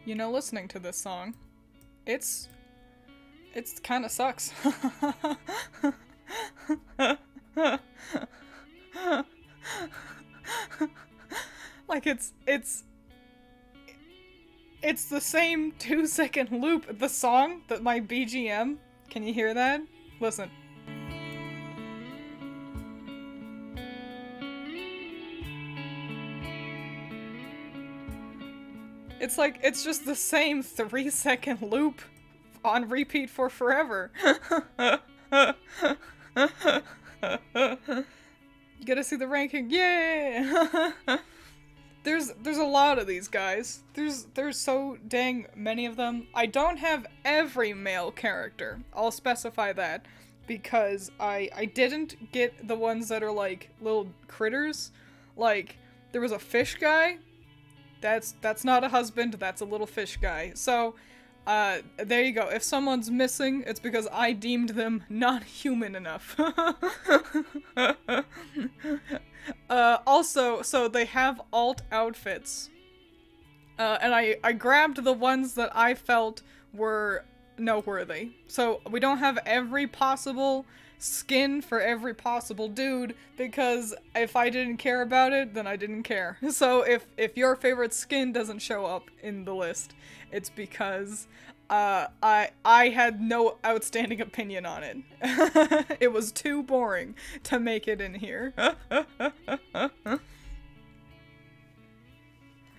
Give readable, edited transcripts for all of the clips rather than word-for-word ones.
you know, listening to this song. It's kind of sucks. Like it's the same 2-second loop, the song, that my BGM. Can you hear that? Listen. It's like, it's just the same 3-second loop on repeat for forever. You gotta see the ranking, yeah! There's a lot of these guys. There's so dang many of them. I don't have every male character. I'll specify that. Because I didn't get the ones that are like little critters. Like, there was a fish guy. That's not a husband, that's a little fish guy. So, there you go. If someone's missing, it's because I deemed them not human enough. Also, so they have alt outfits. And I grabbed the ones that I felt were noteworthy. So we don't have every possible skin for every possible dude, because if I didn't care about it, then I didn't care. So if your favorite skin doesn't show up in the list, it's because I had no outstanding opinion on it. It was too boring to make it in here.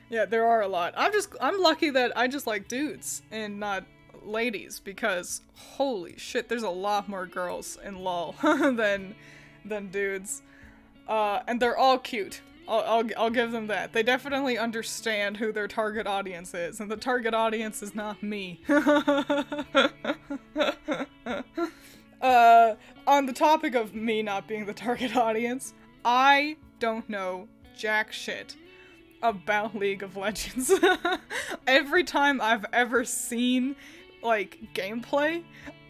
Yeah, there are a lot. I'm lucky that I just like dudes and not ladies, because holy shit, there's a lot more girls in LOL than dudes. And they're all cute. I'll give them that. They definitely understand who their target audience is, and the target audience is not me. On the topic of me not being the target audience, I don't know jack shit about League of Legends. Every time I've ever seen, like, gameplay,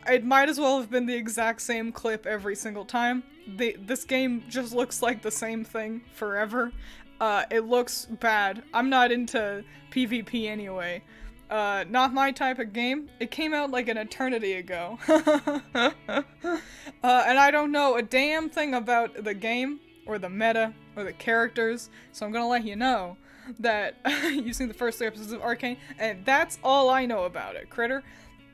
it might as well have been the exact same clip every single time. This game just looks like the same thing forever. It looks bad. I'm not into PvP anyway. Not my type of game. It came out like an eternity ago. And I don't know a damn thing about the game, or the meta, or the characters, so I'm gonna let you know that you've seen the first 3 episodes of Arcane, and that's all I know about it, Critter.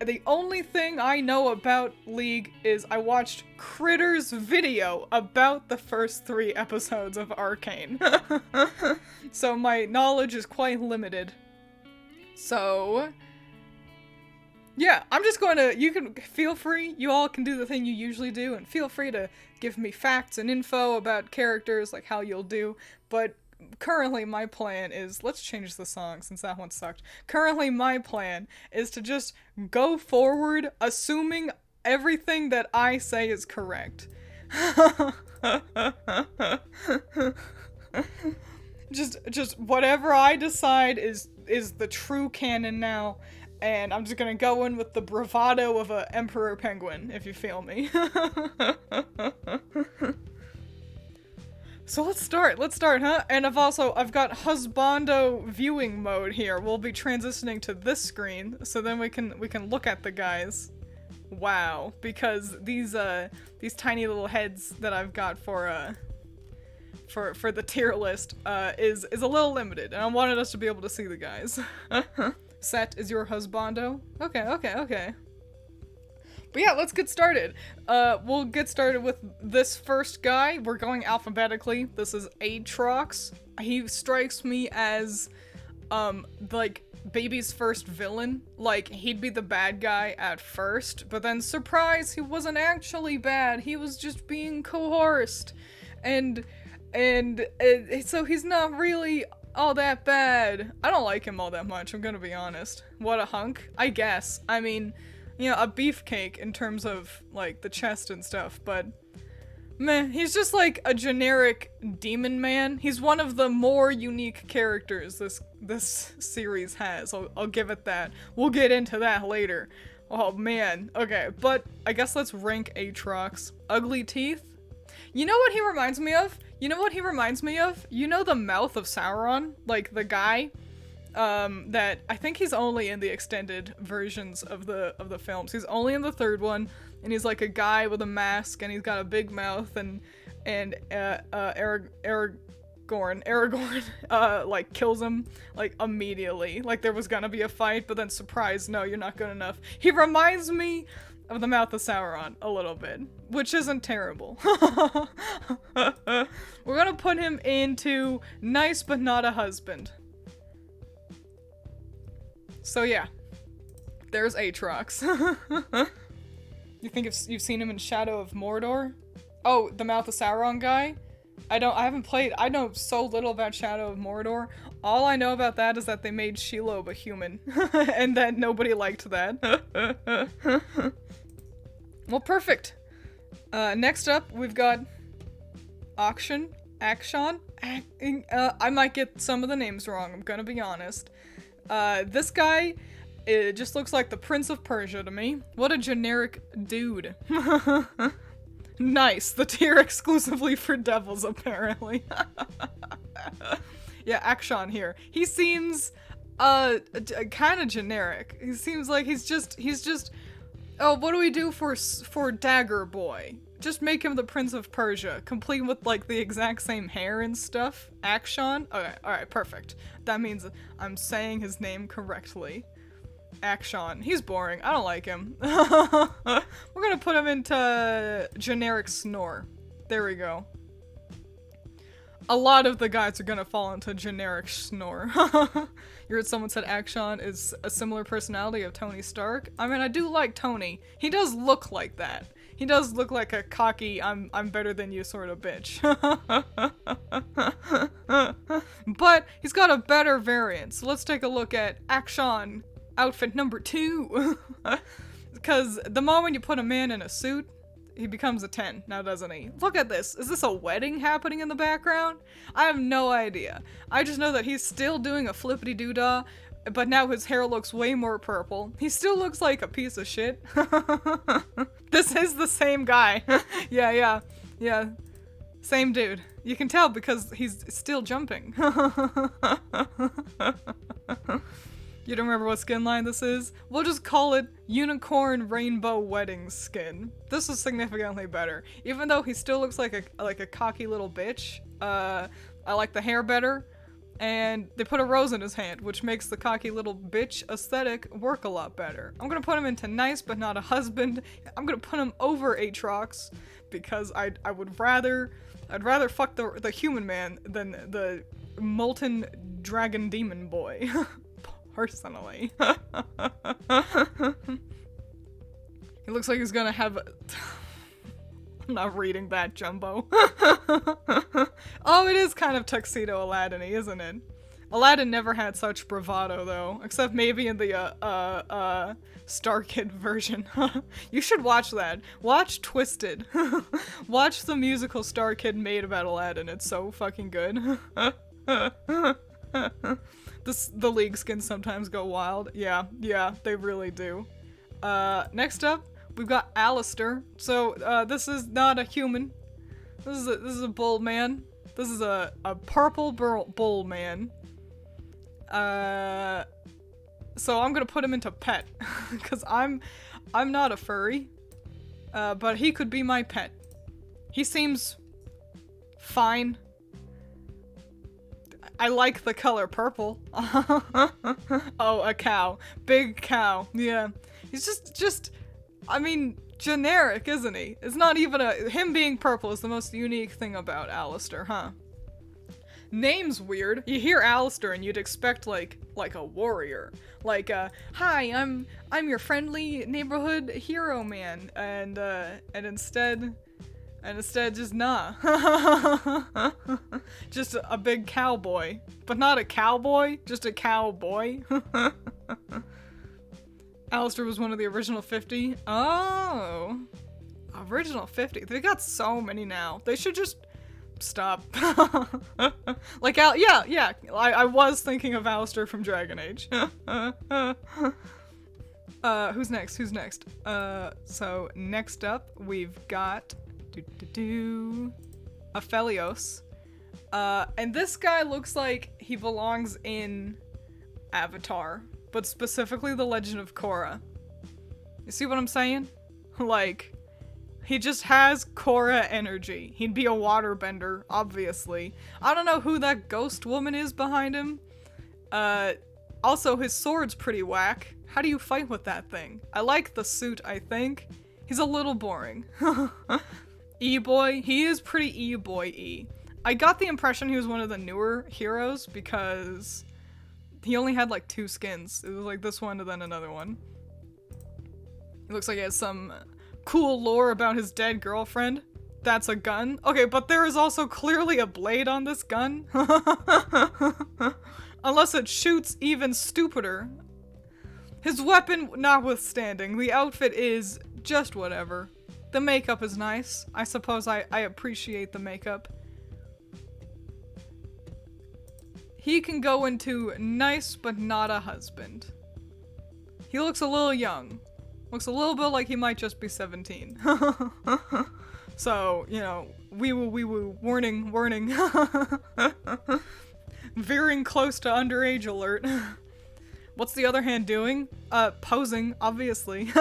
The only thing I know about League is I watched Critter's video about the first 3 episodes of Arcane. So my knowledge is quite limited. So, yeah, I'm just going to, you can feel free, you all can do the thing you usually do, and feel free to give me facts and info about characters, like how you'll do, but currently my plan is, let's change the song since that one sucked. Currently my plan is to just go forward assuming everything that I say is correct. Just whatever I decide is the true canon now, and I'm just gonna go in with the bravado of a emperor penguin, if you feel me. So let's start, huh? And I've got husbando viewing mode here. We'll be transitioning to this screen, so then we can look at the guys. Wow, because these tiny little heads that I've got for the tier list is a little limited, and I wanted us to be able to see the guys. Set is your husbando? Okay. But yeah, let's get started. We'll get started with this first guy. We're going alphabetically. This is Aatrox. He strikes me as, like, baby's first villain. Like, he'd be the bad guy at first, but then, surprise, he wasn't actually bad. He was just being coerced. And so he's not really all that bad. I don't like him all that much, I'm gonna be honest. What a hunk, I guess. I mean, you know, a beefcake in terms of, like, the chest and stuff, but meh, he's just like a generic demon man. He's one of the more unique characters this series has. I'll give it that. We'll get into that later. Oh man, okay, but I guess let's rank Aatrox. Ugly teeth? You know what he reminds me of? You know the mouth of Sauron? Like, the guy? that I think he's only in the extended versions of the films. He's only in the third one, and he's like a guy with a mask, and he's got a big mouth, and Aragorn, like, kills him, like, immediately. Like, there was gonna be a fight, but then, surprise, no, you're not good enough. He reminds me of the Mouth of Sauron a little bit, which isn't terrible. We're gonna put him into nice but not a husband. So yeah, there's Aatrox. You think you've seen him in Shadow of Mordor? Oh, the Mouth of Sauron guy? I haven't played. I know so little about Shadow of Mordor. All I know about that is that they made Shelob a human, and that nobody liked that. Well, perfect. Next up, we've got Akshan. I might get some of the names wrong, I'm gonna be honest. This guy, it just looks like the Prince of Persia to me. What a generic dude. Nice, the tier exclusively for devils, apparently. Yeah, Akshan here. He seems, kind of generic. He seems like he's just, oh, what do we do for Dagger Boy? Just make him the Prince of Persia, complete with, like, the exact same hair and stuff. Akshan? Okay, alright, perfect. That means I'm saying his name correctly. Akshan. He's boring. I don't like him. We're gonna put him into generic Snore. There we go. A lot of the guys are gonna fall into generic Snore. You heard someone said Akshan is a similar personality of Tony Stark? I mean, I do like Tony. He does look like that. He does look like a cocky, I'm better than you sort of bitch. But he's got a better variant, so let's take a look at Akshan outfit number 2. Because the moment you put a man in a suit, he becomes a 10, now doesn't he? Look at this. Is this a wedding happening in the background? I have no idea. I just know that he's still doing a flippity-doo-dah, but now his hair looks way more purple. He still looks like a piece of shit. This is the same guy. Yeah. Same dude. You can tell because he's still jumping. You don't remember what skin line this is? We'll just call it Unicorn Rainbow Wedding Skin. This is significantly better. Even though he still looks like a cocky little bitch, I like the hair better. And they put a rose in his hand, which makes the cocky little bitch aesthetic work a lot better. I'm gonna put him into nice but not a husband. I'm gonna put him over Aatrox because I'd rather fuck the human man than the molten dragon demon boy. Personally. He looks like he's gonna have I'm not reading that, Jumbo. Oh, it is kind of Tuxedo Aladdin-y, isn't it? Aladdin never had such bravado, though. Except maybe in the, Star Kid version. You should watch that. Watch Twisted. Watch the musical Star Kid made about Aladdin. It's so fucking good. The League skins sometimes go wild. Yeah, they really do. Next up, we've got Alistair. So, this is not a human. This is a bull man. This is a purple bull man. So I'm gonna put him into pet. Cause I'm not a furry. But he could be my pet. He seems fine. I like the color purple. Oh, a cow. Big cow. Yeah. He's just, I mean, generic, isn't he? It's not even him being purple is the most unique thing about Alistair, huh? Name's weird. You hear Alistair and you'd expect like a warrior. Like, hi, I'm your friendly neighborhood hero man. And instead just nah. Just a big cowboy. But not a cowboy, just a cowboy. Alistair was one of the original 50. Oh. Original 50. They got so many now. They should just stop. Like, yeah. I was thinking of Alistair from Dragon Age. Who's next? So next up, we've got Aphelios. And this guy looks like he belongs in Avatar, but specifically The Legend of Korra. You see what I'm saying? Like, he just has Korra energy. He'd be a waterbender, obviously. I don't know who that ghost woman is behind him. Also, his sword's pretty whack. How do you fight with that thing? I like the suit, I think. He's a little boring. E-boy, he is pretty E-boy-y. I got the impression he was one of the newer heroes because he only had like 2 skins. It was like this one and then another one. It looks like he has some cool lore about his dead girlfriend. That's a gun. Okay, but there is also clearly a blade on this gun. Unless it shoots even stupider. His weapon notwithstanding, the outfit is just whatever. The makeup is nice. I suppose I appreciate the makeup. He can go into nice but not a husband. He looks a little young. Looks a little bit like he might just be 17. So, you know, wee woo, warning. Veering close to underage alert. What's the other hand doing? Posing, obviously.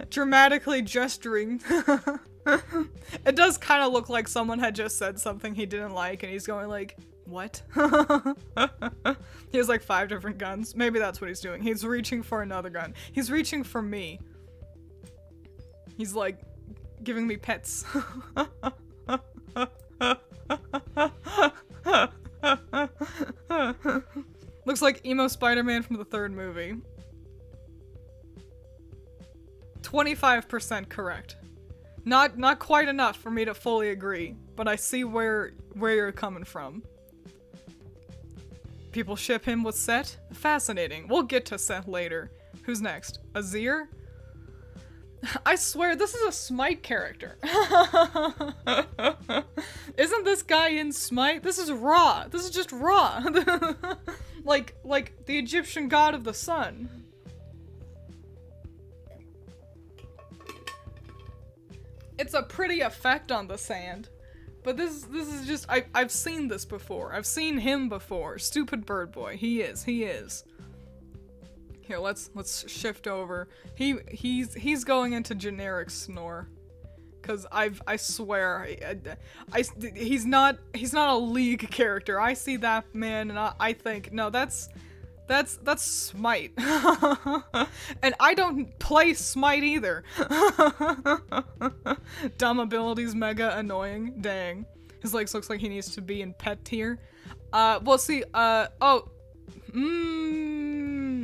Dramatically gesturing. It does kind of look like someone had just said something he didn't like and he's going like, what? He has like 5 different guns. Maybe that's what he's doing. He's reaching for another gun. He's reaching for me. He's like giving me pets. Looks like emo Spider-Man from the 3rd movie. 25% correct. Not quite enough for me to fully agree, but I see where you're coming from. People ship him with Set? Fascinating. We'll get to Set later. Who's next? Azir? I swear, this is a Smite character. Isn't this guy in Smite? This is Ra. This is just Ra. like the Egyptian god of the sun. It's a pretty effect on the sand. But this is just, I've seen this before. I've seen him before. Stupid bird boy. He is. Here, let's shift over. He's going into generic snore. Cause I swear, he's not a League character. I see that man and I think, no, that's Smite. And I don't play Smite either. Dumb abilities, mega annoying. Dang. His legs looks like he needs to be in pet tier. Well, see,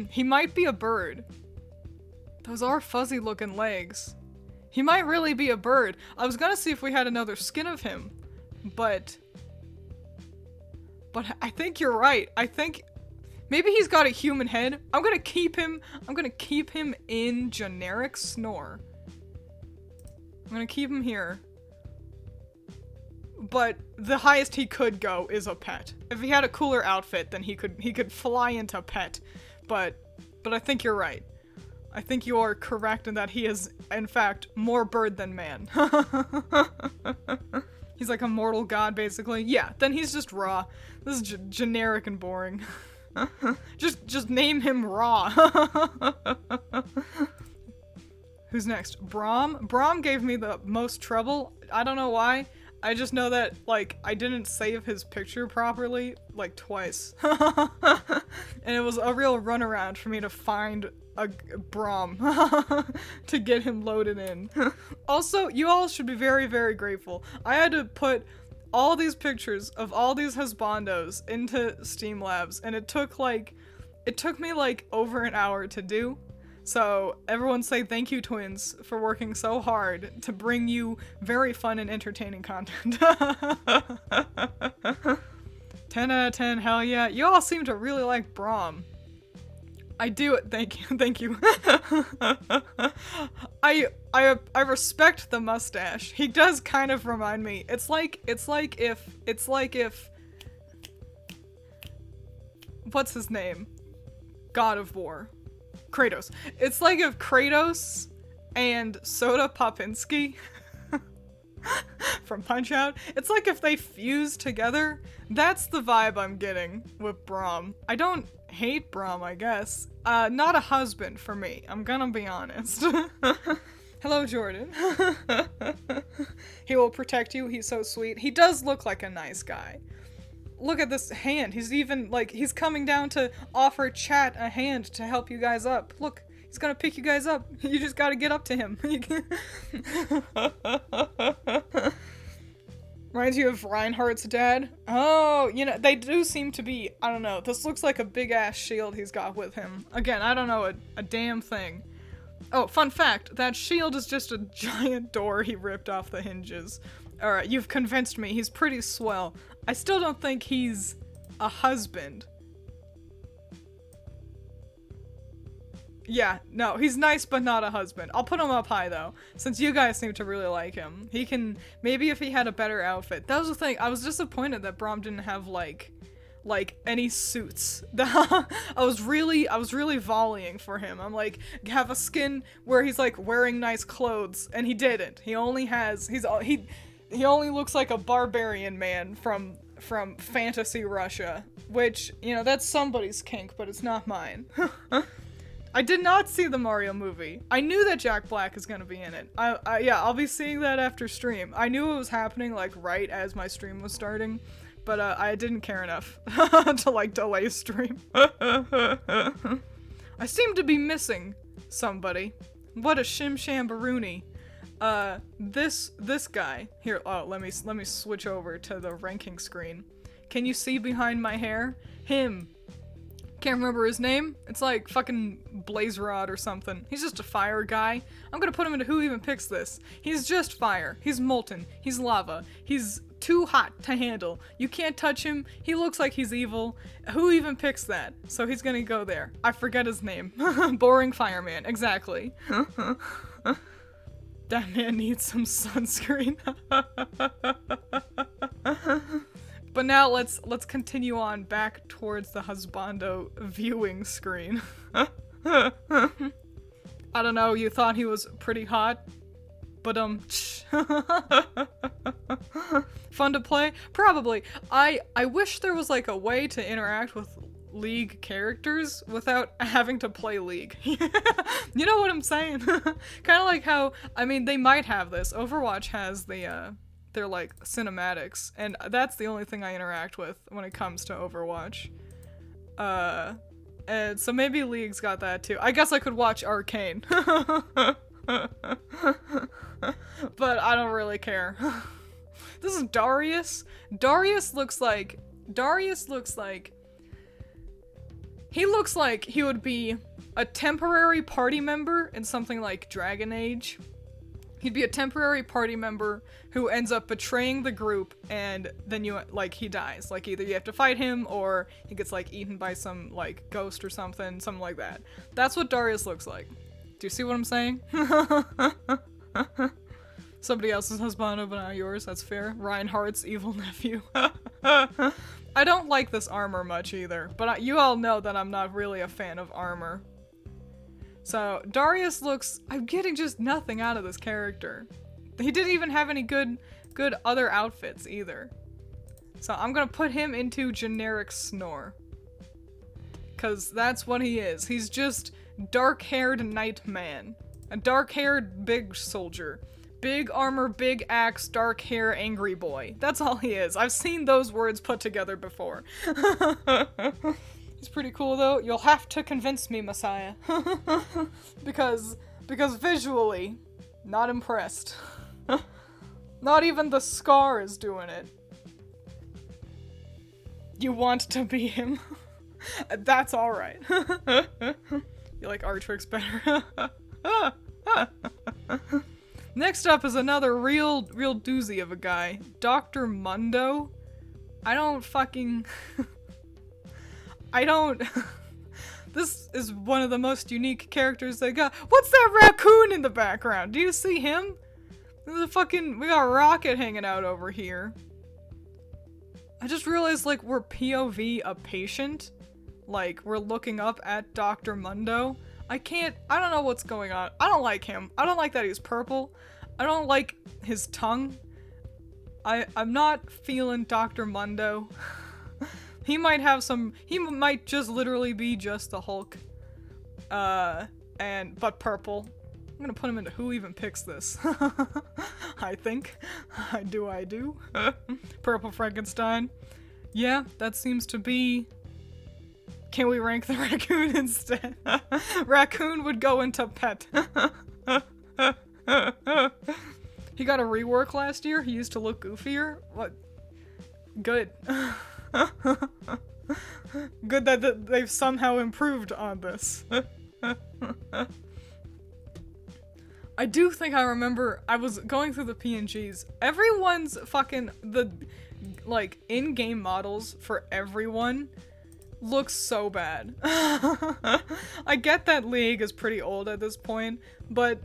he might be a bird. Those are fuzzy looking legs. He might really be a bird. I was gonna see if we had another skin of him, but I think you're right. I think maybe he's got a human head. I'm gonna keep him in generic snore. I'm gonna keep him here. But the highest he could go is a pet. If he had a cooler outfit, then he could fly into pet. But I think you're right. I think you are correct in that he is, in fact, more bird than man. He's like a mortal god, basically. Yeah, then he's just Ra. This is generic and boring. just name him Ra. Who's next? Braum? Braum gave me the most trouble. I don't know why. I just know that, like, I didn't save his picture properly, like, twice. And it was a real runaround for me to find a Braum to get him loaded in. Also, you all should be very, very grateful. I had to put all these pictures of all these husbandos into Streamlabs, and it took me, like, over an hour to do. So, everyone say thank you, Twiins, for working so hard to bring you very fun and entertaining content. 10 out of 10, hell yeah. You all seem to really like Braum. I do, thank you. I respect the mustache. He does kind of remind me. It's like if what's his name? God of War. Kratos. It's like if Kratos and Soda Popinski from Punch-Out. It's like if they fuse together. That's the vibe I'm getting with Braum. I don't hate Braum, I guess. Not a husband for me. I'm gonna be honest. Hello, Jordan. He will protect you. He's so sweet. He does look like a nice guy. Look at this hand. He's even, like, he's coming down to offer chat a hand to help you guys up. Look, he's gonna pick you guys up. You just gotta get up to him. Reminds you of Reinhardt's dad? Oh, you know, they do seem to be, I don't know, this looks like a big-ass shield he's got with him. Again, I don't know a damn thing. Oh, fun fact, that shield is just a giant door he ripped off the hinges. Alright, you've convinced me, he's pretty swell. I still don't think he's a husband. Yeah, no, he's nice but not a husband. I'll put him up high though, since you guys seem to really like him. He can, maybe if he had a better outfit. That was the thing, I was disappointed that Braum didn't have like any suits. I was really volleying for him. I'm like, have a skin where he's like wearing nice clothes, and he didn't. He only has, he only looks like a barbarian man from fantasy Russia, which, you know, that's somebody's kink, but it's not mine. I did not see the Mario movie. I knew that Jack Black is gonna be in it. Yeah, I'll be seeing that after stream. I knew it was happening, like, right as my stream was starting, but, I didn't care enough to, like, delay stream. I seem to be missing somebody. What a shim-sham-baroony. This guy. Here, oh, let me switch over to the ranking screen. Can you see behind my hair? Him. Can't remember his name. It's like fucking Blaze Rod or something. He's just a fire guy. I'm gonna put him into Who Even Picks This. He's just fire. He's molten. He's lava. He's too hot to handle. You can't touch him. He looks like he's evil. Who even picks that? So he's gonna go there. I forget his name. Boring fireman. Exactly. That man needs some sunscreen. But now let's continue on back towards the husbando viewing screen. I don't know, you thought he was pretty hot? But fun to play? Probably. I wish there was like a way to interact with League characters without having to play League. You know what I'm saying? Kind of like how, I mean, they might have this. Overwatch has the, they're like cinematics, and that's the only thing I interact with when it comes to Overwatch. And so maybe League's got that too. I guess I could watch Arcane. But I don't really care. This is Darius. Darius looks like he looks like he would be a temporary party member in something like Dragon Age. He'd be a temporary party member who ends up betraying the group, and then he dies. Like, either you have to fight him, or he gets, like, eaten by some, like, ghost or something like that. That's what Darius looks like. Do you see what I'm saying? Somebody else's husbando, but not yours, that's fair. Reinhardt's evil nephew. I don't like this armor much either, but you all know that I'm not really a fan of armor. So, Darius looks... I'm getting just nothing out of this character. He didn't even have any good other outfits either. So I'm gonna put him into generic Snore. Cause that's what he is. He's just dark-haired knight man. A dark-haired big soldier. Big armor, big axe, dark hair, angry boy. That's all he is. I've seen those words put together before. He's pretty cool though. You'll have to convince me, Messiah. because visually, not impressed. Not even the scar is doing it. You want to be him? That's alright. You like Artrix better? Next up is another real doozy of a guy. Dr. Mundo? I don't... This is one of the most unique characters they got. What's that raccoon in the background? Do you see him? There's we got Rocket hanging out over here. I just realized, like, we're POV a patient. Like, we're looking up at Dr. Mundo. I don't know what's going on. I don't like him. I don't like that he's purple. I don't like his tongue. I'm not feeling Dr. Mundo. He might just literally be just the Hulk. But purple. I'm gonna put him into Who Even Picks This. I think. I do. Purple Frankenstein. Yeah, that seems to be... Can we rank the raccoon instead? Raccoon would go into pet. He got a rework last year. He used to look goofier. What? Good. Good that they've somehow improved on this. I do think I remember I was going through the PNGs. Everyone's fucking in-game models for everyone looks so bad. I get that League is pretty old at this point, but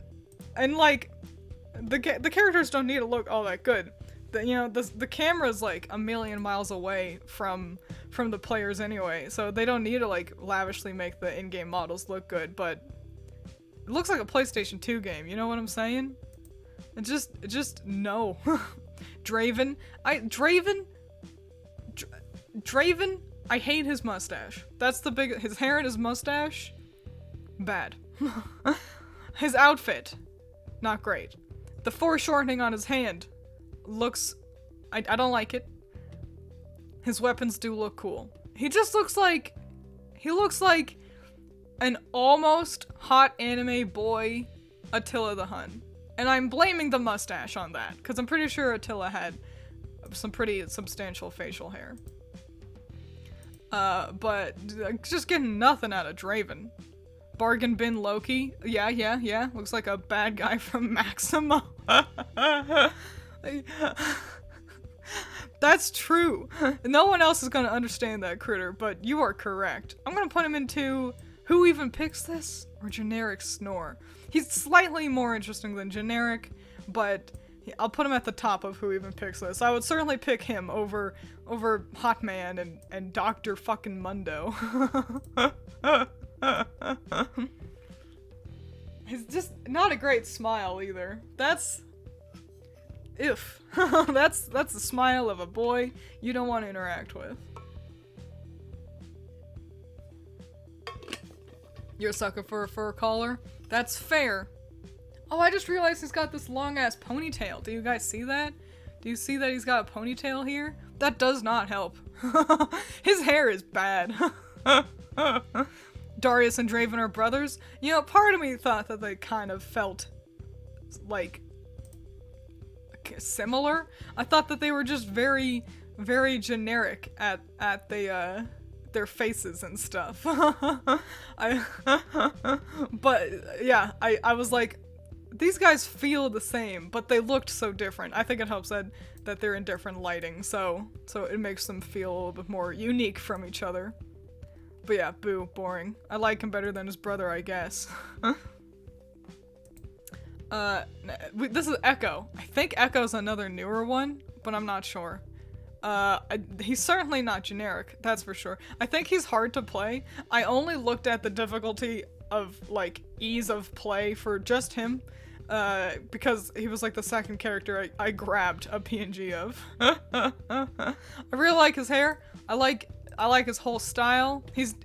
the characters don't need to look all that good. The camera's like a million miles away from the players anyway, so they don't need to like lavishly make the in-game models look good, but it looks like a PlayStation 2 game, you know what I'm saying? No. Draven, I hate his mustache. That's his hair and his mustache, bad. His outfit, not great. The foreshortening on his hand looks, I don't like it. His weapons do look cool. He looks like an almost hot anime boy Attila the Hun. And I'm blaming the mustache on that, because I'm pretty sure Attila had some pretty substantial facial hair. But just getting nothing out of Draven. Bargain bin Loki. Yeah. Looks like a bad guy from Maxima. That's true. No one else is gonna understand that critter, but you are correct. I'm gonna put him into Who Even Picks This? Or Generic Snore. He's slightly more interesting than Generic, but I'll put him at the top of Who Even Picks This. I would certainly pick him over Hotman and Dr. fucking Mundo. He's just not a great smile either. That's the smile of a boy you don't want to interact with. You're a sucker for a fur collar? That's fair. Oh, I just realized he's got this long ass ponytail. Do you guys see that? Do you see that he's got a ponytail here? That does not help. His hair is bad. Darius and Draven are brothers. You know, part of me thought that they kind of felt like similar. I thought that they were just very, very generic at their faces and stuff. But yeah, I was like, these guys feel the same, but they looked so different. I think it helps that they're in different lighting, so it makes them feel a little bit more unique from each other. But yeah, boo, boring. I like him better than his brother, I guess. This is Echo. I think Echo's another newer one, but I'm not sure. He's certainly not generic, that's for sure. I think he's hard to play. I only looked at the difficulty of, like, ease of play for just him, because he was, like, the second character I grabbed a PNG of. I really like his hair. I like his whole style. He's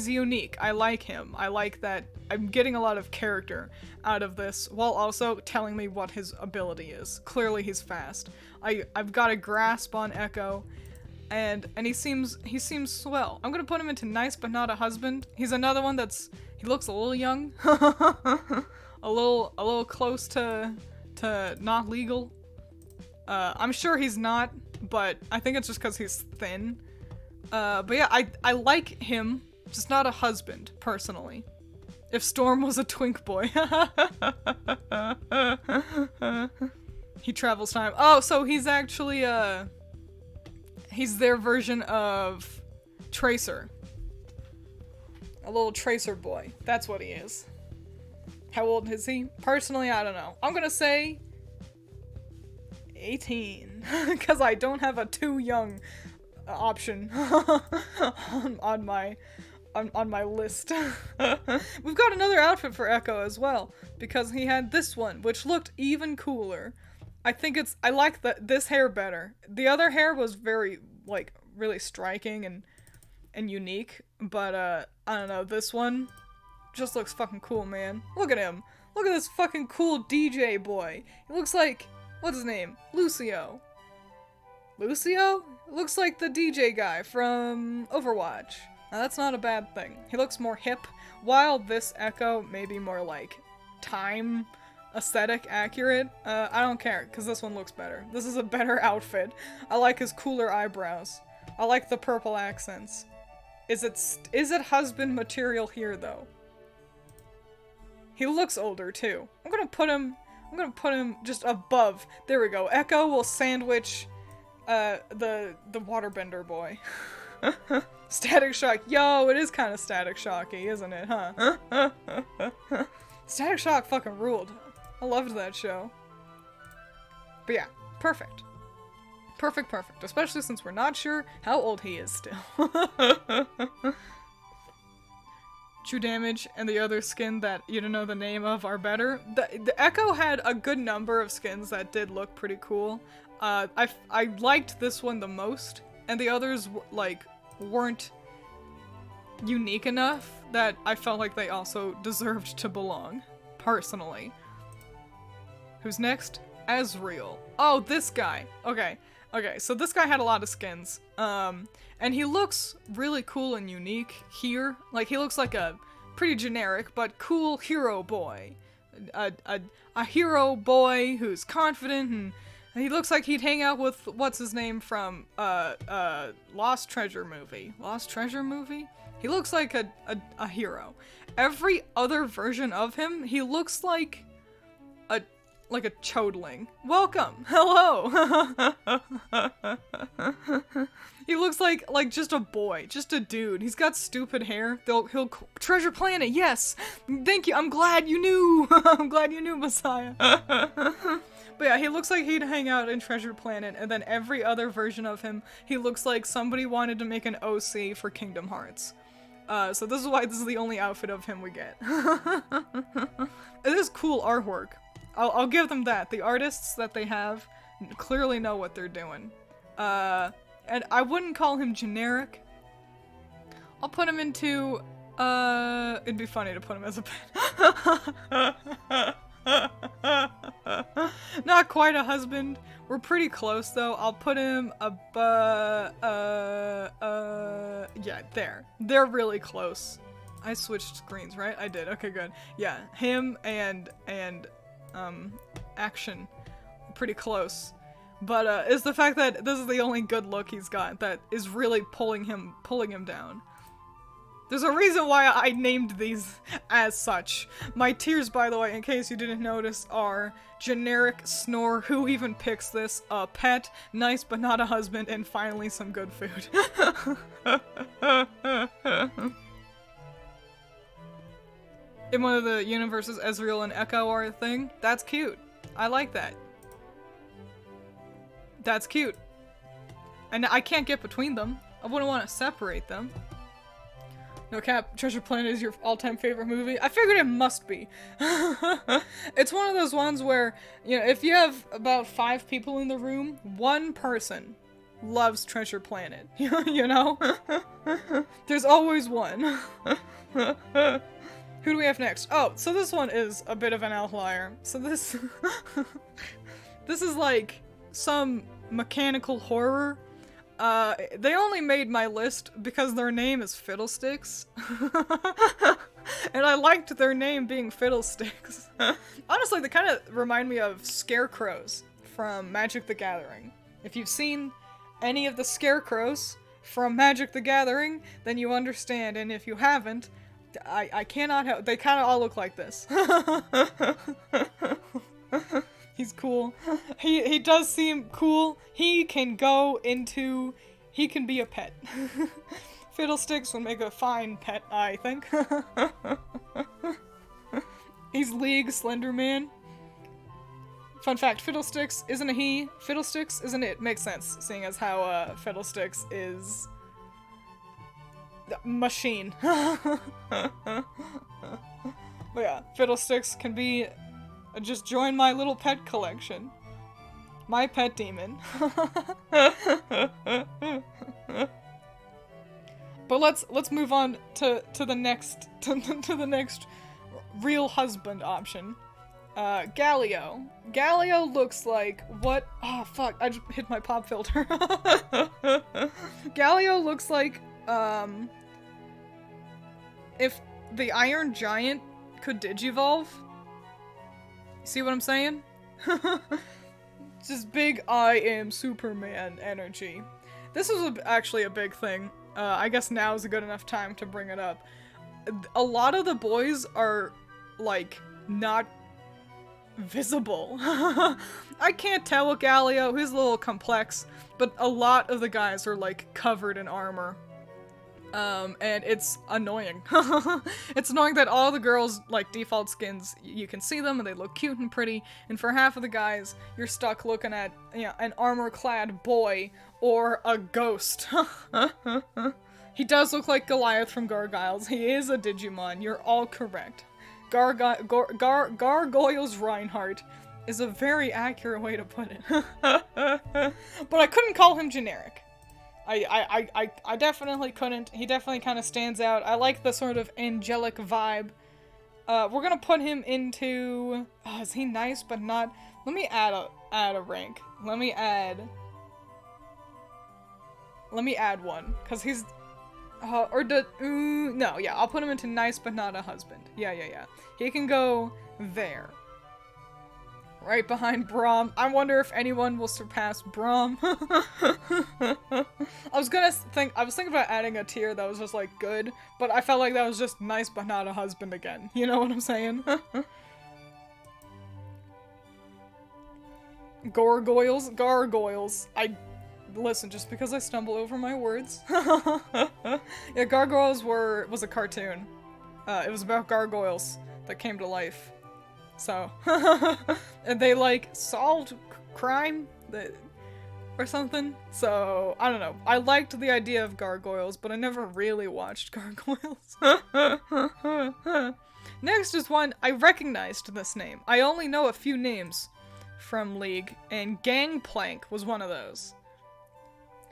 unique. I like him. I like that I'm getting a lot of character out of this while also telling me what his ability is. Clearly he's fast. I've got a grasp on Echo, and he seems swell. I'm gonna put him into Nice But Not a Husband. He's another one he looks a little young. a little close to not legal. I'm sure he's not, but I think it's just because he's thin. But yeah, I like him, just not a husband, personally. If Storm was a twink boy. He travels time. Oh, so he's actually, he's their version of Tracer. A little Tracer boy. That's what he is. How old is he? Personally, I don't know. I'm gonna say 18. Because I don't have a too young option on my list. We've got another outfit for Echo as well, because he had this one, which looked even cooler. I like this hair better. The other hair was very, like, really striking and unique, but, I don't know, this one just looks fucking cool, man. Look at him. Look at this fucking cool DJ boy. He looks like, what's his name? Lucio. Lucio? Looks like the DJ guy from Overwatch. Now that's not a bad thing. He looks more hip, while this Echo may be more like time aesthetic accurate. I don't care, because this one looks better. This is a better outfit. I like his cooler eyebrows. I like the purple accents. Is it husband material here, though? He looks older, too. I'm gonna put him just above. There we go. Echo will sandwich the waterbender boy. Static Shock. Yo, it is kind of Static Shocky, isn't it, huh? Static Shock fucking ruled. I loved that show. But yeah, perfect. Perfect. Especially since we're not sure how old he is still. True Damage and the other skin that you don't know the name of are better. The Echo had a good number of skins that did look pretty cool. I liked this one the most, and the others weren't unique enough that I felt like they also deserved to belong, personally. Who's next? Ezreal. Oh, this guy. Okay, so this guy had a lot of skins. And he looks really cool and unique here. Like, he looks like a pretty generic but cool hero boy. A hero boy who's confident, and he looks like he'd hang out with, what's his name from, Lost Treasure movie. Lost Treasure movie? He looks like a hero. Every other version of him, he looks like a chodling. Welcome! Hello! He looks like just a boy, just a dude. He's got stupid hair. He'll Treasure Planet, yes! Thank you, I'm glad you knew! I'm glad you knew, Messiah. But yeah, he looks like he'd hang out in Treasure Planet, and then every other version of him, he looks like somebody wanted to make an OC for Kingdom Hearts. So this is why this is the only outfit of him we get. It is cool artwork. I'll give them that. The artists that they have clearly know what they're doing. And I wouldn't call him generic. I'll put him into, it'd be funny to put him as a pet. Not quite a husband. We're pretty close though. I'll put him yeah, there. They're really close. I switched screens, right? I did. Okay, good. Yeah, him and Action. Pretty close. But, it's the fact that this is the only good look he's got that is really pulling him down. There's a reason why I named these as such. My tiers, by the way, in case you didn't notice, are generic, snore, who even picks this, pet, nice but not a husband, and finally some good food. In one of the universes, Ezreal and Echo are a thing. That's cute. I like that. That's cute. And I can't get between them. I wouldn't want to separate them. No cap, Treasure Planet is your all-time favorite movie? I figured it must be. It's one of those ones where, you know, if you have about 5 people in the room, one person loves Treasure Planet. You know? There's always one. Who do we have next? Oh, so this one is a bit of an outlier. So this... this is like some mechanical horror. They only made my list because their name is Fiddlesticks. And I liked their name being Fiddlesticks. Honestly, they kind of remind me of scarecrows from Magic the Gathering. If you've seen any of the scarecrows from Magic the Gathering, then you understand, and if you haven't, I cannot help. They kind of all look like this. He's cool. He does seem cool. He can be a pet. Fiddlesticks would make a fine pet, I think. He's League Slenderman. Fun fact, Fiddlesticks isn't a he. Fiddlesticks isn't it. Makes sense, seeing as how Fiddlesticks is machine. But yeah, Fiddlesticks can be just join my little pet collection. My pet demon. But let's move on to the next to the next real husband option. Galio. Galio looks like what? Oh fuck! I just hit my pop filter. Galio looks like if the Iron Giant could digivolve. See what I'm saying? Just big I am Superman energy. This is actually a big thing. I guess now is a good enough time to bring it up. A lot of the boys are, like, not visible. I can't tell with Galio, he's a little complex, but a lot of the guys are, like, covered in armor. And it's annoying. It's annoying that all the girls, like, default skins, you can see them and they look cute and pretty, and for half of the guys, you're stuck looking at, you know, an armor-clad boy or a ghost. He does look like Goliath from Gargoyles. He is a Digimon. You're all correct. Gargoyles Reinhardt is a very accurate way to put it. But I couldn't call him generic. I definitely couldn't. He definitely kind of stands out. I like the sort of angelic vibe. We're gonna put him into... Oh, is he nice but not... Let me add a rank. Let me add one, because he's... no, yeah, I'll put him into nice but not a husband. Yeah. He can go there. Right behind Braum. I wonder if anyone will surpass Braum. I was thinking about adding a tier that was just, like, good, but I felt like that was just nice but not a husband again. You know what I'm saying? Gargoyles. Listen, just because I stumble over my words. Yeah, Gargoyles was a cartoon. It was about gargoyles that came to life. So, and they, like, solved crime or something. So, I don't know. I liked the idea of gargoyles, but I never really watched Gargoyles. Next is one, I recognized this name. I only know a few names from League, and Gangplank was one of those.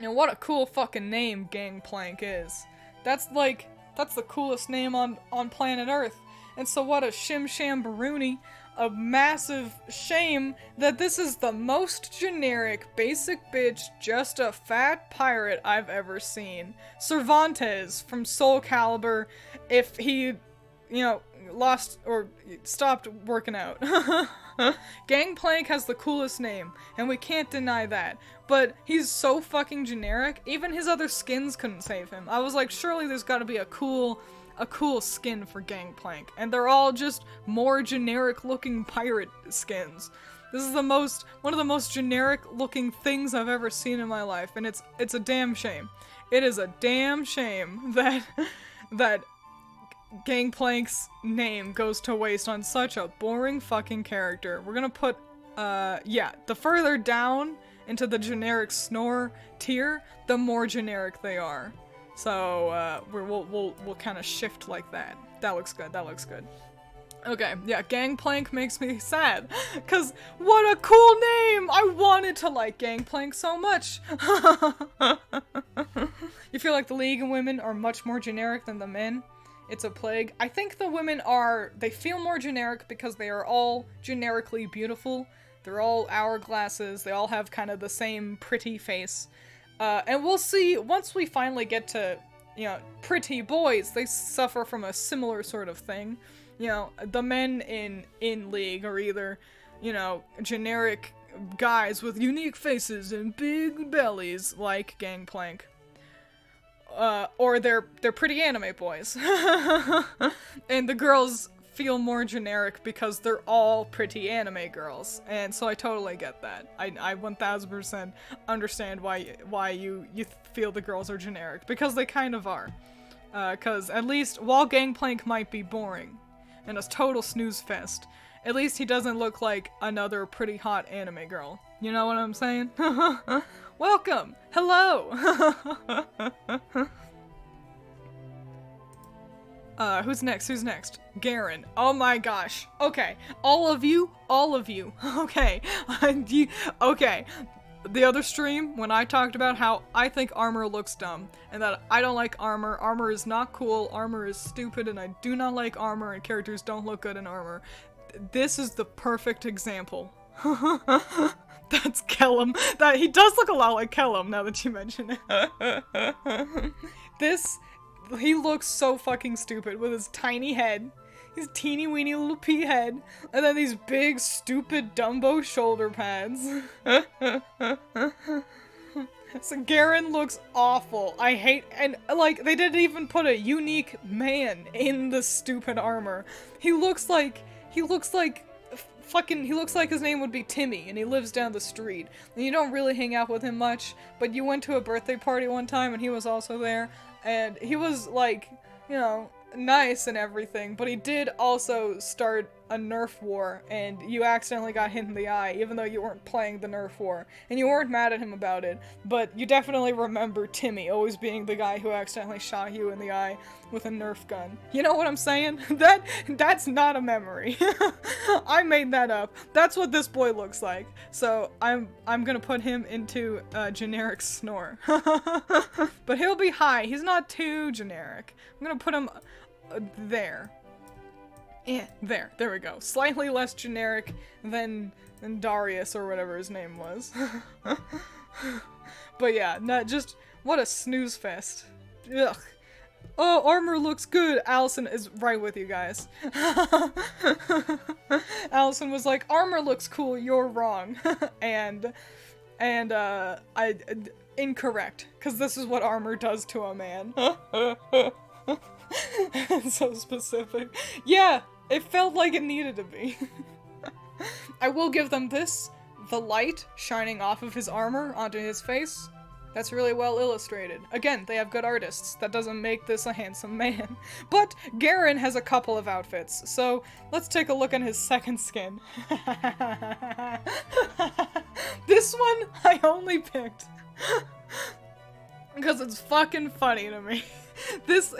And what a cool fucking name Gangplank is. That's the coolest name on planet Earth. And so what a shim-sham-baroonie, a massive shame that this is the most generic, basic bitch, just a fat pirate I've ever seen. Cervantes from Soul Calibur, if he, you know, lost or stopped working out. Gangplank has the coolest name, and we can't deny that. But he's so fucking generic, even his other skins couldn't save him. I was like, surely there's gotta be a cool skin for Gangplank, and they're all just more generic looking pirate skins. This is one of the most generic looking things I've ever seen in my life, and it's a damn shame. It is a damn shame that Gangplank's name goes to waste on such a boring fucking character. We're gonna put, yeah, the further down into the generic snore tier, the more generic they are. So, we'll kind of shift like that. That looks good, Okay, yeah, Gangplank makes me sad, cause what a cool name! I wanted to like Gangplank so much! You feel like the League of Women are much more generic than the men? It's a plague. I think the women they feel more generic because they are all generically beautiful. They're all hourglasses, they all have kind of the same pretty face. And we'll see, once we finally get to, you know, pretty boys, they suffer from a similar sort of thing. You know, the men in League are either, you know, generic guys with unique faces and big bellies, like Gangplank. Or they're pretty anime boys. And the girls feel more generic because they're all pretty anime girls, and so I totally get that. I 1000% understand why you feel the girls are generic, because they kind of are. Cause at least while Gangplank might be boring and a total snooze fest, at least he doesn't look like another pretty hot anime girl. You know what I'm saying? Welcome! Hello! Who's next? Who's next? Garen. Oh my gosh. Okay. All of you. Okay. Okay. The other stream, when I talked about how I think armor looks dumb, and that I don't like armor, armor is not cool, armor is stupid, and I do not like armor, and characters don't look good in armor. This is the perfect example. That's Kellum. He does look a lot like Kellum, now that you mention it. He looks so fucking stupid with his tiny head. His teeny weeny little pea head, and then these big, stupid Dumbo shoulder pads. So Garen looks awful. I hate, and like, they didn't even put a unique man in the stupid armor. He looks like his name would be Timmy, and he lives down the street. And you don't really hang out with him much, but you went to a birthday party one time, and he was also there, and he was like, you know, nice and everything, but he did also start a Nerf war, and you accidentally got hit in the eye, even though you weren't playing the Nerf war, and you weren't mad at him about it, but you definitely remember Timmy always being the guy who accidentally shot you in the eye with a Nerf gun. You know what I'm saying? That's not a memory. I made that up. That's what this boy looks like. So I'm gonna put him into generic snore. But he'll be high. He's not too generic. I'm gonna put him there. Yeah, there we go. Slightly less generic than Darius or whatever his name was. But yeah, just what a snooze fest. Ugh. Oh, armor looks good. Allison is right with you guys. Allison was like, armor looks cool, you're wrong. and incorrect, because this is what armor does to a man. So specific. Yeah, it felt like it needed to be. I will give them this. The light shining off of his armor onto his face. That's really well illustrated. Again, they have good artists. That doesn't make this a handsome man. But Garen has a couple of outfits, so let's take a look at his second skin. This one I only picked because it's fucking funny to me.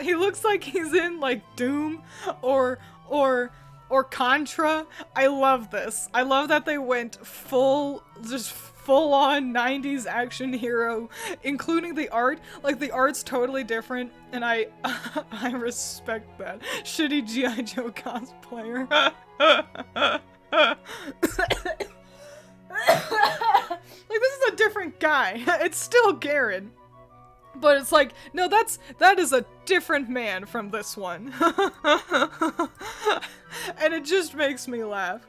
He looks like he's in, like, Doom or Contra. I love this. I love that they went full-on 90s action hero, including the art. Like, the art's totally different, and I respect that. Shitty G.I. Joe cosplayer. Like, this is a different guy. It's still Garen. But it's like, no, that is a different man from this one. And it just makes me laugh.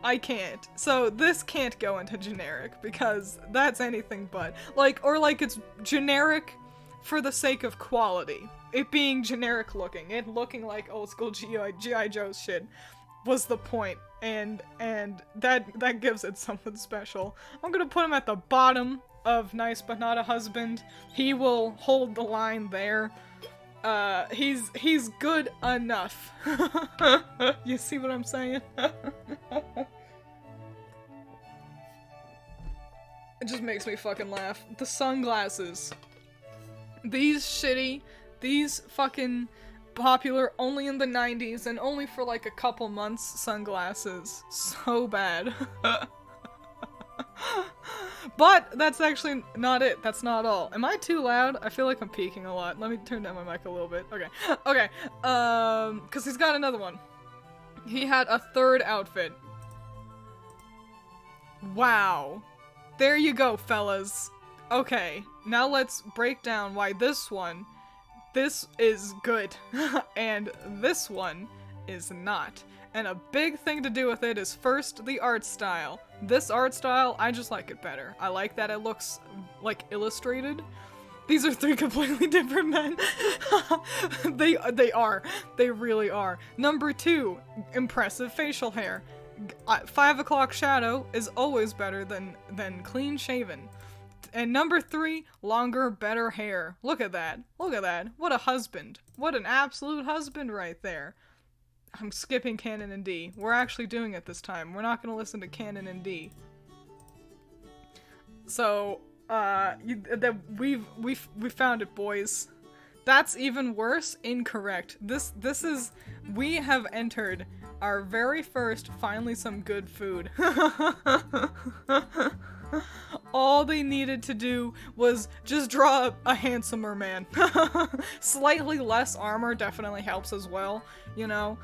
I can't. So this can't go into generic, because that's anything but. Like it's generic for the sake of quality. It being generic looking, it looking like old school G.I. Joe shit was the point. And that gives it something special. I'm gonna put him at the bottom of Nice But Not a Husband. He will hold the line there. He's good enough. You see what I'm saying? It just makes me fucking laugh. The sunglasses. These fucking popular only in the 90s and only for like a couple months sunglasses. So bad. But that's actually not it. That's not all. Am I too loud? I feel like I'm peaking a lot. Let me turn down my mic a little bit. Okay. Because he's got another one. He had a third outfit. Wow. There you go, fellas. Okay, now let's break down why this is good, and this one is not. And a big thing to do with it is first, the art style. This art style, I just like it better. I like that it looks, like, illustrated. These are three completely different men. They are. They really are. Number 2, impressive facial hair. 5 o'clock shadow is always better than clean shaven. And number 3, longer, better hair. Look at that. Look at that. What a husband. What an absolute husband right there. I'm skipping Canon and D. We're actually doing it this time. We're not going to listen to Canon and D. So, we found it, boys. That's even worse. Incorrect. We have entered our very first finally some good food. All they needed to do was just draw a handsomer man. Slightly less armor definitely helps as well, you know.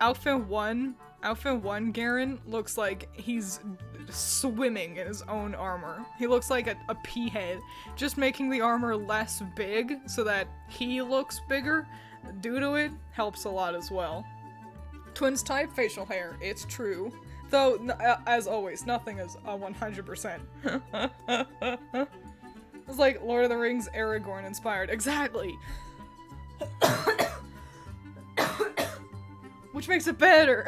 Outfit 1, Garen looks like he's swimming in his own armor. He looks like a pea head. Just making the armor less big so that he looks bigger due to it helps a lot as well. Twiins type, facial hair. It's true. Though, as always, nothing is a 100%. It's like Lord of the Rings Aragorn inspired. Exactly! Which makes it better!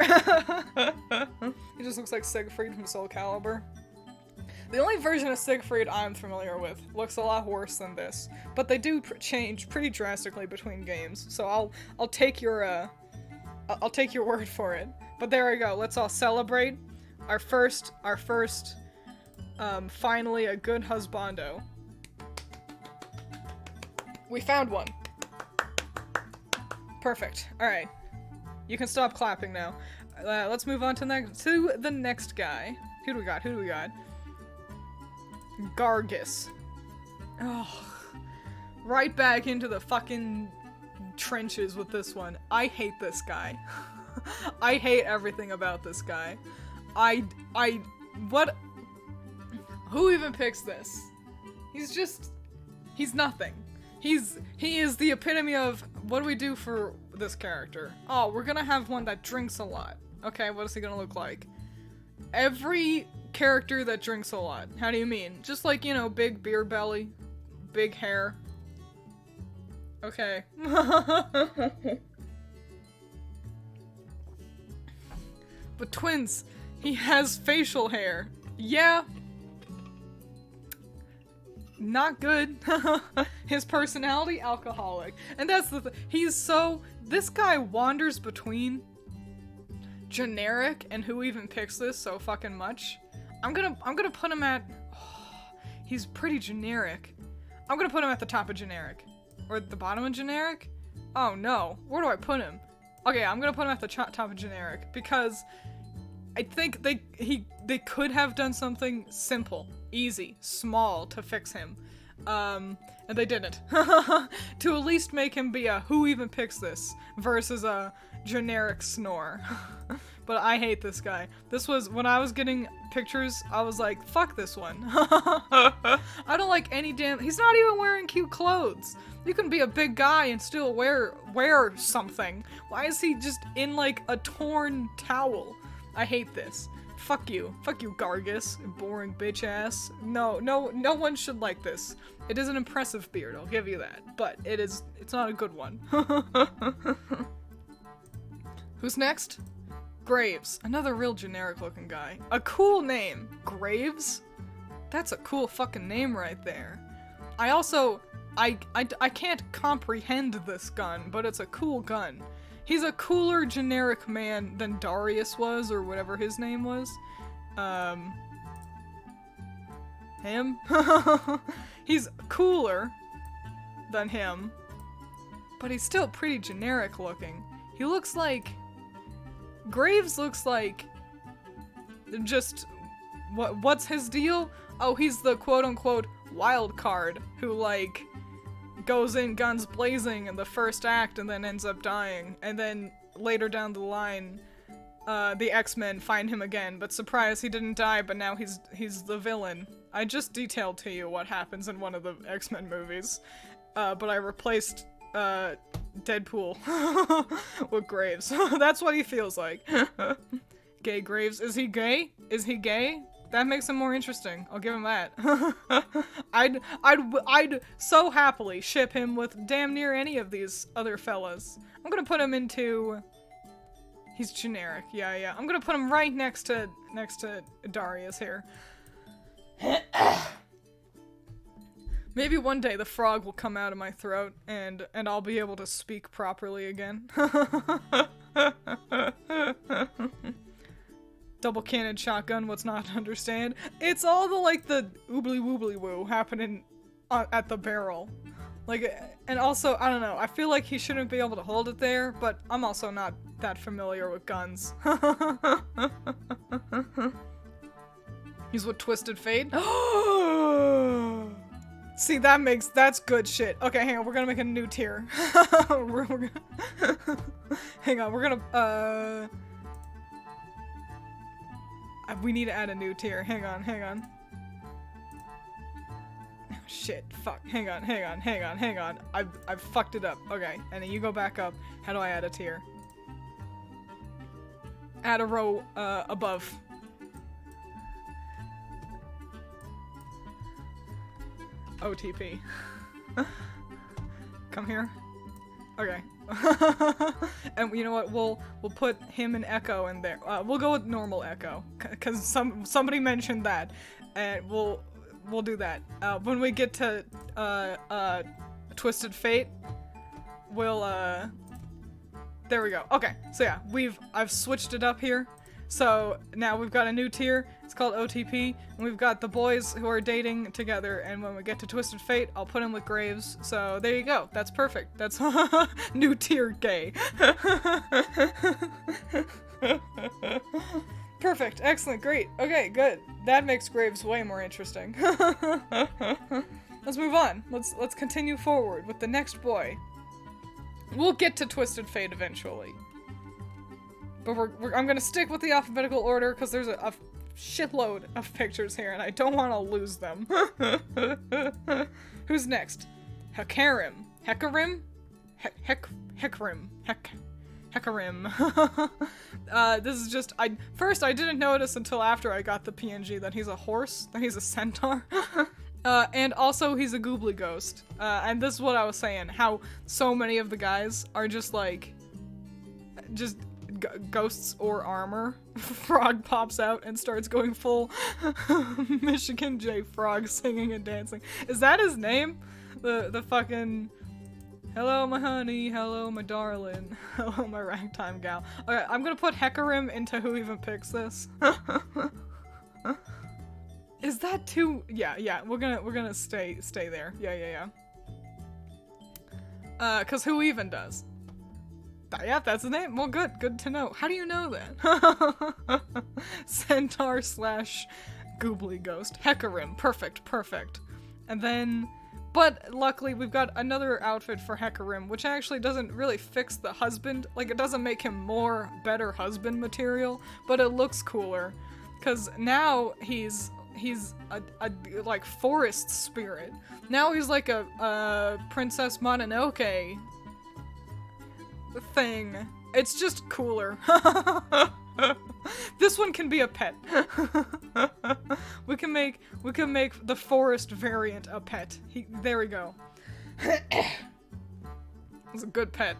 He just looks like Siegfried from Soul Calibur. The only version of Siegfried I'm familiar with looks a lot worse than this, but they do change pretty drastically between games, so I'll take your word for it. But there we go, let's all celebrate our first, finally a good husbando. We found one. Perfect, alright. You can stop clapping now. Let's move on to the next guy. Who do we got? Gargus. Oh, right back into the fucking trenches with this one. I hate this guy. I hate everything about this guy. What? Who even picks this? He's nothing. He is the epitome of, what do we do for this character? Oh, we're gonna have one that drinks a lot. Okay, what is he gonna look like? Every character that drinks a lot. How do you mean? Just like, you know, big beer belly, big hair. Okay. But Twiins, he has facial hair. Yeah. Not good. His personality, alcoholic. And that's the thing. This guy wanders between generic and who even picks this so fucking much. I'm gonna put him at, he's pretty generic. I'm gonna put him at the top of generic. Or the bottom of generic? Oh no, where do I put him? Okay, I'm gonna put him at the top of generic because I think they could have done something simple, easy, small to fix him. And they didn't. To at least make him be a who even picks this versus a generic snore. But I hate this guy. This was, when I was getting pictures, I was like, fuck this one. I don't like any he's not even wearing cute clothes. You can be a big guy and still wear something. Why is he just in like a torn towel? I hate this. Fuck you, Gargus, boring bitch ass. No one should like this. It is an impressive beard, I'll give you that, but it's not a good one. Who's next? Graves, another real generic looking guy. A cool name, Graves? That's a cool fucking name right there. I can't comprehend this gun, but it's a cool gun. He's a cooler generic man than Darius was, or whatever his name was. Him? He's cooler than him, but he's still pretty generic looking. He looks like... Graves looks like... just... What's his deal? Oh, he's the quote-unquote wild card who, like, goes in guns blazing in the first act and then ends up dying. And then later down the line, the X-Men find him again, but surprise, he didn't die, but now he's the villain. I just detailed to you what happens in one of the X-Men movies, but I replaced Deadpool with Graves. That's what he feels like. Gay Graves. Is he gay? Is he gay? That makes him more interesting. I'll give him that. I'd so happily ship him with damn near any of these other fellas. I'm gonna put him into... He's generic. Yeah. I'm gonna put him right next to Darius here. Maybe one day the frog will come out of my throat and I'll be able to speak properly again. Double cannon shotgun, what's not to understand? It's all the, like, the oobly woobly woo happening at the barrel. Like, and also, I don't know, I feel like he shouldn't be able to hold it there, but I'm also not that familiar with guns. He's with Twisted Fate. See, that's good shit. Okay, hang on, we're gonna make a new tier. Hang on, we're gonna, we need to add a new tier. Hang on. Oh, shit, fuck. Hang on. I fucked it up. Okay, and then you go back up. How do I add a tier? Add a row, above. OTP. Come here. Okay. And you know what? We'll put him and Echo in there. We'll go with normal Echo, cause somebody mentioned that, and we'll do that. When we get to Twisted Fate, we'll there we go. Okay, so yeah, I've switched it up here. So now we've got a new tier. It's called OTP, and we've got the boys who are dating together, and when we get to Twisted Fate, I'll put him with Graves. So there you go. That's perfect. That's new tier gay. Perfect. Excellent. Great. Okay, good. That makes Graves way more interesting. Let's move on. Let's continue forward with the next boy. We'll get to Twisted Fate eventually. But I'm gonna stick with the alphabetical order because there's a shitload of pictures here and I don't want to lose them. Who's next? Hecarim. Hecarim? Hecarim. This is just, first I didn't notice until after I got the PNG that he's a horse, that he's a centaur. And also he's a goobly ghost. And this is what I was saying, how so many of the guys are just like, ghosts or armor. Frog pops out and starts going full Michigan J Frog singing and dancing. Is that his name? The fucking hello my honey, hello my darling, hello my ragtime gal. Okay, I'm gonna put Hecarim into who even picks this. Is that too? Yeah, we're gonna stay there. Yeah. Cause who even does? Yeah, that's the name. Well, good to know. How do you know that? Centaur / goobly ghost. Hecarim. Perfect. And then, but luckily we've got another outfit for Hecarim, which actually doesn't really fix the husband. Like, it doesn't make him better husband material, but it looks cooler. Cause now he's a like forest spirit. Now he's like a Princess Mononoke thing. It's just cooler. This one can be a pet. we can make the forest variant a pet. There we go. It's a good pet.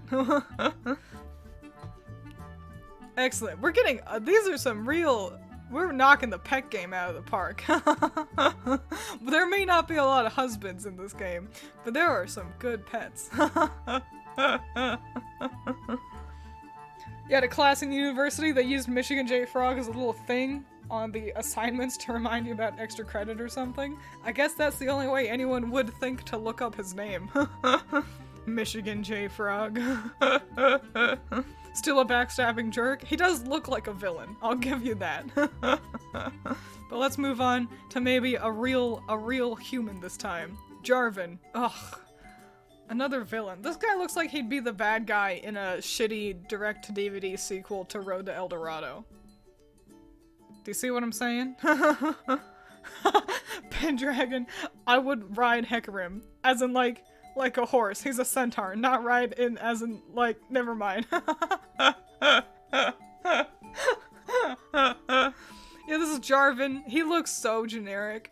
Excellent. We're getting these are some real. We're knocking the pet game out of the park. There may not be a lot of husbands in this game, but there are some good pets. You had a class in university that used Michigan J Frog as a little thing on the assignments to remind you about extra credit or something. I guess that's the only way anyone would think to look up his name. Michigan J Frog. Still a backstabbing jerk. He does look like a villain, I'll give you that. But let's move on to maybe a real human this time. Jarvan. Ugh. Another villain. This guy looks like he'd be the bad guy in a shitty direct-to-DVD sequel to Road to El Dorado. Do you see what I'm saying? Pendragon. I would ride Hecarim. As in, like a horse. He's a centaur. Not ride in as in, like, never mind. Yeah, this is Jarvan. He looks so generic.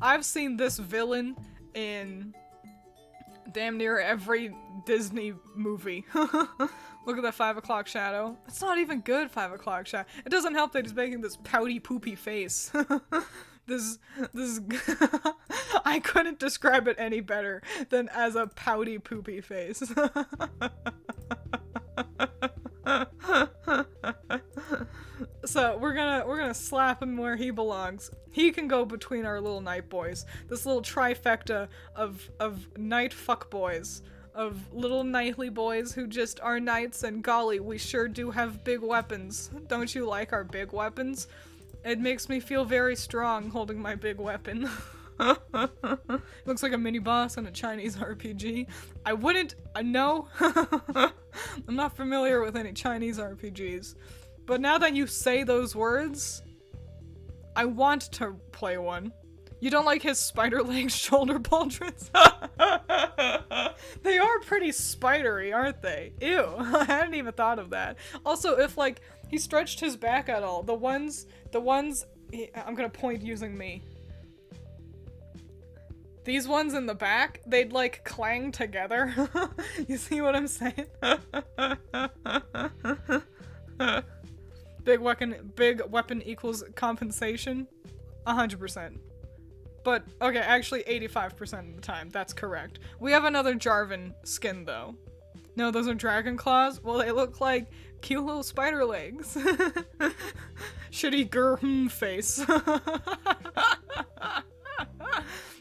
I've seen this villain in damn near every Disney movie. Look at that 5 o'clock shadow. It's not even good 5 o'clock shadow. It doesn't help that he's making this pouty poopy face. This I couldn't describe it any better than as a pouty poopy face. So we're gonna slap him where he belongs. He can go between our little knight boys. This little trifecta of knight fuck boys. Of little knightly boys who just are knights, and golly, we sure do have big weapons. Don't you like our big weapons? It makes me feel very strong holding my big weapon. Looks like a mini boss in a Chinese RPG. I wouldn't, no. I'm not familiar with any Chinese RPGs. But now that you say those words, I want to play one. You don't like his spider leg shoulder pauldrons? They are pretty spidery, aren't they? Ew, I hadn't even thought of that. Also, if like he stretched his back at all, the ones, I'm gonna point using me. These ones in the back, they'd like clang together. You see what I'm saying? Big weapon equals compensation? 100%. But, okay, actually 85% of the time, that's correct. We have another Jarvan skin, though. No, those are dragon claws? Well, they look like cute little spider legs. Shitty grr face.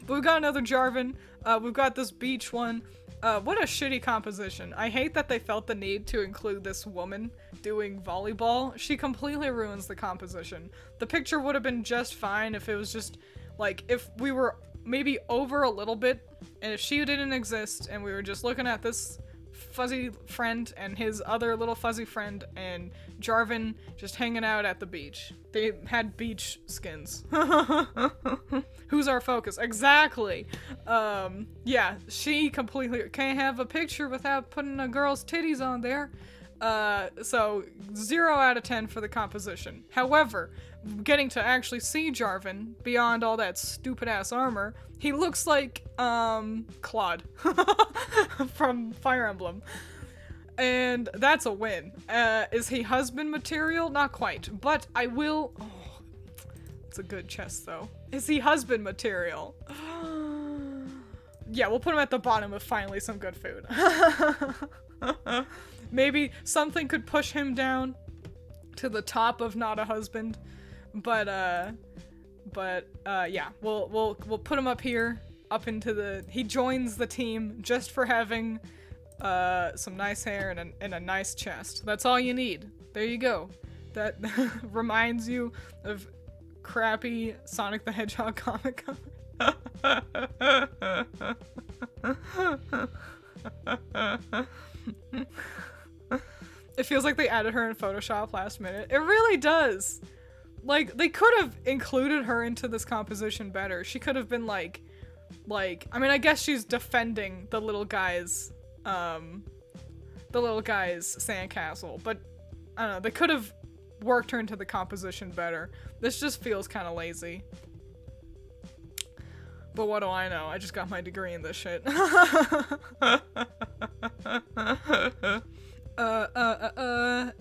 But we've got another Jarvan. We've got this beach one. What a shitty composition. I hate that they felt the need to include this woman doing volleyball. She completely ruins the composition. The picture would have been just fine if it was just, like, if we were maybe over a little bit, and if she didn't exist, and we were just looking at this fuzzy friend and his other little fuzzy friend and Jarvan just hanging out at the beach. They had beach skins. Who's our focus? Exactly. Yeah, she completely can't have a picture without putting a girl's titties on there. So 0 out of 10 for the composition. However, getting to actually see Jarvan beyond all that stupid ass armor, he looks like Claude from Fire Emblem. And that's a win. Is he husband material? Not quite, but I will. Oh, it's a good chest though. Is he husband material? Yeah, we'll put him at the bottom with finally some good food. Maybe something could push him down to the top of not a husband, but yeah, we'll put him up here, up into the. He joins the team just for having some nice hair and a nice chest. That's all you need. There you go. That reminds you of crappy Sonic the Hedgehog comic cover. It feels like they added her in Photoshop last minute. It really does. Like, they could have included her into this composition better. She could have been like, I mean, I guess she's defending the little guy's sandcastle, but I don't know, they could have worked her into the composition better. This just feels kind of lazy. But what do I know? I just got my degree in this shit.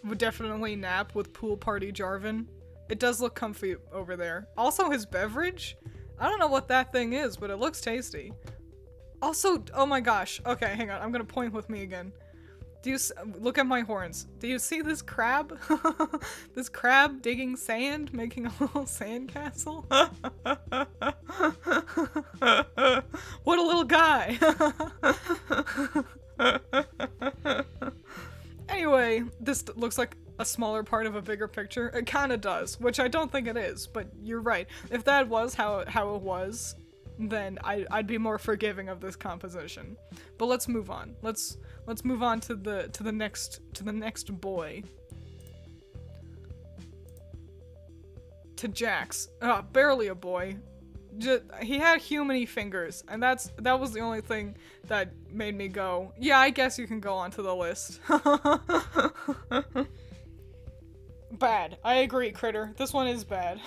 Would definitely nap with pool party Jarvan. It does look comfy over there. Also, his beverage? I don't know what that thing is, but it looks tasty. Also, oh my gosh. Okay, hang on. I'm gonna point with me again. Do you look at my horns? Do you see this crab? This crab digging sand, making a little sand castle? What a little guy! Anyway, this looks like a smaller part of a bigger picture. It kinda does, which I don't think it is, but you're right. If that was how it was, then I'd be more forgiving of this composition. But let's move on. Let's move on to the next boy. To Jax. Barely a boy. He had human-y fingers, and that was the only thing that made me go, yeah, I guess you can go onto the list. Bad. I agree, Critter. This one is bad.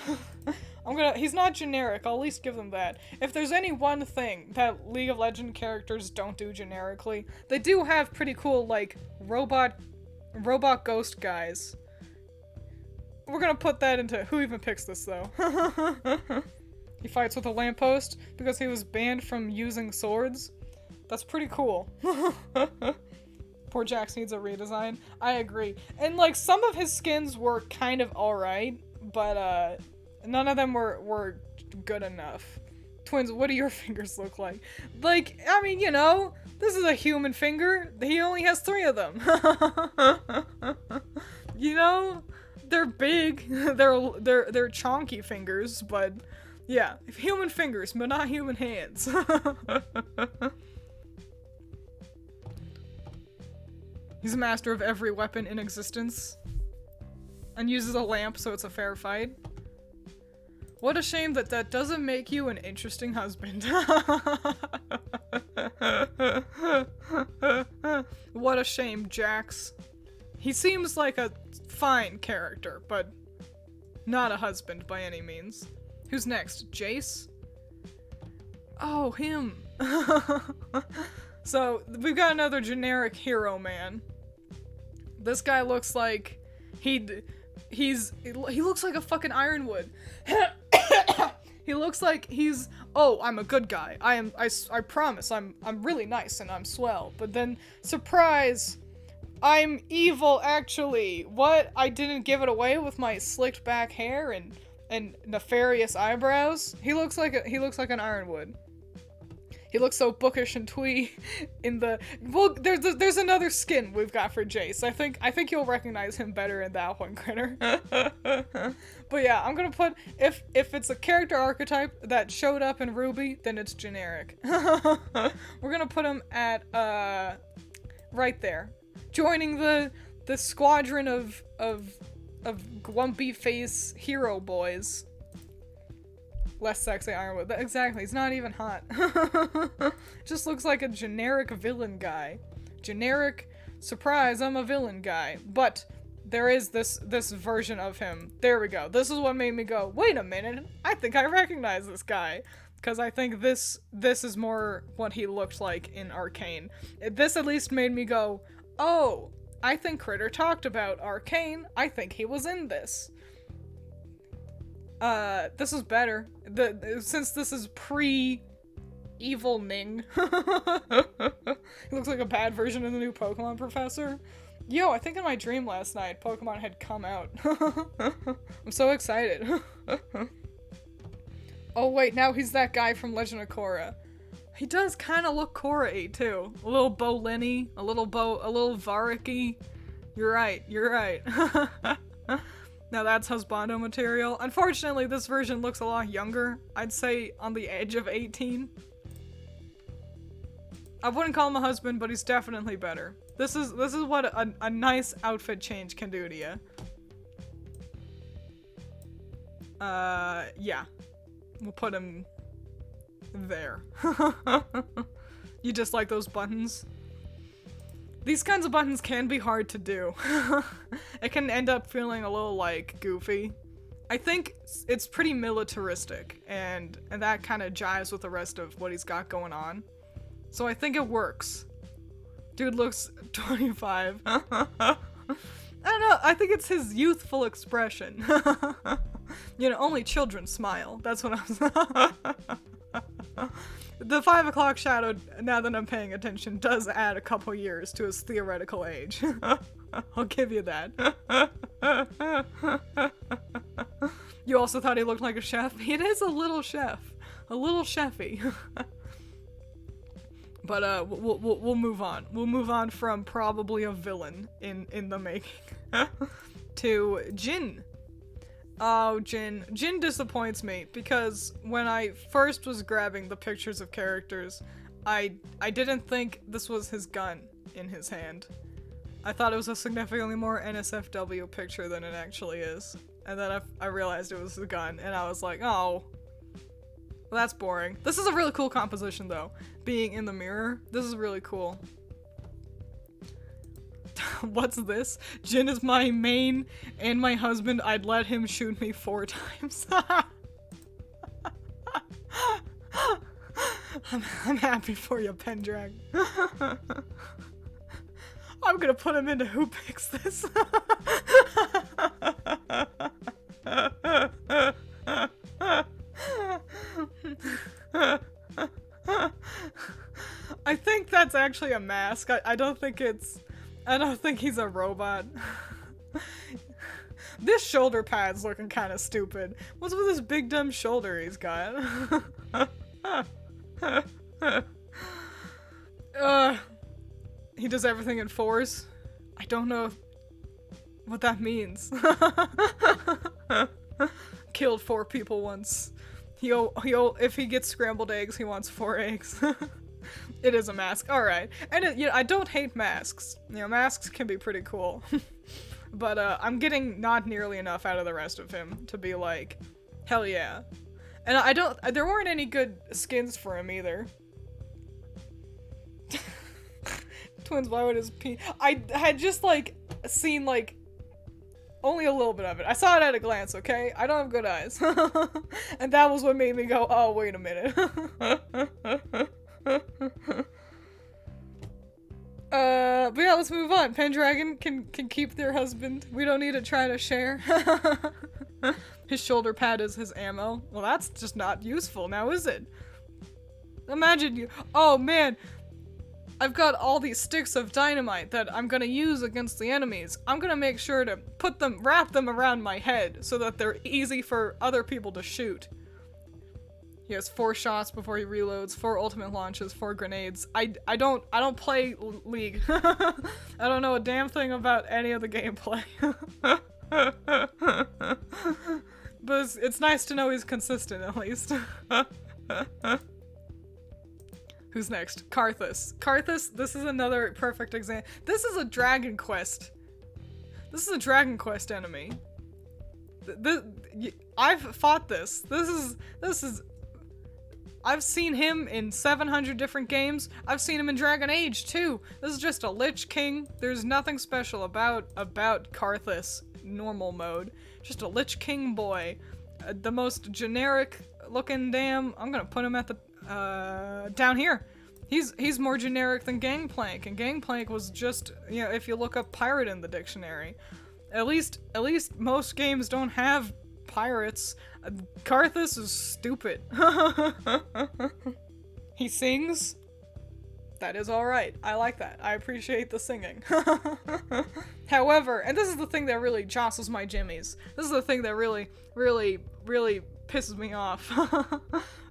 He's not generic, I'll at least give them that. If there's any one thing that League of Legends characters don't do generically, they do have pretty cool, like, robot ghost guys. We're gonna put that into, who even picks this, though? He fights with a lamppost because he was banned from using swords. That's pretty cool. Poor Jax needs a redesign. I agree. And, like, some of his skins were kind of alright, but, none of them were good enough. Twiins, what do your fingers look like? Like, I mean, you know, this is a human finger. He only has 3 of them. You know? They're big. They're chonky fingers, but yeah, human fingers, but not human hands. He's a master of every weapon in existence. And uses a lamp, so it's a fair fight. What a shame that that doesn't make you an interesting husband. What a shame, Jax. He seems like a fine character, but not a husband by any means. Who's next? Jace? Oh, him. So, we've got another generic hero man. This guy looks like he looks like a fucking Ironwood. He looks like he's, oh, I'm a good guy. I promise I'm really nice and I'm swell. But then, surprise, I'm evil actually. What? I didn't give it away with my slicked back hair and nefarious eyebrows? He looks like an Ironwood. He looks so bookish and twee in the, well, there's another skin we've got for Jace. I think you'll recognize him better in that one, Critter. But yeah, I'm gonna put, if it's a character archetype that showed up in Ruby, then it's generic. We're gonna put him at, right there. Joining the squadron of grumpy face hero boys. Less sexy Ironwood. Exactly, he's not even hot. Just looks like a generic villain guy. Generic, surprise, I'm a villain guy. But there is this version of him. There we go. This is what made me go, wait a minute, I think I recognize this guy. Because I think this is more what he looked like in Arcane. This at least made me go, oh, I think Critter talked about Arcane. I think he was in this. This is better. Since this is pre-evil Ning. He looks like a bad version of the new Pokemon professor. Yo, I think in my dream last night, Pokemon had come out. I'm so excited. Oh wait, now he's that guy from Legend of Korra. He does kind of look Korra-y too. A little Bolini, a little Variki. You're right, you're right. Now that's husbando material. Unfortunately, this version looks a lot younger. I'd say on the edge of 18. I wouldn't call him a husband, but he's definitely better. This is what a nice outfit change can do to you. Yeah. We'll put him there. You just like those buttons? These kinds of buttons can be hard to do. It can end up feeling a little, like, goofy. I think it's pretty militaristic, and that kind of jives with the rest of what he's got going on. So I think it works. Dude looks 25. I don't know, I think it's his youthful expression. You know, only children smile. That's what I was... The 5 o'clock shadow, now that I'm paying attention, does add a couple years to his theoretical age. I'll give you that. You also thought he looked like a chef? It is a little chef. A little chefy. But we'll move on. We'll move on from probably a villain in the making to Jin. Oh, Jin. Jin disappoints me, because when I first was grabbing the pictures of characters, I didn't think this was his gun in his hand. I thought it was a significantly more NSFW picture than it actually is. And then I realized it was the gun, and I was like, oh, well, that's boring. This is a really cool composition, though. Being in the mirror, this is really cool. What's this? Jin is my main and my husband. I'd let him shoot me 4 times. I'm happy for you, Pendrag. I'm gonna put him into who picks this. I think that's actually a mask. I don't think it's... I don't think he's a robot. This shoulder pad's looking kind of stupid. What's with this big dumb shoulder he's got? He does everything in fours. I don't know what that means. Killed 4 people once. If he gets scrambled eggs, he wants 4 eggs. It is a mask. Alright. And I don't hate masks. Masks can be pretty cool. But I'm getting not nearly enough out of the rest of him to be like, hell yeah. And there weren't any good skins for him either. Twiins, why would his I had just seen only a little bit of it. I saw it at a glance, okay? I don't have good eyes. And that was what made me go, oh, wait a minute. But yeah, let's move on. Pendragon can keep their husband. We don't need to try to share. His shoulder pad is his ammo. Well, that's just not useful now, is it? Imagine you- oh man! I've got all these sticks of dynamite that I'm gonna use against the enemies. I'm gonna make sure to wrap them around my head so that they're easy for other people to shoot. He has 4 shots before he reloads, 4 ultimate launches, 4 grenades. I don't play League. I don't know a damn thing about any of the gameplay. But it's nice to know he's consistent at least. Who's next? Karthus. Karthus, this is another perfect example. This is a Dragon Quest. This is a Dragon Quest enemy. I've fought this. This is I've seen him in 700 different games. I've seen him in Dragon Age too. This is just a Lich King. There's nothing special about Karthus normal mode. Just a Lich King boy. The most generic looking damn. I'm gonna put him at the down here. He's more generic than Gangplank, and Gangplank was just, if you look up pirate in the dictionary. At least most games don't have pirates. Karthus is stupid. He sings. That is alright. I like that. I appreciate the singing. However, and this is the thing that really jostles my jimmies. This is the thing that really, really, really pisses me off.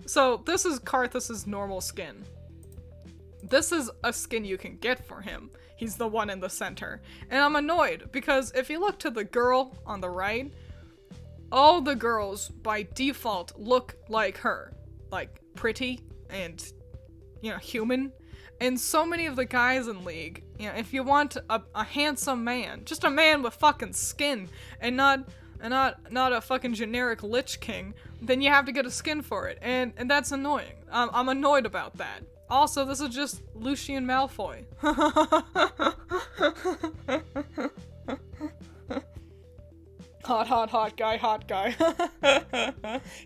So, this is Karthus's normal skin. This is a skin you can get for him. He's the one in the center. And I'm annoyed, because if you look to the girl on the right, all the girls, by default, look like her. Like, pretty and, human. And so many of the guys in League, if you want a handsome man, just a man with fucking skin, and not a fucking generic Lich King, then you have to get a skin for it, and that's annoying. I'm annoyed about that. Also, this is just Lucian Malfoy. Hot guy.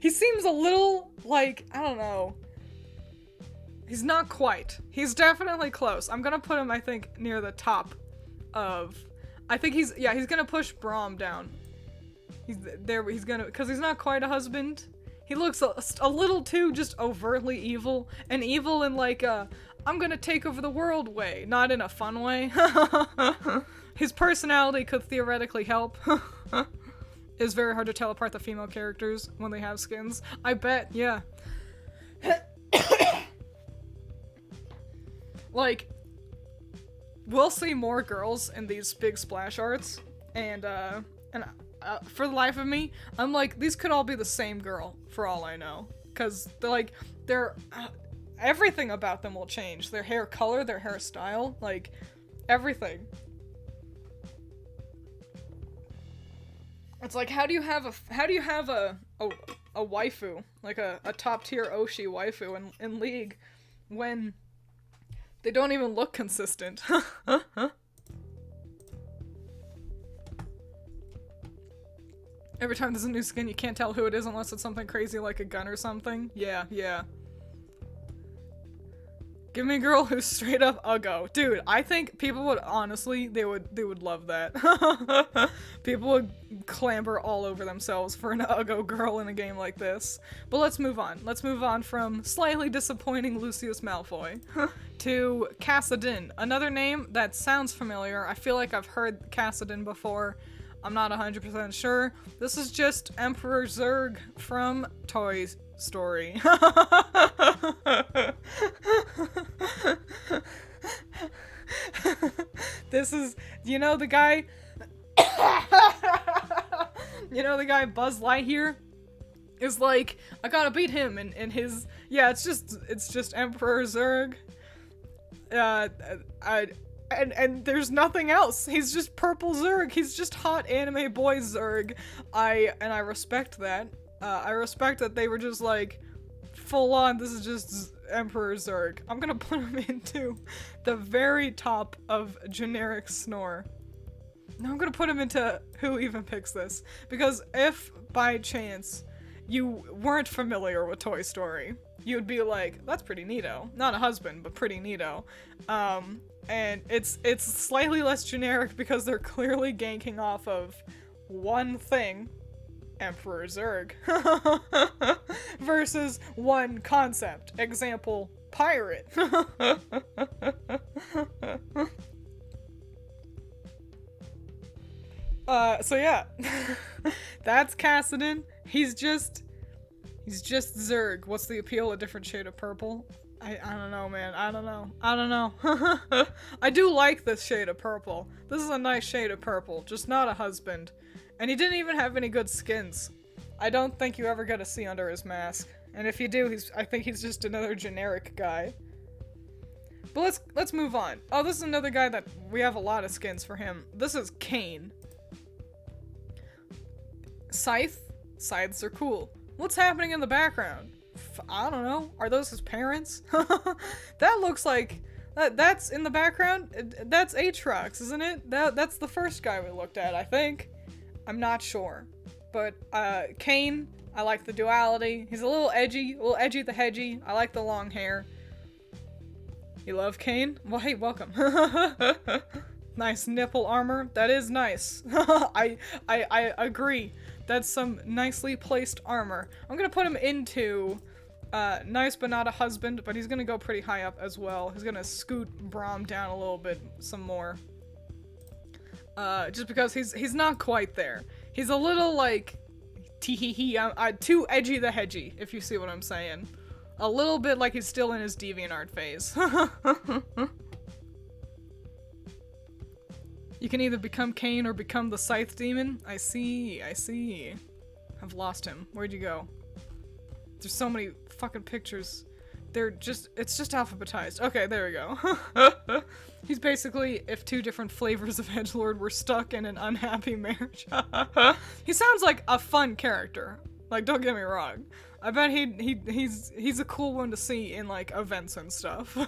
He seems a little, I don't know. He's not quite. He's definitely close. I'm gonna put him, I think, near the top of... I think he's gonna push Braum down. He's gonna, because he's not quite a husband. He looks a little too just overtly evil, and evil in I'm gonna take over the world way, not in a fun way. His personality could theoretically help. It's very hard to tell apart the female characters when they have skins. I bet, yeah. We'll see more girls in these big splash arts, and for the life of me, I'm like, these could all be the same girl, for all I know. Because they're everything about them will change. Their hair color, their hairstyle, everything. It's like, how do you have a waifu, a top tier Oshi waifu in League, when they don't even look consistent? Every time there's a new skin, you can't tell who it is unless it's something crazy like a gun or something. Yeah. Give me a girl who's straight up uggo. Dude, I think people would honestly, they would love that. People would clamber all over themselves for an uggo girl in a game like this. But let's move on. Let's move on from slightly disappointing Lucius Malfoy to Cassidin. Another name that sounds familiar. I feel like I've heard Cassidin before. I'm not 100% sure. This is just Emperor Zurg from Toy Story. This is, you know the guy Buzz Lightyear is like, I gotta beat him in his, yeah, it's just Emperor Zurg. And there's nothing else. He's just purple Zurg. He's just hot anime boy Zurg. I respect that. I respect that they were just like, full on, this is just Emperor Zurg. I'm gonna put him into the very top of generic snore. Now I'm gonna put him into who even picks this. Because if, by chance, you weren't familiar with Toy Story, you'd be like, that's pretty neato. Not a husband, but pretty neato. And it's slightly less generic because they're clearly ganking off of one thing, Emperor Zurg, versus one concept. Example, pirate. So yeah, that's Cassidin. He's just Zurg. What's the appeal? A different shade of purple? I don't know, man. I don't know. I do like this shade of purple. This is a nice shade of purple, just not a husband. And he didn't even have any good skins. I don't think you ever get to see under his mask. And if you do, I think he's just another generic guy. But let's move on. Oh, this is another guy that we have a lot of skins for him. This is Kane. Scythes are cool. What's happening in the background? I don't know. Are those his parents? That looks like that's in the background. That's Aatrox, isn't it? That's the first guy we looked at, I think. I'm not sure. But Kane, I like the duality. He's a little edgy the hedgy. I like the long hair. You love Kane? Well, hey, welcome. Nice nipple armor. That is nice. I agree. That's some nicely placed armor. I'm gonna put him into nice but not a husband, but he's gonna go pretty high up as well. He's gonna scoot Braum down a little bit some more. Just because he's not quite there. He's a little like tee-hee-hee, too edgy the hedgy, if you see what I'm saying. A little bit like he's still in his DeviantArt phase. You can either become Kane or become the Scythe Demon. I see. I've lost him. Where'd you go? There's so many fucking pictures. It's just alphabetized. Okay, there we go. He's basically if two different flavors of edgelord were stuck in an unhappy marriage. He sounds like a fun character. Like, don't get me wrong. I bet he's a cool one to see in like events and stuff.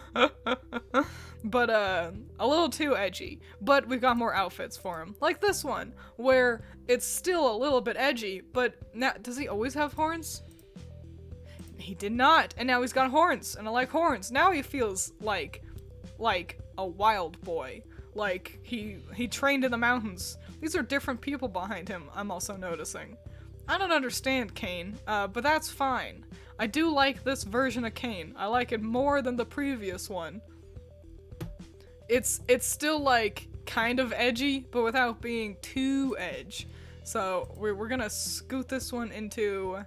But a little too edgy. But we've got more outfits for him. Like this one, where it's still a little bit edgy, but now does he always have horns? He did not, and now he's got horns, and I like horns. Now he feels like a wild boy. Like he trained in the mountains. These are different people behind him, I'm also noticing. I don't understand Kane, but that's fine. I do like this version of Kane. I like it more than the previous one. It's still like kind of edgy, but without being too edge. So we're gonna scoot this one into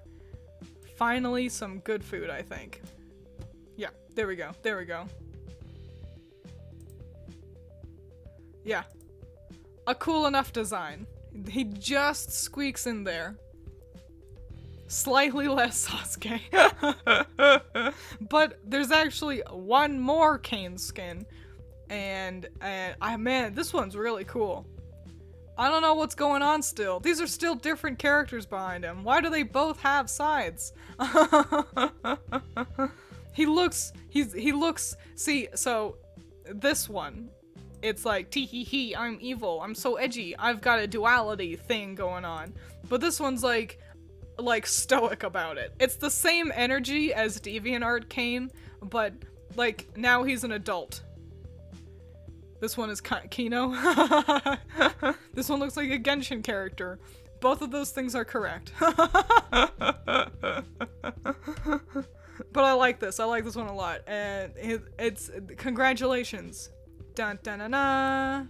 finally some good food, I think. Yeah, there we go. Yeah. A cool enough design. He just squeaks in there. Slightly less Sasuke. But there's actually one more Kane skin. And man, this one's really cool. I don't know what's going on still. These are still different characters behind him. Why do they both have sides? He looks, see, so this one, it's like, tee-hee-hee, I'm evil, I'm so edgy, I've got a duality thing going on. But this one's like stoic about it. It's the same energy as DeviantArt Kane, but like, now he's an adult. This one is Kino. This one looks like a Genshin character. Both of those things are correct. But I like this. I like this one a lot. And it's congratulations. Dun dun dun dun.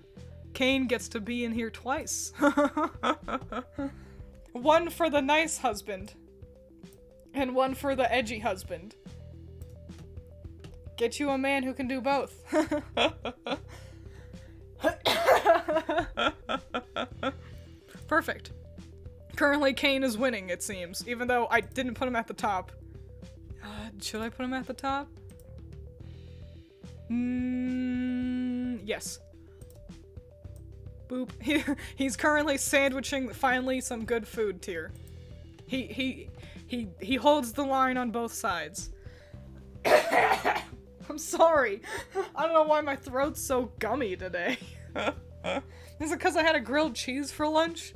Kane gets to be in here twice. One for the nice husband. And one for the edgy husband. Get you a man who can do both. Perfect. Currently, Kane is winning, it seems. Even though I didn't put him at the top. Should I put him at the top? Yes. Boop. He's currently sandwiching finally some good food tier. He holds the line on both sides. I'm sorry. I don't know why my throat's so gummy today. Is it because I had a grilled cheese for lunch?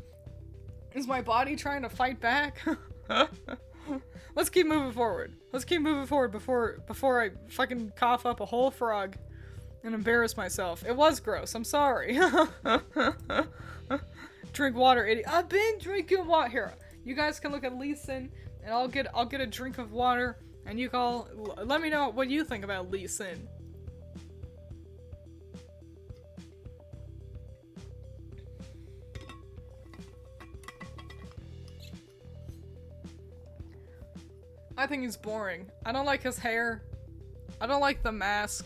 Is my body trying to fight back? Let's keep moving forward. Let's keep moving forward before I fucking cough up a whole frog and embarrass myself. It was gross. I'm sorry. Drink water, idiot. I've been drinking water. Here, you guys can look at Lee Sin, and I'll get a drink of water, and you all let me know what you think about Lee Sin. I think he's boring. I don't like his hair. I don't like the mask.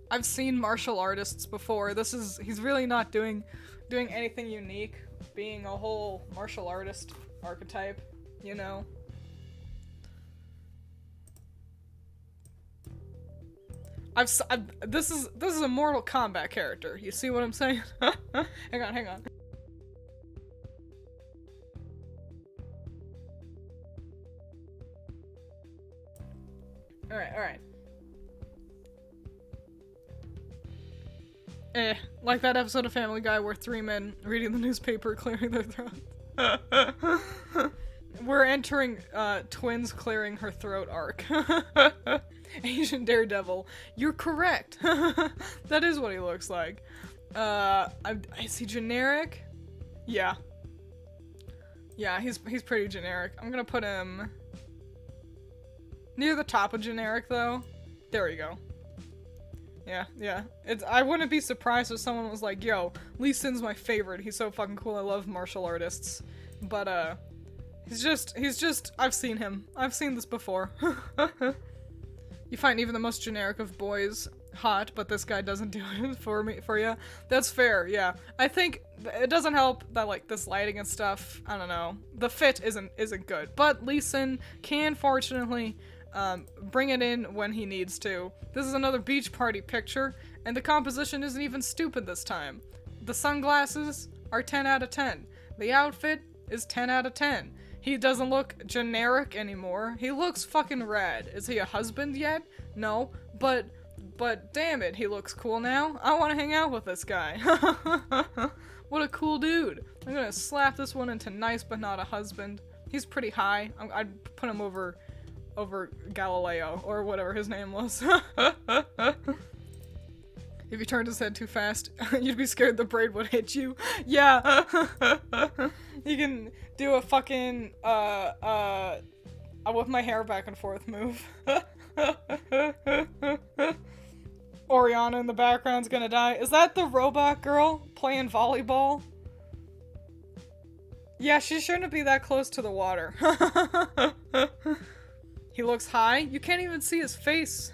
I've seen martial artists before. He's really not doing anything unique, being a whole martial artist archetype, you know? This is a Mortal Kombat character. You see what I'm saying? Hang on. Alright. Like that episode of Family Guy where 3 men reading the newspaper clearing their throats. We're entering Twiins clearing her throat arc. Asian Daredevil. You're correct. That is what he looks like. Is he generic? Yeah. Yeah, he's pretty generic. I'm gonna put him near the top of generic, though. There we go. Yeah. I wouldn't be surprised if someone was like, yo, Lee Sin's my favorite. He's so fucking cool. I love martial artists. But, he's just, I've seen him. I've seen this before. You find even the most generic of boys hot, but this guy doesn't do it for you. That's fair, yeah. I think it doesn't help that, like, this lighting and stuff, I don't know. The fit isn't good. But Lee Sin can, fortunately, bring it in when he needs to. This is another beach party picture, and the composition isn't even stupid this time. The sunglasses are 10 out of 10. The outfit is 10 out of 10. He doesn't look generic anymore. He looks fucking rad. Is he a husband yet? No, but damn it, he looks cool now. I want to hang out with this guy. What a cool dude. I'm gonna slap this one into nice but not a husband. He's pretty high. I'd put him over Galileo, or whatever his name was. If you turned his head too fast, you'd be scared the braid would hit you. Yeah. You can do a fucking, I whip my hair back and forth move. Oriana in the background's gonna die. Is that the robot girl playing volleyball? Yeah, she shouldn't be that close to the water. He looks high. You can't even see his face.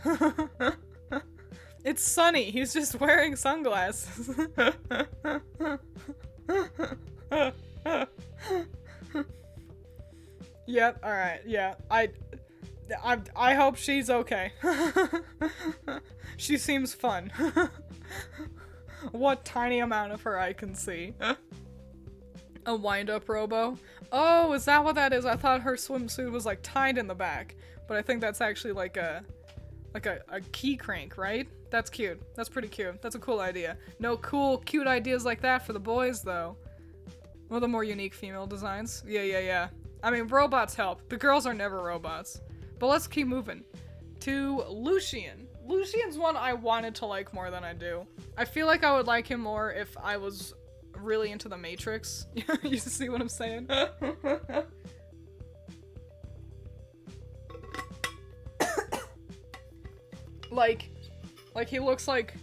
It's sunny. He's just wearing sunglasses. Yep, alright, yeah. I hope she's okay. She seems fun. What tiny amount of her I can see. A wind-up robo. Oh, is that what that is? I thought her swimsuit was like tied in the back, but I think that's actually like a key crank, right? That's cute. That's pretty cute. That's a cool idea. No cool, cute ideas like that for the boys, though. One of the more unique female designs. Yeah. I mean, robots help. The girls are never robots. But let's keep moving. to Lucian. Lucian's one I wanted to like more than I do. I feel like I would like him more if I was really into the Matrix. You see what I'm saying? like he looks like,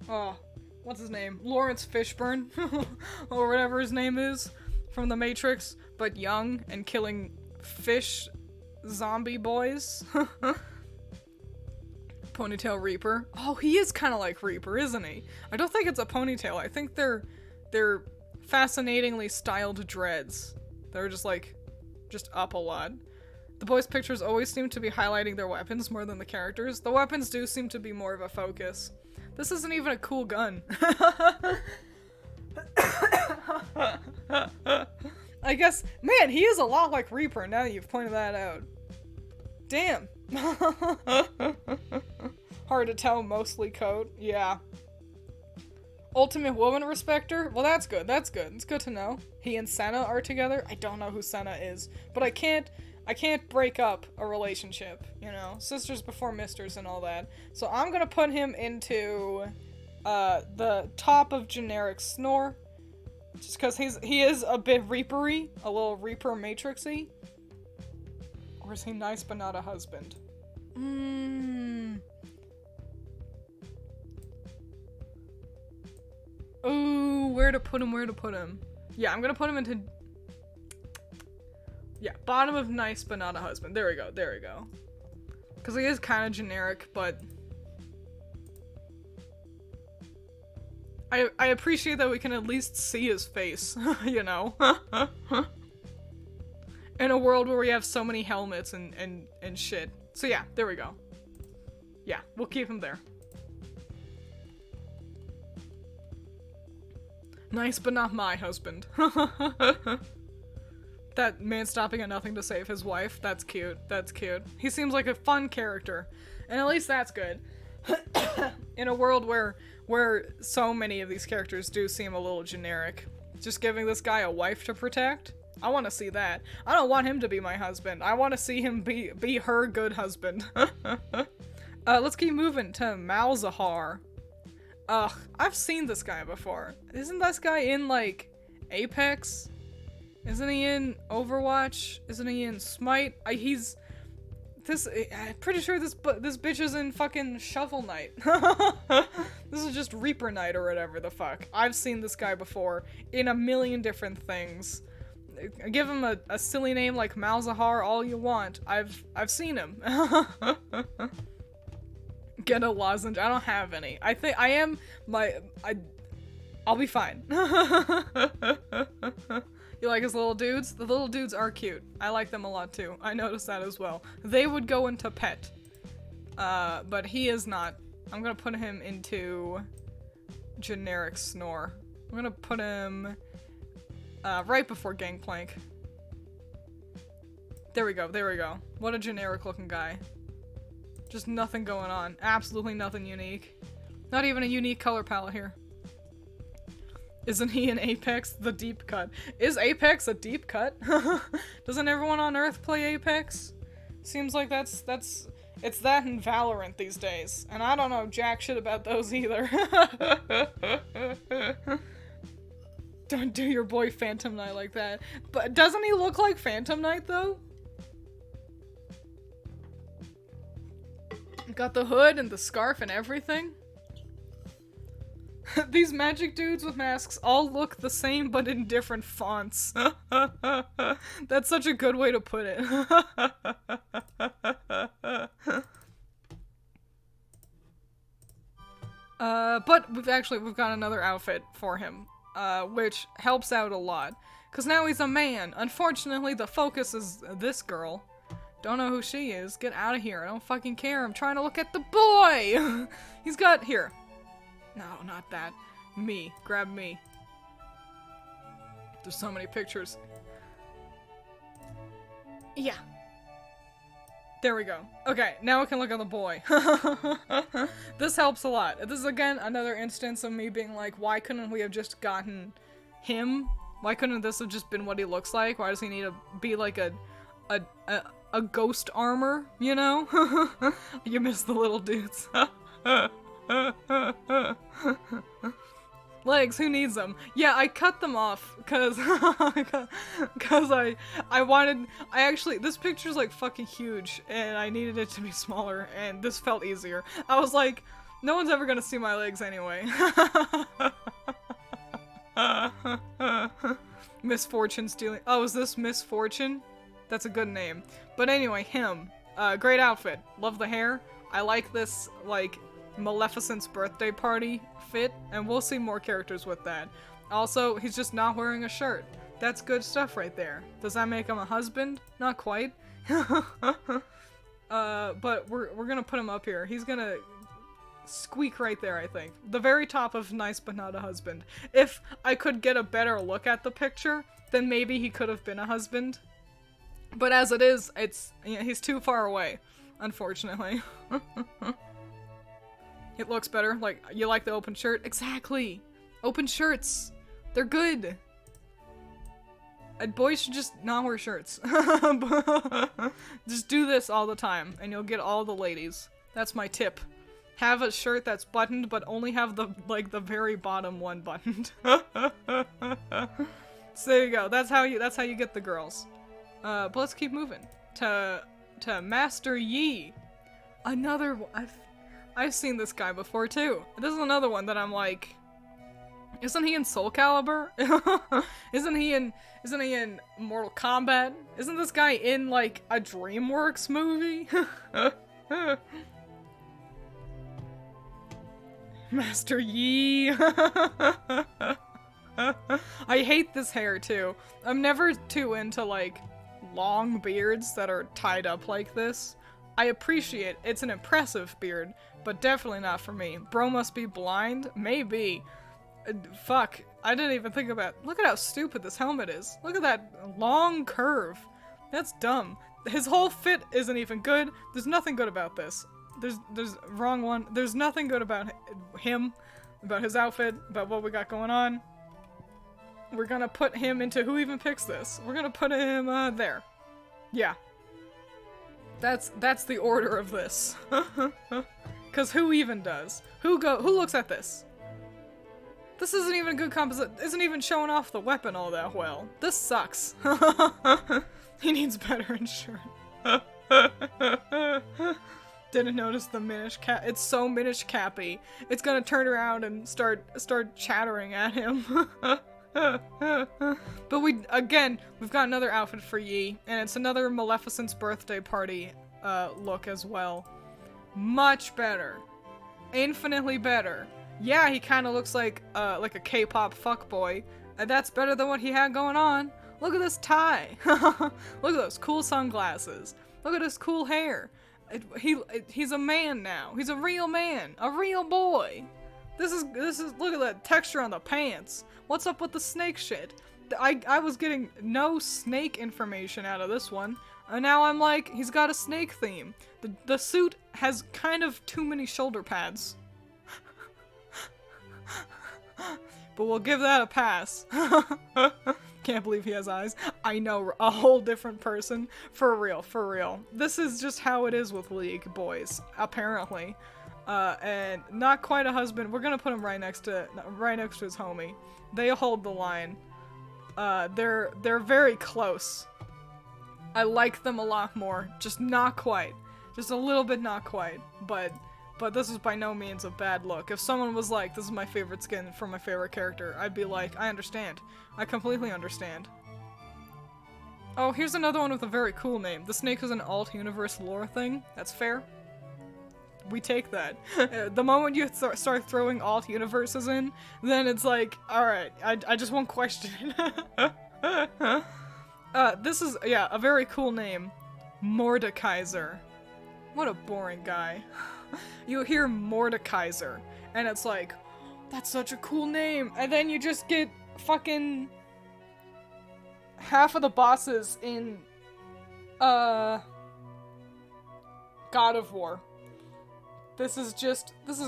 oh, what's his name? Lawrence Fishburne, or whatever his name is, from the Matrix, but young and killing fish zombie boys. Ponytail Reaper. Oh, he is kind of like Reaper, isn't he? I don't think it's a ponytail. I think they're fascinatingly styled dreads. They're just up a lot. The boys' pictures always seem to be highlighting their weapons more than the characters. The weapons do seem to be more of a focus. This isn't even a cool gun. I guess, man, he is a lot like Reaper now that you've pointed that out. Damn. Hard to tell, mostly coat. Yeah. Ultimate woman respecter? Well, that's good. That's good. It's good to know. He and Senna are together. I don't know who Senna is, but I can't break up a relationship, you know? Sisters before misters and all that. So I'm gonna put him into the top of generic Snore. Just because he is a bit Reaper-y, a little Reaper Matrix-y. Or is he nice but not a husband? Ooh, where to put him? Yeah, I'm gonna put him into... Yeah, bottom of nice but not a husband. There we go. Because he is kind of generic, but... I appreciate that we can at least see his face, you know? In a world where we have so many helmets and shit. So yeah, there we go. Yeah, we'll keep him there. Nice, but not my husband. That man stopping at nothing to save his wife. That's cute. He seems like a fun character. And at least that's good. In a world where so many of these characters do seem a little generic. Just giving this guy a wife to protect? I want to see that. I don't want him to be my husband. I want to see him be her good husband. Let's keep moving to Malzahar. Ugh, I've seen this guy before. Isn't this guy in, like, Apex? Isn't he in Overwatch? Isn't he in Smite? I'm pretty sure this bitch is in fucking Shovel Knight. This is just Reaper Knight or whatever the fuck. I've seen this guy before in a million different things. Give him a silly name like Malzahar all you want. I've seen him. Get a lozenge. I don't have any. I think I am I'll be fine. You like his little dudes? The little dudes are cute. I like them a lot too. I noticed that as well. They would go into pet. But he is not. I'm gonna put him into generic Snore. I'm gonna put him right before Gangplank. There we go. What a generic looking guy. Just nothing going on. Absolutely nothing unique. Not even a unique color palette here. Isn't he in Apex? The deep cut. Is Apex a deep cut? Doesn't everyone on Earth play Apex? Seems like it's that and Valorant these days. And I don't know jack shit about those either. Don't do your boy Phantom Knight like that. But doesn't he look like Phantom Knight though? Got the hood and the scarf and everything. These magic dudes with masks all look the same but in different fonts. That's such a good way to put it. But we've got another outfit for him, which helps out a lot. Cause now he's a man. Unfortunately, the focus is this girl. Don't know who she is. Get out of here. I don't fucking care. I'm trying to look at the boy! He's got... Here. No, not that. Me. Grab me. There's so many pictures. Yeah. There we go. Okay, now we can look at the boy. This helps a lot. This is, again, another instance of me being like, why couldn't we have just gotten him? Why couldn't this have just been what he looks like? Why does he need to be like a a ghost armor, you know? You miss the little dudes. Legs, who needs them? Yeah, I cut them off, cause I actually, this picture's like fucking huge, and I needed it to be smaller, and this felt easier. I was like, no one's ever gonna see my legs anyway. Misfortune stealing. Oh, is this Misfortune? That's a good name. But anyway, him. Great outfit. Love the hair. I like this, like, Maleficent's birthday party fit, and we'll see more characters with that. Also, he's just not wearing a shirt. That's good stuff right there. Does that make him a husband? Not quite. But we're gonna put him up here. He's gonna squeak right there, I think. The very top of nice but not a husband. If I could get a better look at the picture, then maybe he could have been a husband. But as it is, he's too far away, unfortunately. It looks better. Like, you like the open shirt? Exactly! Open shirts! They're good! Boys should just not wear shirts. Just do this all the time, and you'll get all the ladies. That's my tip. Have a shirt that's buttoned, but only have the very bottom one buttoned. So there you go. That's how you get the girls. But let's keep moving to Master Yi. Another one. I've seen this guy before too. This is another one that I'm like, isn't he in Soul Calibur? Isn't he in Mortal Kombat? Isn't this guy in like a DreamWorks movie? Master Yi. I hate this hair too. I'm never too into like long beards that are tied up like this. I appreciate it's an impressive beard, but definitely not for me. Bro must be blind? Maybe. Fuck. I didn't even think about. Look at how stupid this helmet is. Look at that long curve. That's dumb. His whole fit isn't even good. There's nothing good about this. There's wrong one. There's nothing good about him, about his outfit, about what we got going on. We're gonna put him into who even picks this? We're gonna put him there. Yeah. That's the order of this. Cause who even does? Who looks at this? This isn't even a good composite. Isn't even showing off the weapon all that well. This sucks. He needs better insurance. Didn't notice the Minish Cap. It's so Minish Cappy. It's gonna turn around and start chattering at him. But we've got another outfit for Yi, and it's another Maleficent's birthday party look as well. Much better. Infinitely better. Yeah, he kind of looks like a K-pop fuckboy, and that's better than what he had going on. Look at this tie. Look at those cool sunglasses. Look at his cool hair. He's a man now. He's a real man. A real boy. This is look at that texture on the pants. What's up with the snake shit? I was getting no snake information out of this one. And now I'm like, he's got a snake theme. The suit has kind of too many shoulder pads. But we'll give that a pass. Can't believe he has eyes. I know, a whole different person. For real, for real. This is just how it is with League boys, apparently. And not quite a husband. We're gonna put him right next to his homie. They hold the line. They're very close. I like them a lot more. Just not quite. Just a little bit not quite. But this is by no means a bad look. If someone was like, this is my favorite skin for my favorite character, I'd be like, I understand. I completely understand. Oh, here's another one with a very cool name. The snake is an alt-universe lore thing. That's fair. We take that. The moment you start throwing alt-universes in, then it's like, alright, I just won't question it. This is, yeah, a very cool name. Mordekaiser. What a boring guy. You hear Mordekaiser, and it's like, that's such a cool name, and then you just get fucking half of the bosses in, God of War. This is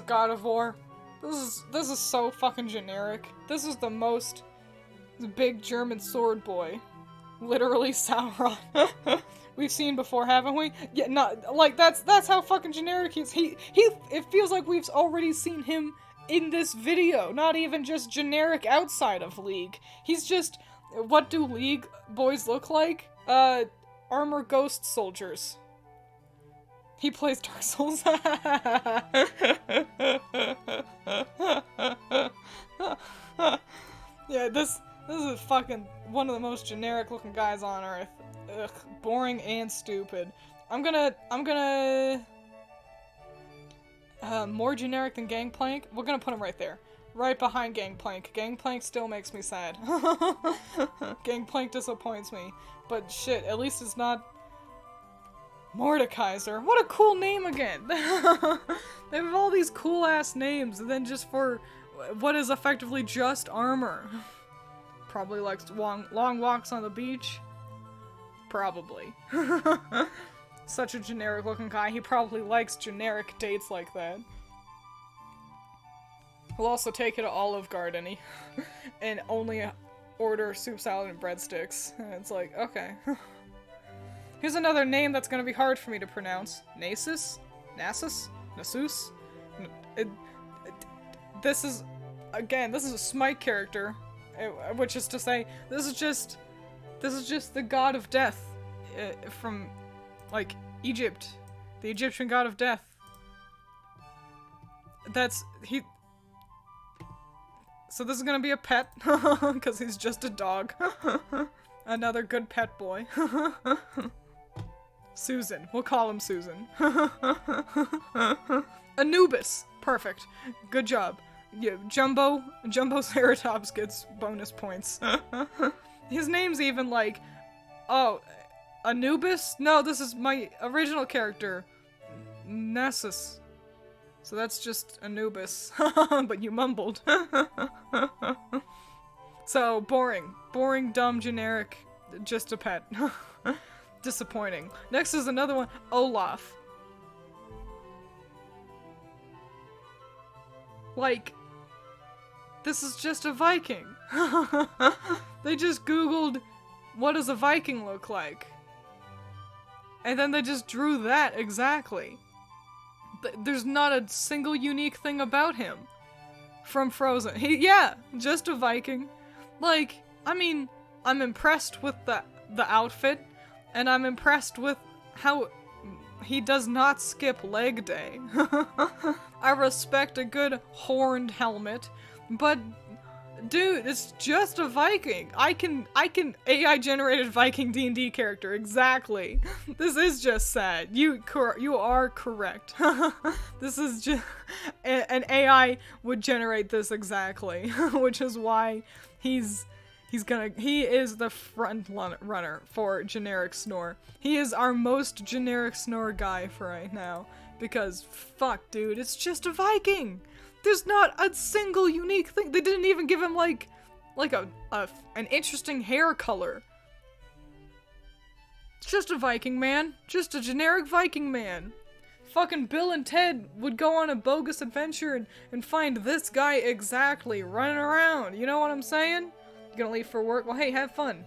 God of War. This is so fucking generic. This is the most big German sword boy. Literally Sauron. We've seen before, haven't we? Yeah, not like that's how fucking generic he is. It feels like we've already seen him in this video. Not even just generic outside of League. He's just, what do League boys look like? Armor ghost soldiers. He plays Dark Souls. Yeah, this is fucking one of the most generic looking guys on Earth. Ugh, boring and stupid. I'm gonna more generic than Gangplank. We're gonna put him right there. Right behind Gangplank. Gangplank still makes me sad. Gangplank disappoints me. But shit, at least it's not Mordekaiser. What a cool name again! They have all these cool ass names, and then just for what is effectively just armor. Probably likes long walks on the beach. Probably. Such a generic looking guy. He probably likes generic dates like that. He'll also take you to Olive Garden and only order soup, salad, and breadsticks. And it's like, okay. Here's another name that's gonna be hard for me to pronounce. Nasus? Nasus? Nasus? This is a Smite character, which is to say, this is just the god of death from, like, Egypt. The Egyptian god of death. So this is gonna be a pet, because he's just a dog. Another good pet boy. Susan. We'll call him Susan. Anubis. Perfect. Good job. Yeah, Jumbo Ceratops gets bonus points. His name's even like, oh, Anubis? No, this is my original character, Nessus. So that's just Anubis, but you mumbled. So, boring, dumb, generic, just a pet. Disappointing. Next is another one, Olaf. Like, this is just a Viking. They just googled, what does a Viking look like? And then they just drew that exactly. There's not a single unique thing about him from Frozen. Yeah, just a Viking. Like, I mean, I'm impressed with the outfit, and I'm impressed with how he does not skip leg day. I respect a good horned helmet, but dude, it's just a Viking. I can AI generated Viking D&D character, exactly. This is just sad. You are correct. This is just an AI would generate this exactly, which is why he is the front runner for generic snore. He is our most generic snore guy for right now, because fuck dude, it's just a Viking. There's not a single unique thing. They didn't even give him like an interesting hair color. It's just a Viking man. Just a generic Viking man. Fucking Bill and Ted would go on a bogus adventure and find this guy exactly running around. You know what I'm saying? You gonna leave for work? Well, hey, have fun.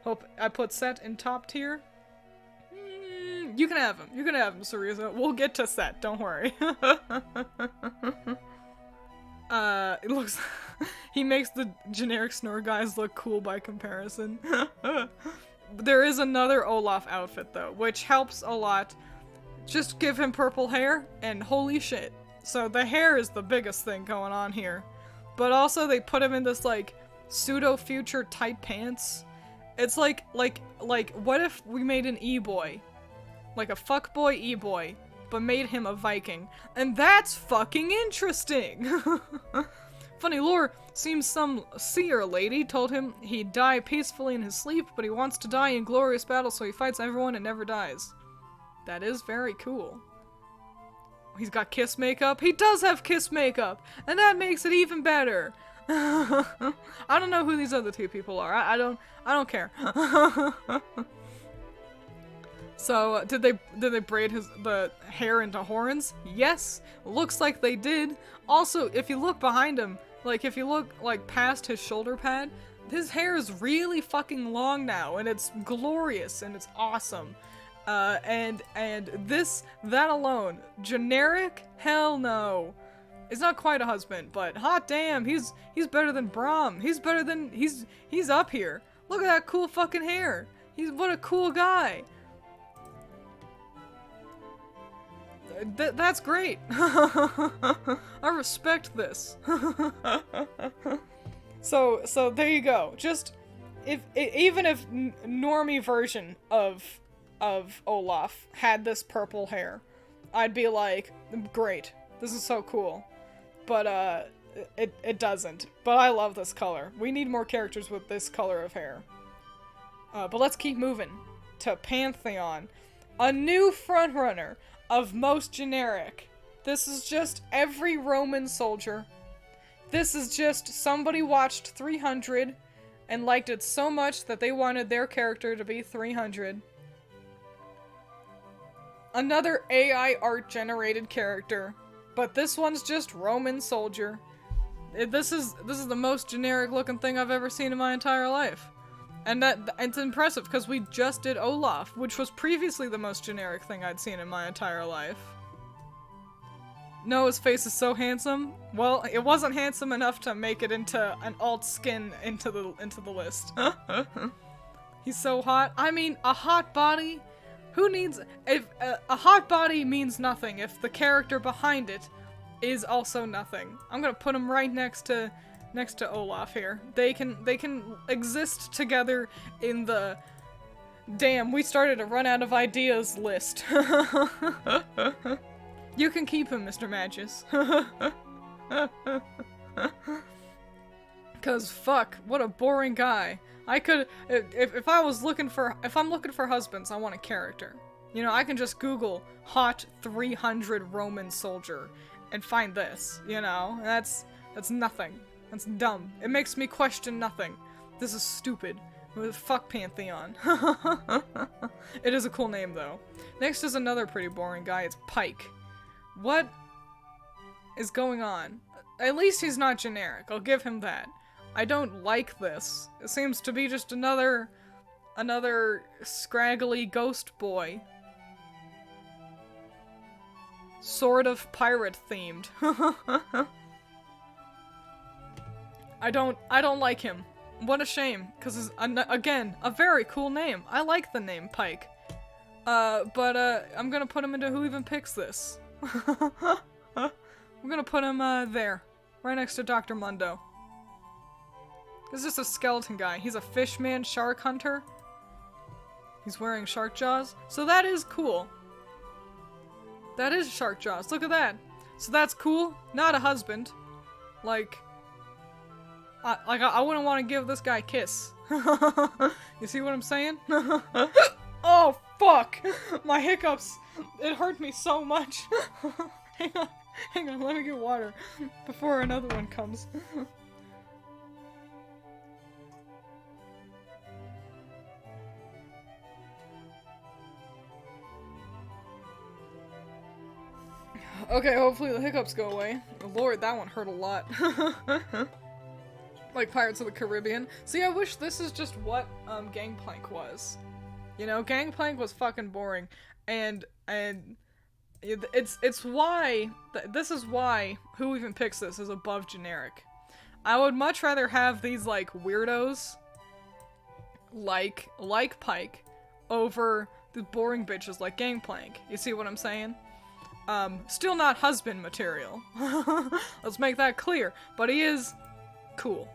Hope I put Set in top tier. You can have him. You can have him, Cereza. We'll get to Set. Don't worry. It looks... he makes the generic snore guys look cool by comparison. There is another Olaf outfit, though, which helps a lot. Just give him purple hair, and holy shit. So the hair is the biggest thing going on here. But also they put him in this, like, pseudo-future tight pants. It's like, what if we made an e-boy? Like a fuckboy e-boy, but made him a Viking. And that's fucking interesting! Funny lore, seems some seer lady told him he'd die peacefully in his sleep, but he wants to die in glorious battle, so he fights everyone and never dies. That is very cool. He's got kiss makeup. He does have kiss makeup! And that makes it even better! I don't know who these other two people are. I don't care. So, did they braid the hair into horns? Yes, looks like they did. Also, if you look behind him, like if you look like past his shoulder pad, his hair is really fucking long now, and it's glorious, and it's awesome. And that alone, generic? Hell no. It's not quite a husband, but hot damn, he's better than Brahm. He's up here. Look at that cool fucking hair. What a cool guy. That's great. I respect this. So there you go. Just even if normie version of Olaf had this purple hair, I'd be like, great. This is so cool. But it doesn't. But I love this color. We need more characters with this color of hair. But let's keep moving to Pantheon. A new frontrunner of most generic. This is just every Roman soldier. This is just somebody watched 300 and liked it so much that they wanted their character to be 300. Another AI art generated character, but this one's just Roman soldier. This is the most generic looking thing I've ever seen in my entire life. And it's impressive because we just did Olaf, which was previously the most generic thing I'd seen in my entire life. Noah's face is so handsome. Well, it wasn't handsome enough to make it into an alt skin into the list. He's so hot. I mean, a hot body. Who needs a hot body means nothing if the character behind it is also nothing. I'm gonna put him right next to Olaf here. They can exist together in the damn, we started to run out of ideas list. You can keep him, Mr. Matches. Cause fuck, what a boring guy. I could, if I'm looking for husbands, I want a character. You know, I can just Google hot 300 Roman soldier and find this, you know? That's nothing. That's dumb. It makes me question nothing. This is stupid. Fuck Pantheon. It is a cool name, though. Next is another pretty boring guy. It's Pike. What is going on? At least he's not generic. I'll give him that. I don't like this. It seems to be just another scraggly ghost boy. Sort of pirate themed. I don't like him. What a shame, because again, a very cool name. I like the name Pike. But I'm gonna put him into who even picks this. I'm gonna put him there, right next to Dr. Mundo. This is just a skeleton guy. He's a fishman shark hunter. He's wearing shark jaws. So that is cool. That is shark jaws. Look at that. So that's cool. Not a husband. Like I wouldn't want to give this guy a kiss. You see what I'm saying? Oh, fuck! My hiccups. It hurt me so much. Hang on, let me get water before another one comes. Okay, hopefully the hiccups go away. Lord, that one hurt a lot. Like Pirates of the Caribbean. See, I wish this is just what Gangplank was. You know, Gangplank was fucking boring, and it's why this is why Who Even Picks This is above generic. I would much rather have these like weirdos like Pike over the boring bitches like Gangplank. You see what I'm saying? Still not husband material. Let's make that clear. But he is cool.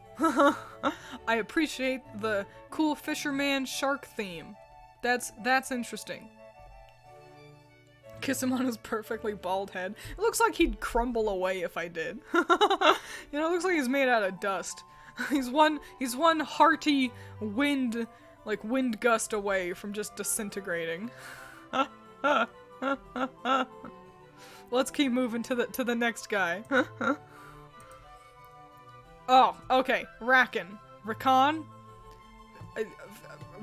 I appreciate the cool fisherman shark theme. That's interesting. Kiss him on his perfectly bald head. It looks like he'd crumble away if I did. You know, it looks like he's made out of dust. He's one hearty wind gust away from just disintegrating. Let's keep moving to the next guy. Oh, okay. Rakan.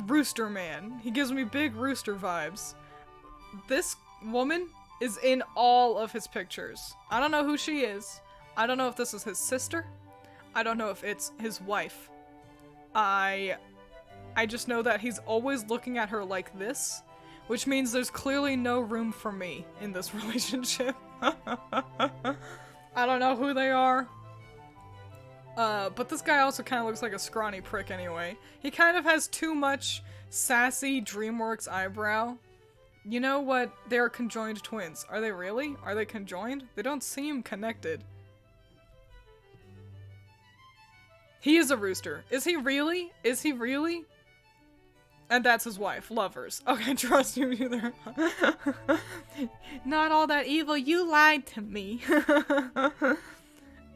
Rooster Man. He gives me big rooster vibes. This woman is in all of his pictures. I don't know who she is. I don't know if this is his sister. I don't know if it's his wife. I just know that he's always looking at her like this, which means there's clearly no room for me in this relationship. I don't know who they are. But this guy also kind of looks like a scrawny prick anyway. He kind of has too much sassy DreamWorks eyebrow. You know what? They're conjoined twins. Are they really? Are they conjoined? They don't seem connected. He is a rooster. Is he really? Is he really? And that's his wife. Lovers. Okay, trust you either. Not all that evil. You lied to me.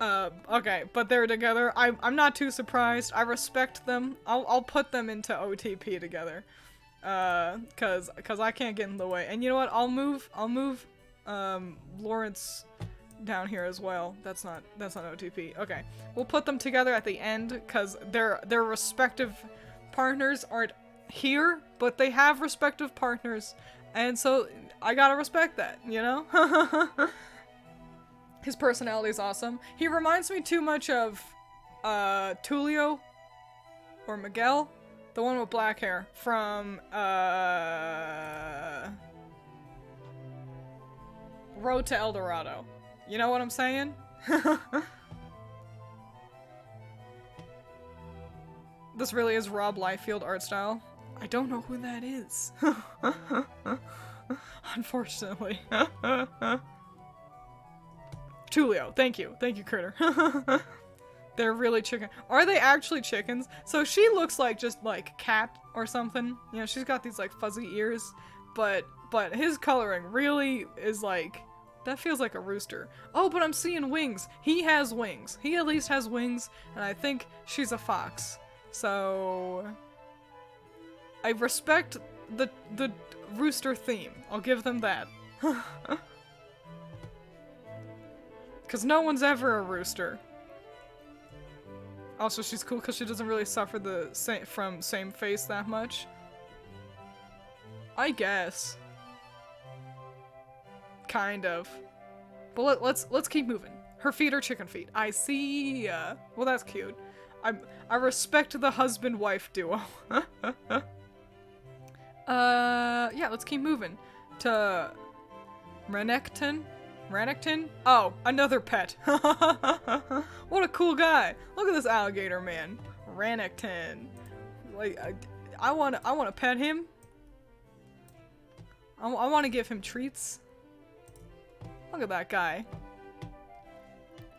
Okay, but they're together. I'm not too surprised. I respect them. I'll put them into OTP together. Cause I can't get in the way. And you know what? I'll move Lawrence down here as well. That's not OTP. Okay. We'll put them together at the end, cause their respective partners aren't here, but they have respective partners. And so I gotta respect that, you know? His personality is awesome. He reminds me too much of, Tulio, or Miguel, the one with black hair, from, Road to El Dorado. You know what I'm saying? This really is Rob Liefeld art style. I don't know who that is. Unfortunately. Tulio, thank you. Thank you, Critter. They're really chicken. Are they actually chickens? So she looks like just like cat or something. You know, she's got these like fuzzy ears, but his coloring really is like, that feels like a rooster. Oh, but I'm seeing wings. He has wings. He at least has wings, and I think she's a fox. So I respect the rooster theme. I'll give them that. Because no one's ever a rooster. Also, she's cool because she doesn't really suffer from same face that much. I guess. Kind of. But let's keep moving. Her feet are chicken feet. I see. Well, that's cute. I respect the husband-wife duo. Yeah, let's keep moving to Renekton. Renekton? Oh, another pet. What a cool guy. Look at this alligator man. Renekton. Like, I wanna pet him. I wanna give him treats. Look at that guy.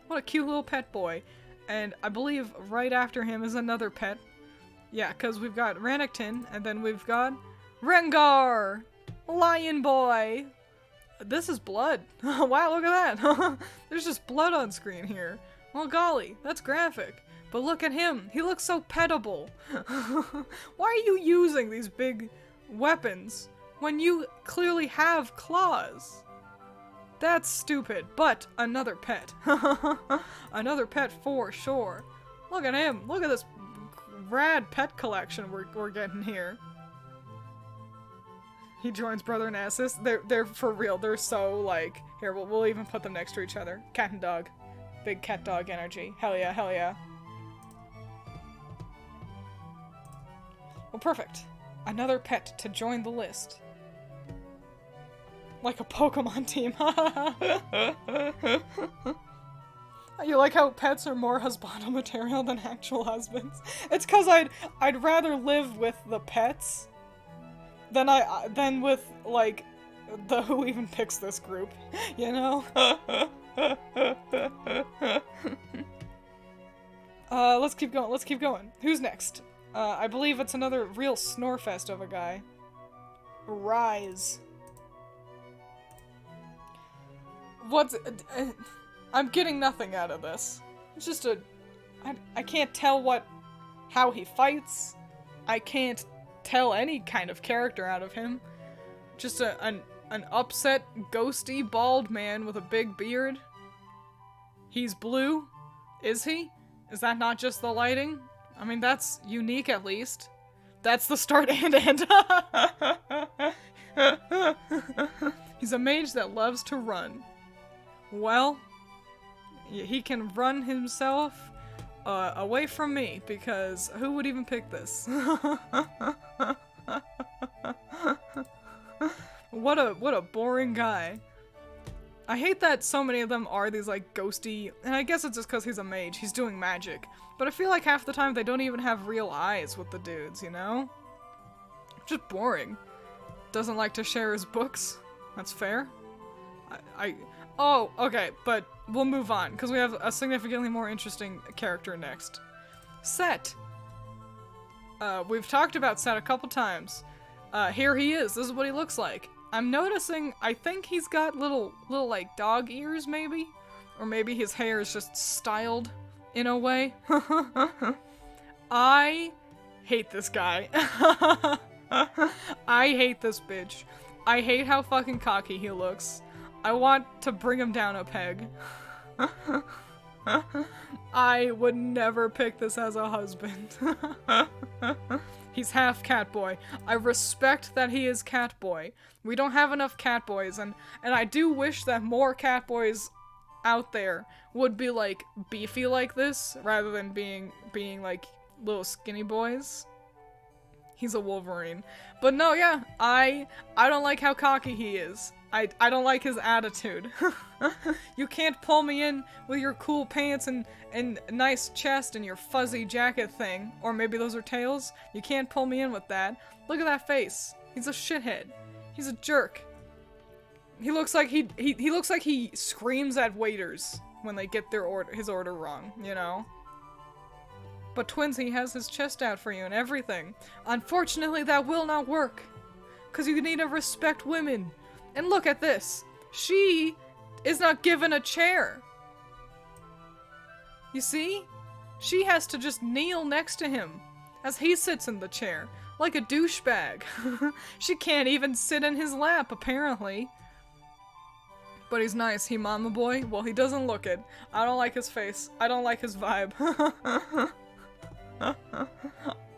What a cute little pet boy. And I believe right after him is another pet. Yeah, because we've got Renekton, and then we've got Rengar! Lion boy! This is blood. Wow, look at that. There's just blood on screen here. Well, golly, that's graphic. But look at him. He looks so petable. Why are you using these big weapons when you clearly have claws? That's stupid, but another pet. Another pet for sure. Look at him. Look at this rad pet collection we're getting here. He joins Brother and Assis. They're for real. They're so like, here, we'll even put them next to each other. Cat and dog. Big cat dog energy. Hell yeah, hell yeah. Well, perfect. Another pet to join the list. Like a Pokemon team. You like how pets are more husbando material than actual husbands? It's cause I'd rather live with the pets than with, like, the who even picks this group, you know? Let's keep going. Who's next? I believe it's another real snorefest of a guy. Rise. I'm getting nothing out of this. It's just I can't tell how he fights. I can't tell any kind of character out of him. Just an upset, ghosty, bald man with a big beard. He's blue? Is he? Is that not just the lighting? I mean, that's unique at least. That's the start and end. He's a mage that loves to run. Well, he can run himself, away from me, because who would even pick this? What a boring guy. I hate that so many of them are these, like, ghosty, and I guess it's just because he's a mage, he's doing magic. But I feel like half the time they don't even have real eyes with the dudes, you know? Just boring. Doesn't like to share his books. That's fair. Oh, okay, but we'll move on, because we have a significantly more interesting character next. Set. We've talked about Set a couple times. Here he is. This is what he looks like. I'm noticing, I think he's got little, like, dog ears, maybe? Or maybe his hair is just styled in a way. I hate this guy. I hate this bitch. I hate how fucking cocky he looks. I want to bring him down a peg. I would never pick this as a husband. He's half catboy. I respect that he is catboy. We don't have enough catboys, and I do wish that more catboys out there would be, like, beefy like this, rather than being like, little skinny boys. He's a Wolverine. But no, yeah, I don't like how cocky he is. I don't like his attitude. You can't pull me in with your cool pants and nice chest and your fuzzy jacket thing. Or maybe those are tails. You can't pull me in with that. Look at that face. He's a shithead. He's a jerk. He looks like he looks like he screams at waiters when they get his order wrong, you know? But Twiins, he has his chest out for you and everything. Unfortunately, that will not work. 'Cause you need to respect women. And look at this. She is not given a chair. You see? She has to just kneel next to him as he sits in the chair, like a douchebag. She can't even sit in his lap, apparently. But he's nice. He mama boy? Well, he doesn't look it. I don't like his face. I don't like his vibe.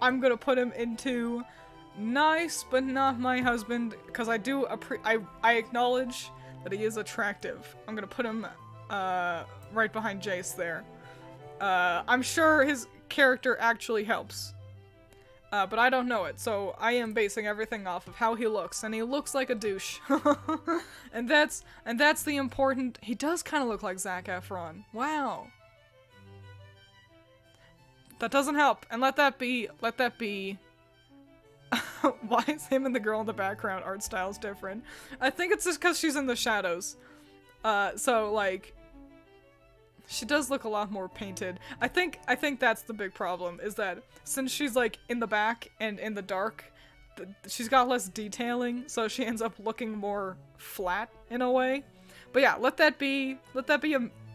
I'm gonna put him into nice, but not my husband, because I do I acknowledge that he is attractive. I'm gonna put him right behind Jace there. I'm sure his character actually helps, but I don't know it, so I am basing everything off of how he looks, and he looks like a douche. and that's the important. He does kind of look like Zac Efron. Wow. That doesn't help, and let that be. Why is him and the girl in the background art styles different? I think it's just because she's in the shadows. So, like, she does look a lot more painted. I think that's the big problem, is that since she's, like, in the back and in the dark, she's got less detailing, so she ends up looking more flat, in a way. But yeah, let that be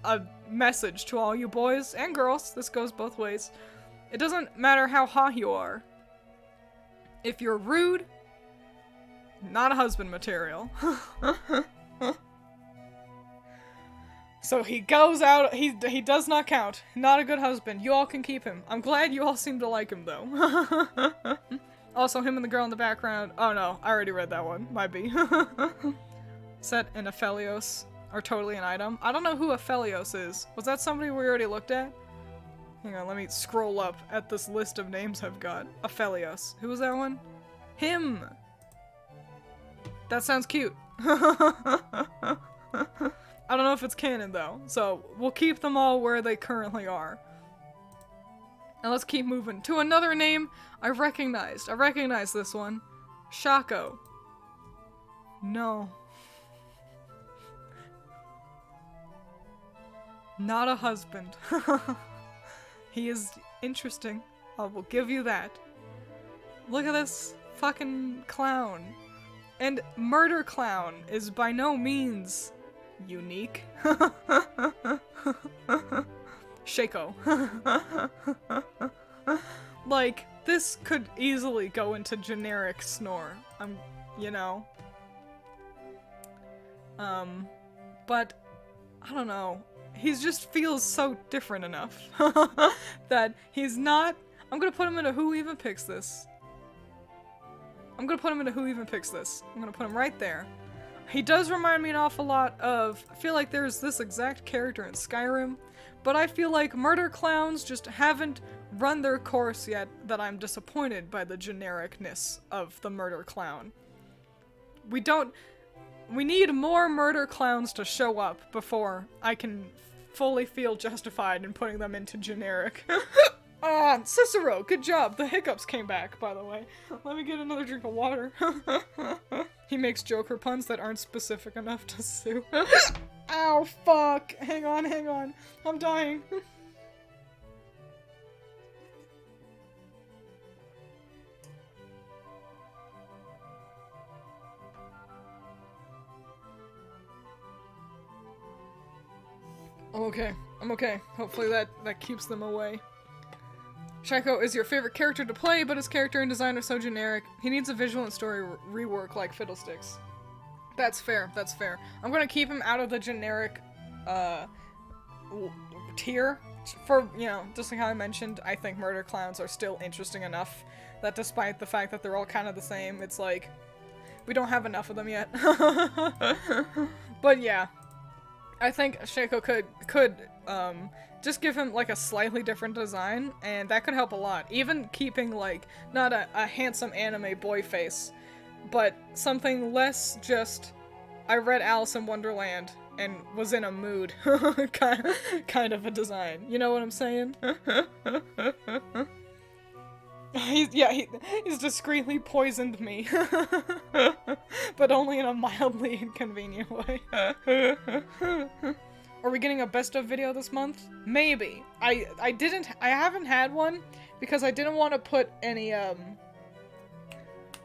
a message to all you boys and girls. This goes both ways. It doesn't matter how hot you are. If you're rude, not a husband material. So he goes out, he does not count. Not a good husband. You all can keep him. I'm glad you all seem to like him, though. Also, him and the girl in the background. Oh no, I already read that one. Might be. Set and Aphelios are totally an item. I don't know who Aphelios is. Was that somebody we already looked at? Hang on, let me scroll up at this list of names I've got. Aphelios. Who was that one? Him! That sounds cute. I don't know if it's canon, though, so we'll keep them all where they currently are. And let's keep moving to another name I recognized. I recognize this one. Shaco. No. Not a husband. He is interesting. I will give you that. Look at this fucking clown. And Murder Clown is by no means unique. Shaco. Like, this could easily go into generic snore. You know. But, I don't know. He just feels so different enough that he's not. I'm gonna put him into Who Even Picks This. I'm gonna put him right there. He does remind me an awful lot of, I feel like there's this exact character in Skyrim, but I feel like murder clowns just haven't run their course yet, that I'm disappointed by the genericness of the murder clown. We need more murder clowns to show up before I can fully feel justified in putting them into generic. Ah, Cicero, good job. The hiccups came back, by the way. Let me get another drink of water. He makes Joker puns that aren't specific enough to sue. Ow, fuck. Hang on. I'm dying. I'm okay. Hopefully that keeps them away. Shaco is your favorite character to play, but his character and design are so generic. He needs a visual and story rework like Fiddlesticks. That's fair. I'm gonna keep him out of the generic, tier. For, you know, just like how I mentioned, I think murder clowns are still interesting enough that despite the fact that they're all kind of the same, it's like, we don't have enough of them yet. But yeah. I think Shaco could just give him, like, a slightly different design, and that could help a lot. Even keeping, like, not a handsome anime boy face, but something less just, I read Alice in Wonderland and was in a mood kind of a design. You know what I'm saying? He's discreetly poisoned me. But only in a mildly inconvenient way. Are we getting a best of video this month? Maybe. I haven't had one because I didn't want to put any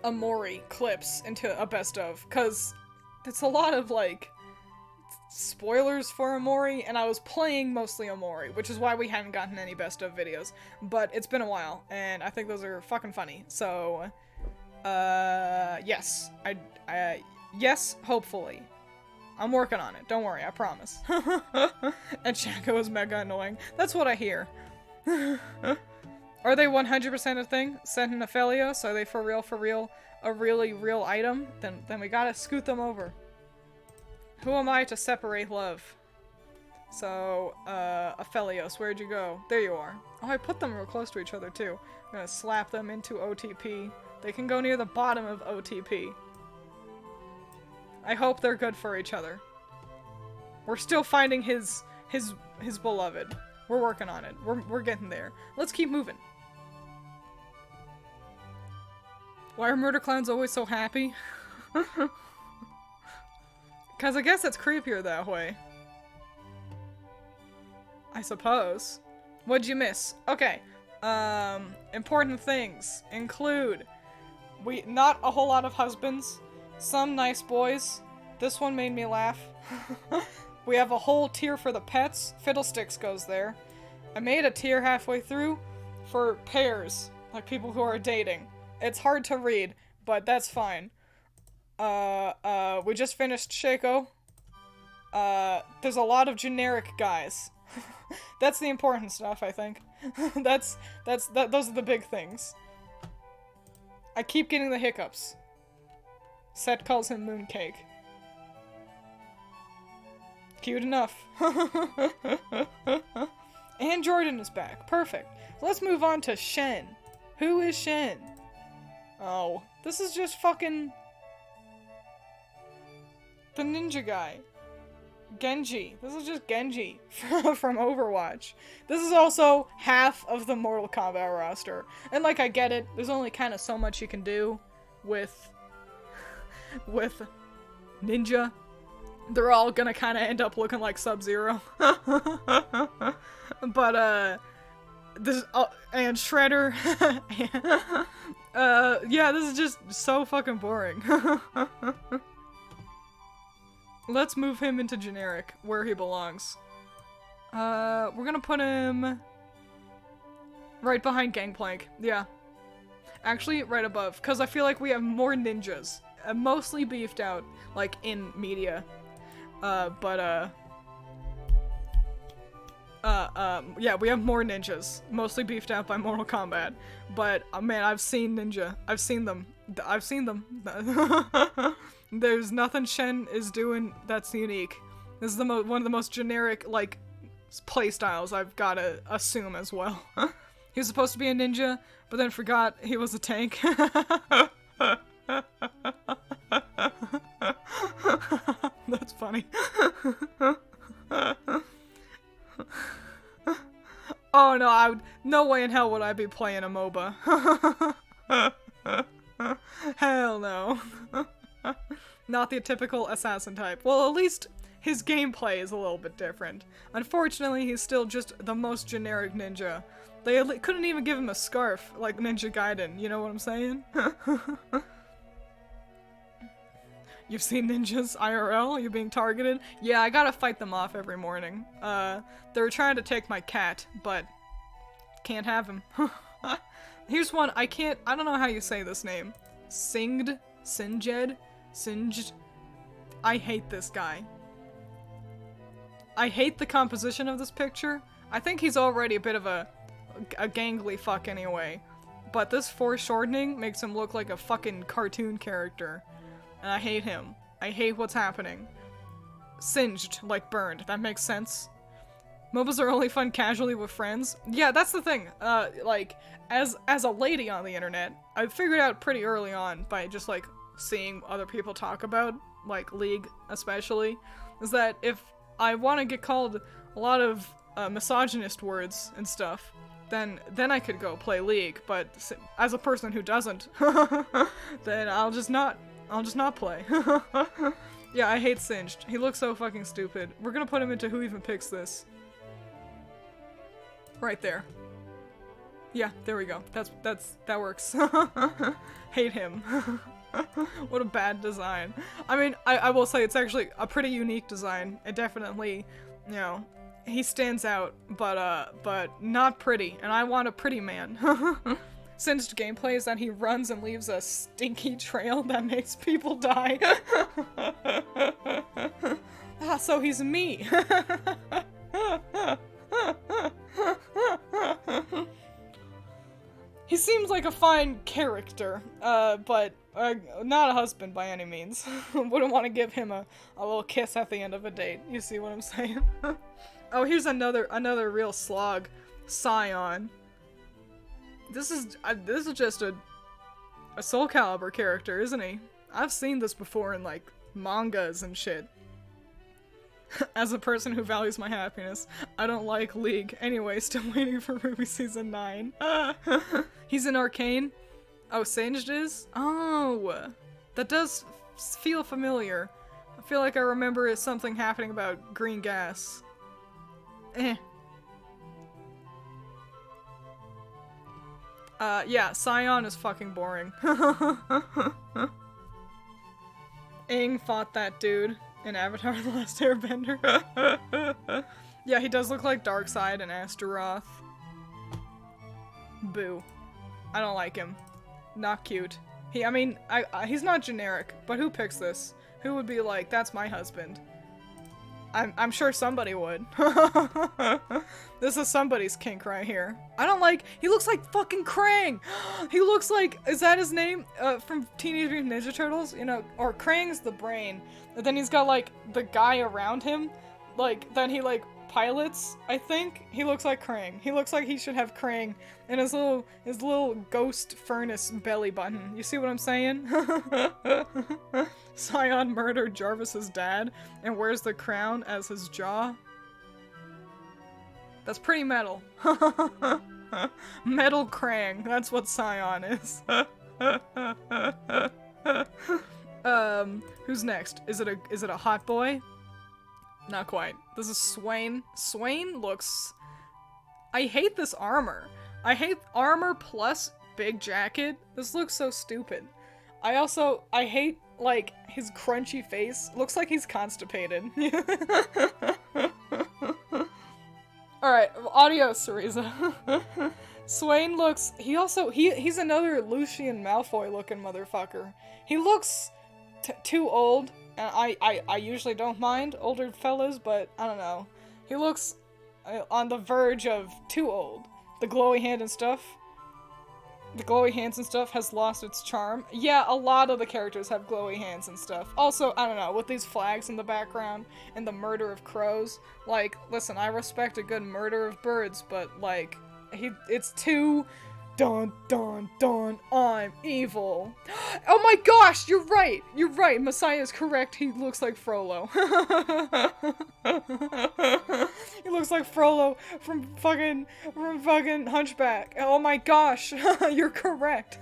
Amori clips into a best of, cause it's a lot of like spoilers for Amori, and I was playing mostly Amori, which is why we hadn't gotten any best of videos. But it's been a while, and I think those are fucking funny. So, yes. Yes, hopefully. I'm working on it. Don't worry, I promise. And Shaco is mega annoying. That's what I hear. Are they 100% a thing? Sent in Aphelios? Are they for real, a really real item? Then we gotta scoot them over. Who am I to separate love? So, Aphelios, where'd you go? There you are. Oh, I put them real close to each other, too. I'm gonna slap them into OTP. They can go near the bottom of OTP. I hope they're good for each other. We're still finding his beloved. We're working on it. We're getting there. Let's keep moving. Why are murder clowns always so happy? Cause I guess it's creepier that way. I suppose. What'd you miss? Okay. Important things include not a whole lot of husbands, some nice boys. This one made me laugh. We have a whole tier for the pets. Fiddlesticks goes there. I made a tier halfway through for pairs, like people who are dating. It's hard to read, but that's fine. We just finished Shaco. There's a lot of generic guys. That's the important stuff, I think. Those are the big things. I keep getting the hiccups. Set calls him Mooncake. Cute enough. And Jordan is back. Perfect. Let's move on to Shen. Who is Shen? Oh, this is just fucking the ninja guy. Genji. This is just Genji from Overwatch. This is also half of the Mortal Kombat roster. And like, I get it, there's only kind of so much you can do with ninja. They're all gonna kind of end up looking like Sub-Zero. But, this, and Shredder. Yeah, this is just so fucking boring. Let's move him into generic, where he belongs. We're gonna put him right behind Gangplank. Yeah. Actually, right above, because I feel like we have more ninjas. Mostly beefed out, like, in media. Yeah, we have more ninjas. Mostly beefed out by Mortal Kombat. But, man, I've seen ninja. I've seen them. There's nothing Shen is doing that's unique. This is one of the most generic, like, playstyles I've gotta assume as well. He was supposed to be a ninja, but then forgot he was a tank. That's funny. Oh no, no way in hell would I be playing a MOBA. Hell no. Not the typical assassin type. Well, at least his gameplay is a little bit different. Unfortunately, he's still just the most generic ninja. They couldn't even give him a scarf like Ninja Gaiden, you know what I'm saying? You've seen ninjas IRL? You're being targeted? Yeah, I gotta fight them off every morning. They're trying to take my cat, but can't have him. Here's one, I don't know how you say this name. Singed? Singed? I hate this guy. I hate the composition of this picture. I think he's already a bit of a gangly fuck anyway. But this foreshortening makes him look like a fucking cartoon character. And I hate him. I hate what's happening. Singed, like burned. That makes sense. MOBAs are only fun casually with friends. Yeah, that's the thing. Like, as a lady on the internet, I figured out pretty early on by just, like, seeing other people talk about, like, League especially, is that if I want to get called a lot of misogynist words and stuff, then I could go play League, but as a person who doesn't, then I'll just not play. Yeah, I hate Singed. He looks so fucking stupid. We're gonna put him into Who Even Picks This. Right there. Yeah, there we go. That works. Hate him. What a bad design. I mean, I will say it's actually a pretty unique design. It definitely, you know, he stands out, but not pretty, and I want a pretty man. Singed gameplay is that he runs and leaves a stinky trail that makes people die. Ah, so he's me. He seems like a fine character, but not a husband by any means. Wouldn't want to give him a little kiss at the end of a date. You see what I'm saying? Oh, here's another real slog. Scion. This is just a Soul Calibur character, isn't he? I've seen this before in, like, mangas and shit. As a person who values my happiness, I don't like League. Anyway, still waiting for Ruby Season 9. He's in Arcane? Oh, Singed is? Oh, that does feel familiar. I feel like I remember something happening about green gas. Yeah, Scion is fucking boring. Aang fought that dude in Avatar: The Last Airbender. Yeah, he does look like Darkseid and Astaroth. Boo. I don't like him. Not cute. He's not generic, but who picks this? Who would be like, that's my husband? I'm sure somebody would. This is somebody's kink right here. He looks like fucking Krang! He looks like, is that his name? From Teenage Mutant Ninja Turtles? You know, or Krang's the brain. And then he's got, like, the guy around him. Like, then he, like, pilots, I think. He looks like Krang. He looks like he should have Krang in his little ghost furnace belly button. You see what I'm saying? Scion murdered Jarvis's dad and wears the crown as his jaw. That's pretty metal. Metal Krang. That's what Scion is. Who's next? Is it a hot boy? Not quite. This is Swain. Swain looks... I hate this armor. I hate armor plus big jacket. This looks so stupid. I hate, like, his crunchy face. Looks like he's constipated. Alright, adios, Cereza. Swain looks... He's another Lucian Malfoy looking motherfucker. He looks too old. And I usually don't mind older fellas, but I don't know. He looks on the verge of too old. The glowy hand and stuff. The glowy hands and stuff has lost its charm. Yeah, a lot of the characters have glowy hands and stuff. Also, I don't know, with these flags in the background and the murder of crows, like, listen, I respect a good murder of birds, but, like, it's too dun dun dun, I'm evil. Oh my gosh, you're right! You're right, Messiah is correct, he looks like Frollo. He looks like Frollo from fucking Hunchback. Oh my gosh, you're correct.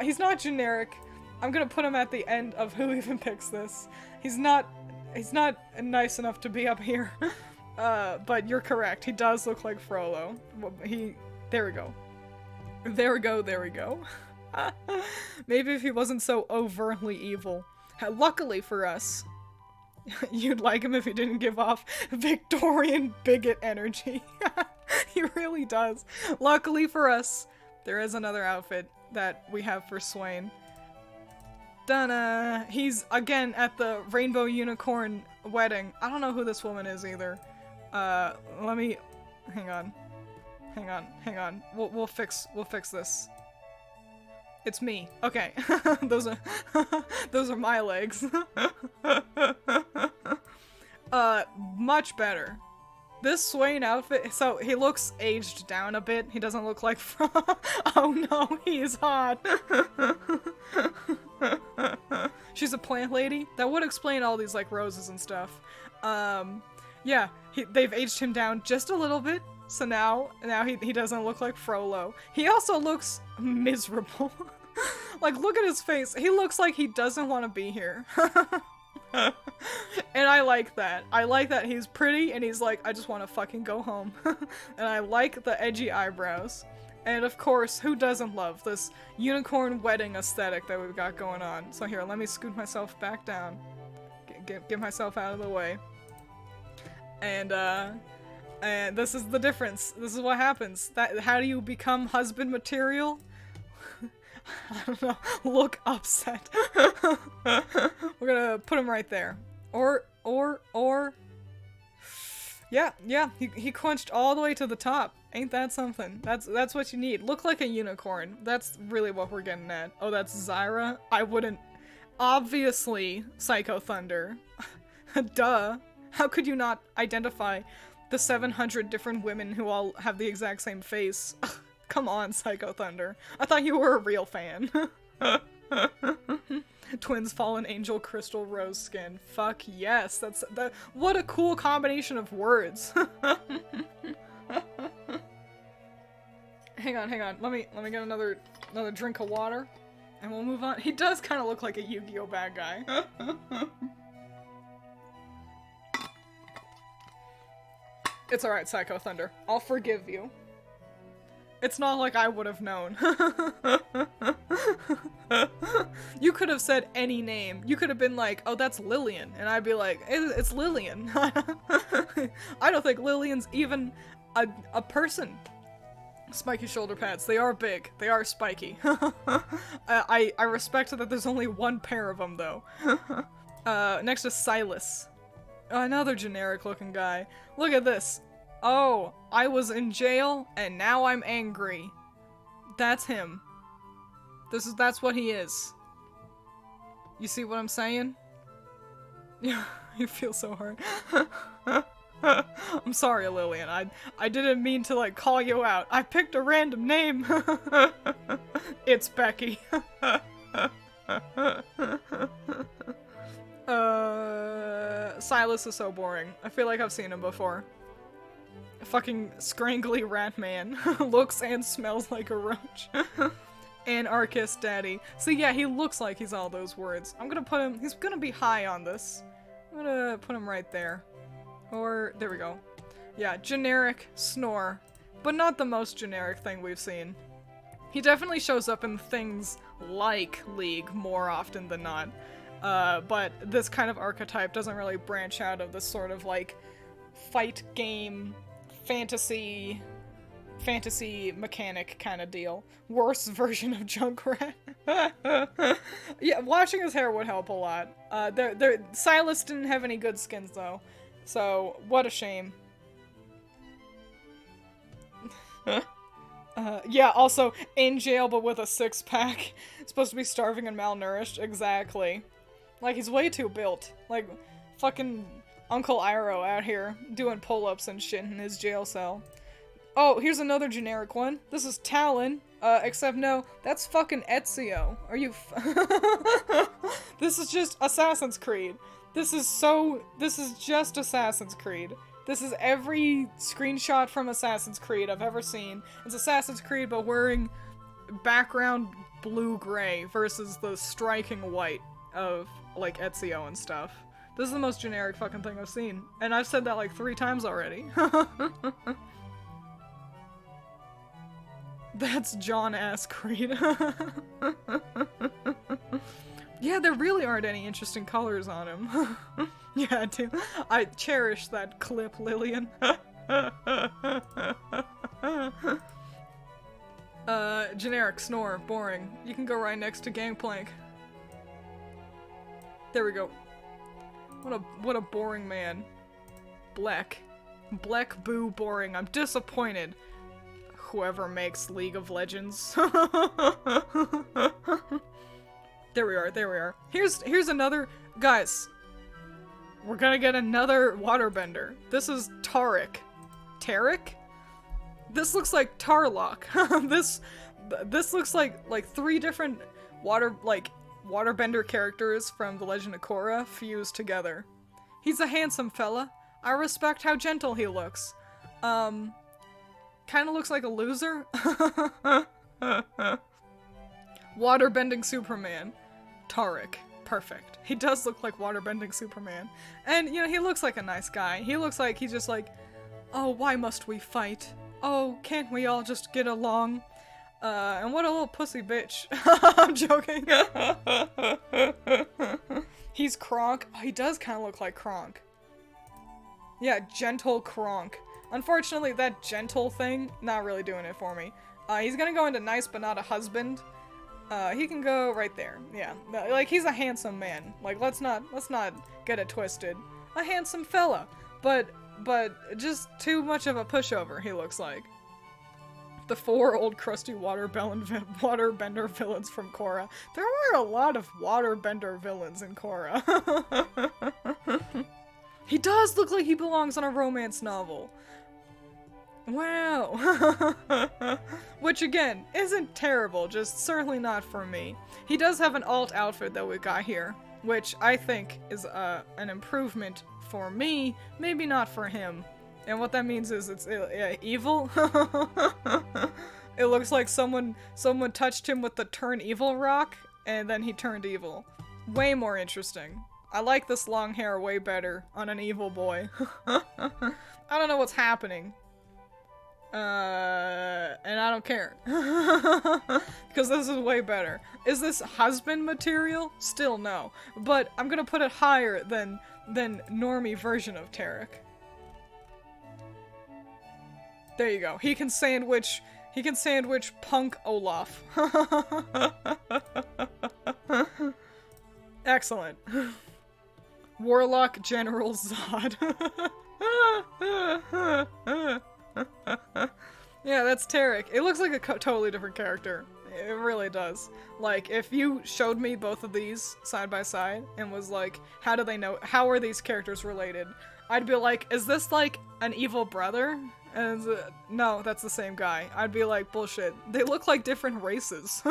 He's not generic. I'm gonna put him at the end of who even picks this. He's not nice enough to be up here. But you're correct. He does look like Frollo. There we go. There we go, there we go. Maybe if he wasn't so overtly evil. Luckily for us, you'd like him if he didn't give off Victorian bigot energy. He really does. Luckily for us, there is another outfit that we have for Twain. Dun-na! He's, again, at the Rainbow Unicorn wedding. I don't know who this woman is either. Let me... Hang on. We'll fix this. It's me. Okay. Those are my legs. Much better. This Swain outfit, so he looks aged down a bit. He doesn't look like oh no, he's hot. She's a plant lady? That would explain all these, like, roses and stuff. Yeah, they've aged him down just a little bit, so now he doesn't look like Frollo. He also looks miserable. Like, look at his face. He looks like he doesn't want to be here. And I like that. I like that he's pretty and he's like, I just want to fucking go home. And I like the edgy eyebrows. And of course, who doesn't love this unicorn wedding aesthetic that we've got going on? So here, let me scoot myself back down. Get myself out of the way. And this is the difference. This is what happens. How do you become husband material? I don't know. Look upset. We're gonna put him right there. Or. Yeah, he crunched all the way to the top. Ain't that something? That's what you need. Look like a unicorn. That's really what we're getting at. Oh, that's Zyra? I wouldn't. Obviously, Psycho Thunder. Duh. How could you not identify the 700 different women who all have the exact same face? Come on, Psycho Thunder. I thought you were a real fan. Twins Fallen Angel Crystal Rose Skin. Fuck yes. What a cool combination of words. Hang on. Let me get another drink of water and we'll move on. He does kind of look like a Yu-Gi-Oh bad guy. It's alright, Psycho Thunder. I'll forgive you. It's not like I would have known. You could have said any name. You could have been like, oh, that's Lillian. And I'd be like, it's Lillian. I don't think Lillian's even a person. Spiky shoulder pads. They are big. They are spiky. I respect that there's only one pair of them, though. Next is Silas. Another generic looking guy. Look at this. Oh, I was in jail and now I'm angry. That's him. That's what he is. You see what I'm saying? Yeah, you feel so hard. I'm sorry, Lillian. I didn't mean to, like, call you out. I picked a random name. It's Becky. Silas is so boring. I feel like I've seen him before. A fucking scrangly rat man. Looks and smells like a roach. Anarchist daddy. So yeah, he looks like he's all those words. I'm gonna put him, he's gonna be high on this. I'm gonna put him right there. Or, there we go. Yeah, generic snore. But not the most generic thing we've seen. He definitely shows up in things like League more often than not. But this kind of archetype doesn't really branch out of this sort of, like, fight game, fantasy mechanic kind of deal. Worse version of Junkrat. Yeah, washing his hair would help a lot. Silas didn't have any good skins, though. So, what a shame. Yeah, also, in jail but with a six-pack. Supposed to be starving and malnourished. Exactly. Like, he's way too built. Like, fucking Uncle Iroh out here doing pull-ups and shit in his jail cell. Oh, here's another generic one. This is Talon. Except no, that's fucking Ezio. Are you This is just Assassin's Creed. This is just Assassin's Creed. This is every screenshot from Assassin's Creed I've ever seen. It's Assassin's Creed but wearing background blue-gray versus the striking white of, like, Ezio and stuff. This is the most generic fucking thing I've seen. And I've said that like 3 times already. That's John-ass Creed. Yeah, there really aren't any interesting colors on him. Yeah, dude. I cherish that clip, Lillian. Generic, snore, boring. You can go right next to Gangplank. There we go. What a boring man. Black. Black, boo, boring. I'm disappointed. Whoever makes League of Legends. There we are. Here's another... Guys. We're gonna get another waterbender. This is Tarek. Tarek? This looks like Tarlock. This looks like 3 different waterbender characters from The Legend of Korra fused together. He's a handsome fella. I respect how gentle he looks. Kinda looks like a loser. Waterbending Superman. Tarek. Perfect. He does look like waterbending Superman. And, you know, he looks like a nice guy. He looks like he's just like, oh, why must we fight? Oh, can't we all just get along? And what a little pussy bitch. I'm joking. He's Kronk. Oh, he does kind of look like Kronk. Yeah, gentle Kronk. Unfortunately, that gentle thing, not really doing it for me. He's gonna go into nice but not a husband. He can go right there. Yeah, like, he's a handsome man. Like, let's not get it twisted. A handsome fella. But just too much of a pushover, he looks like. The 4 old crusty waterbender villains from Korra. There were a lot of waterbender villains in Korra. He does look like he belongs on a romance novel. Wow. Which, again, isn't terrible, just certainly not for me. He does have an alt outfit that we got here, which I think is an improvement for me, maybe not for him. And what that means is it's evil. It looks like someone touched him with the turn evil rock, and then he turned evil. Way more interesting. I like this long hair way better on an evil boy. I don't know what's happening. And I don't care. Because this is way better. Is this husband material? Still no. But I'm gonna put it higher than normie version of Tarek. There you go. He can sandwich punk Olaf. Excellent. Warlock General Zod. Yeah, that's Tarek. It looks like a totally different character. It really does. Like, if you showed me both of these side by side and was like, how are these characters related? I'd be like, is this like an evil brother? And no, that's the same guy. I'd be like, bullshit. They look like different races.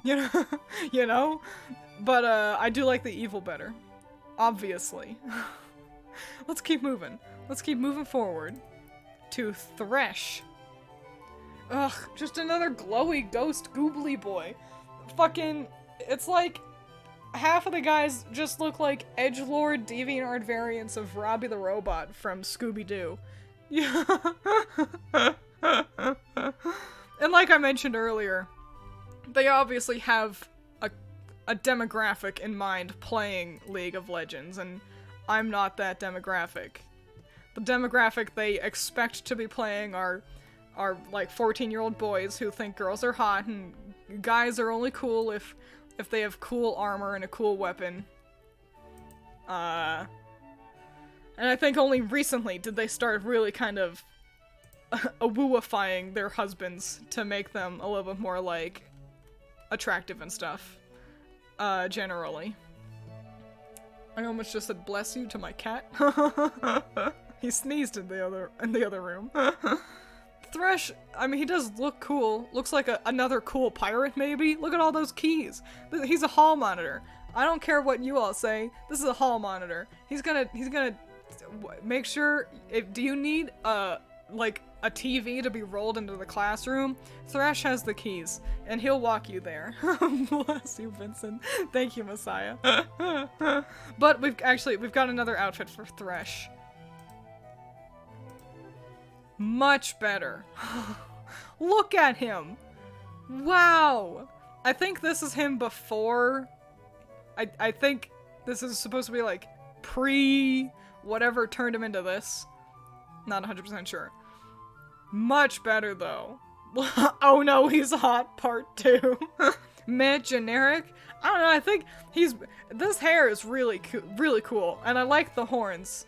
you know? But I do like the evil better. Obviously. Let's keep moving. Let's keep moving forward. To Thresh. Ugh, just another glowy ghost goobly boy. Fucking, it's like half of the guys just look like edgelord DeviantArt variants of Robbie the Robot from Scooby-Doo. Yeah. And like I mentioned earlier, they obviously have a demographic in mind playing League of Legends, and I'm not that demographic. The demographic they expect to be playing are like 14-year-old boys who think girls are hot and guys are only cool if they have cool armor and a cool weapon. And I think only recently did they start really kind of wooifying their husbands to make them a little bit more, like, attractive and stuff. Generally. I almost just said bless you to my cat. He sneezed in the other room. Thresh, I mean, he does look cool. Looks like another cool pirate, maybe? Look at all those keys. He's a hall monitor. I don't care what you all say. This is a hall monitor. He's gonna make sure, do you need, like, a TV to be rolled into the classroom? Thresh has the keys, and he'll walk you there. Bless you, Vincent. Thank you, Messiah. But we've got another outfit for Thresh. Much better. Look at him. Wow. I think this is him before. I think this is supposed to be like whatever turned him into this. Not 100% sure. Much better though. Oh no, he's hot part 2. Meh, generic. I don't know, I think this hair is really cool, and I like the horns.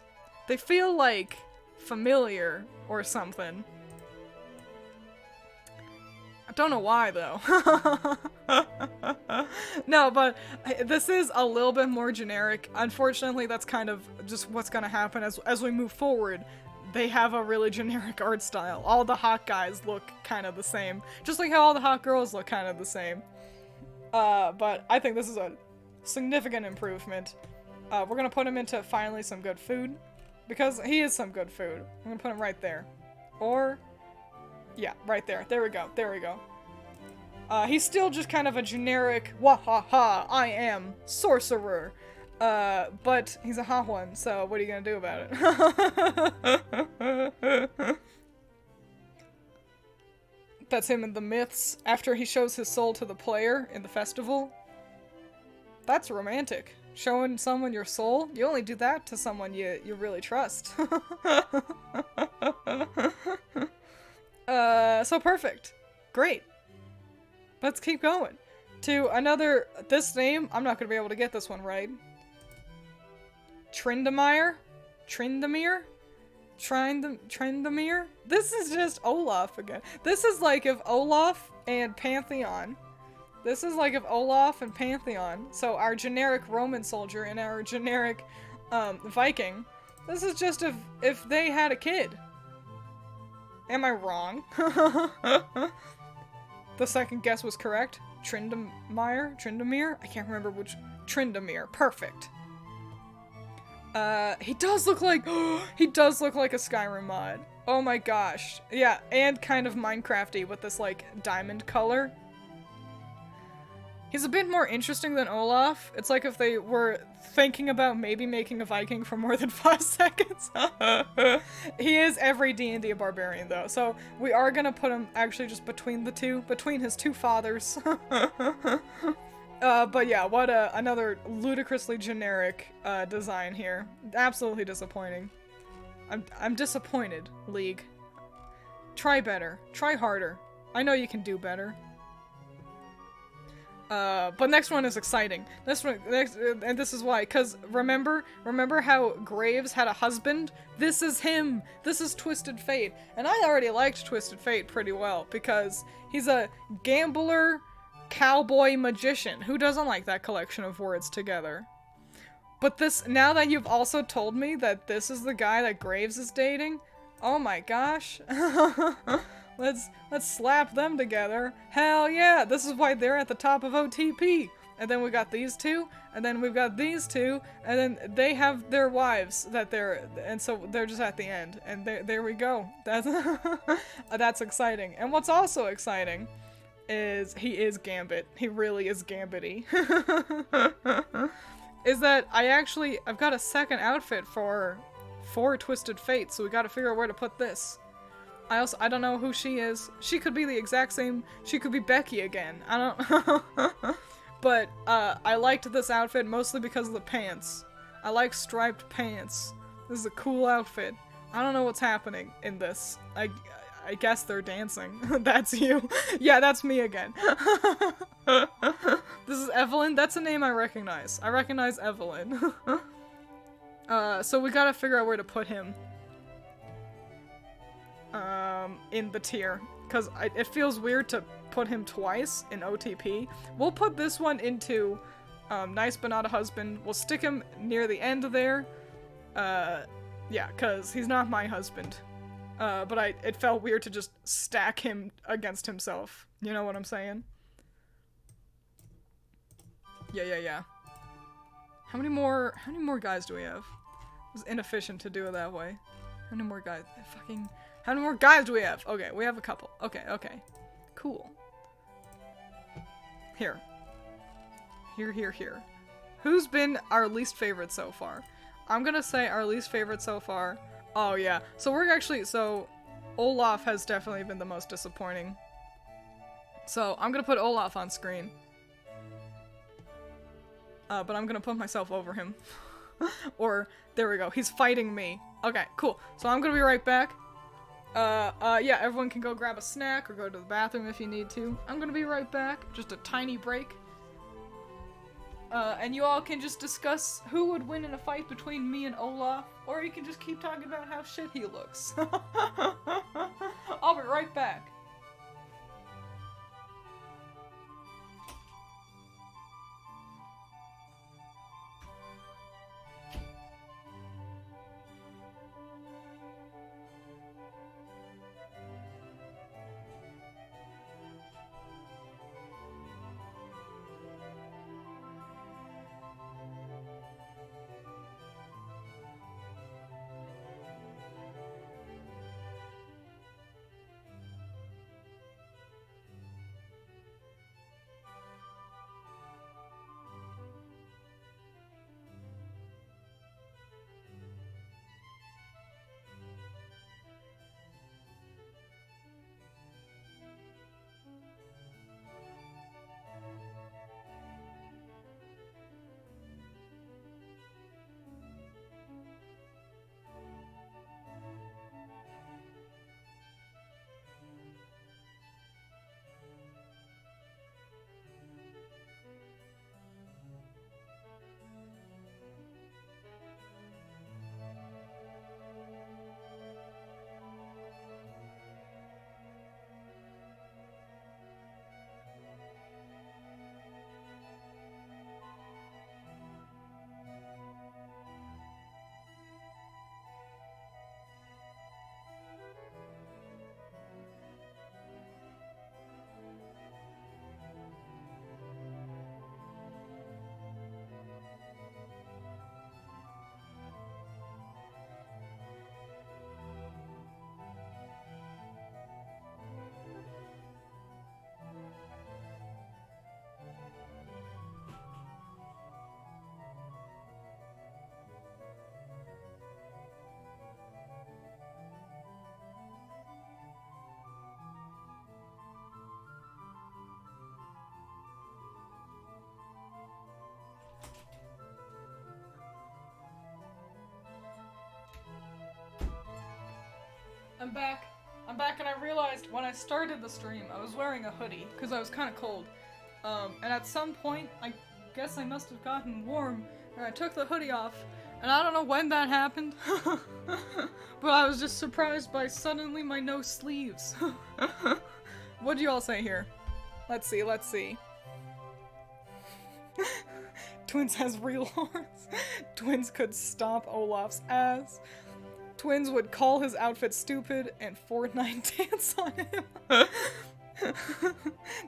They feel like familiar or something. I don't know why though. No, but this is a little bit more generic. Unfortunately, that's kind of just what's gonna happen as we move forward. They have a really generic art style. All the hot guys look kind of the same. Just like how all the hot girls look kind of the same. But I think this is a significant improvement. We're gonna put him into finally some good food. Because he is some good food. I'm gonna put him right there. Or, yeah, right there. There we go. There we go. He's still just kind of a generic, wahaha, I am sorcerer. But he's a hot one, so what are you gonna do about it? That's him in the myths after he shows his soul to the player in the festival. That's romantic. Showing someone your soul? You only do that to someone you really trust. So perfect. Great. Let's keep going. To another, this name, I'm not gonna be able to get this one right. Trindamir? Trindamir? This is just Olaf again. This is like if Olaf and Pantheon. This is like if Olaf and Pantheon, so our generic Roman soldier and our generic Viking, this is just if they had a kid. Am I wrong? The second guess was correct. Trindamir? I can't remember which. Trindamir. Perfect. He does look like a Skyrim mod. Oh my gosh. Yeah, and kind of Minecrafty with this like diamond color. He's a bit more interesting than Olaf. It's like if they were thinking about maybe making a Viking for more than 5 seconds. He is every D&D barbarian though, so we are gonna put him actually just between the two, between his two fathers. But yeah, what another ludicrously generic design here. Absolutely disappointing. I'm disappointed, League. Try better. Try harder. I know you can do better. But next one is exciting. And this is why, cause remember how Graves had a husband? This is him! This is Twisted Fate. And I already liked Twisted Fate pretty well, because he's a gambler, cowboy, magician. Who doesn't like that collection of words together? But this, now that you've also told me that this is the guy that Graves is dating, oh my gosh. Let's slap them together. Hell yeah! This is why they're at the top of OTP. And then we got these two, and then we've got these two, and then they have their wives and so they're just at the end. And there we go. That's exciting. And what's also exciting is he is Gambit. He really is Gambit-y. Is that I've got a second outfit for Twisted Fate, so we gotta figure out where to put this. I don't know who she is. She could be the exact same. She could be Becky again. I don't. But I liked this outfit mostly because of the pants. I like striped pants. This is a cool outfit. I don't know what's happening in this. I guess they're dancing. That's you. Yeah, that's me again. This is Evelyn. That's a name I recognize. I recognize Evelyn. So we gotta figure out where to put him. in the tier, because it feels weird to put him twice in OTP. We'll put this one into Nice But Not a Husband. We'll stick him near the end there. Yeah, because he's not my husband. But it felt weird to just stack him against himself. You know what I'm saying? Yeah. How many more guys do we have? It was inefficient to do it that way. How many more guys? How many more guys do we have? Okay, we have a couple. Okay. Cool. Here. Who's been our least favorite so far? I'm gonna say our least favorite so far. Oh yeah. So Olaf has definitely been the most disappointing. So I'm gonna put Olaf on screen. But I'm gonna put myself over him. Or, there we go, he's fighting me. Okay, cool. So I'm gonna be right back. Yeah, everyone can go grab a snack or go to the bathroom if you need to. I'm gonna be right back. Just a tiny break. And you all can just discuss who would win in a fight between me and Olaf, or you can just keep talking about how shit he looks. I'll be right back. I'm back and I realized when I started the stream, I was wearing a hoodie, because I was kind of cold. And at some point, I guess I must have gotten warm, and I took the hoodie off, and I don't know when that happened, but I was just surprised by suddenly my no sleeves. What do you all say here? Let's see. Twiins has real horns. Twiins could stomp Olaf's ass. Twiins would call his outfit stupid and Fortnite dance on him.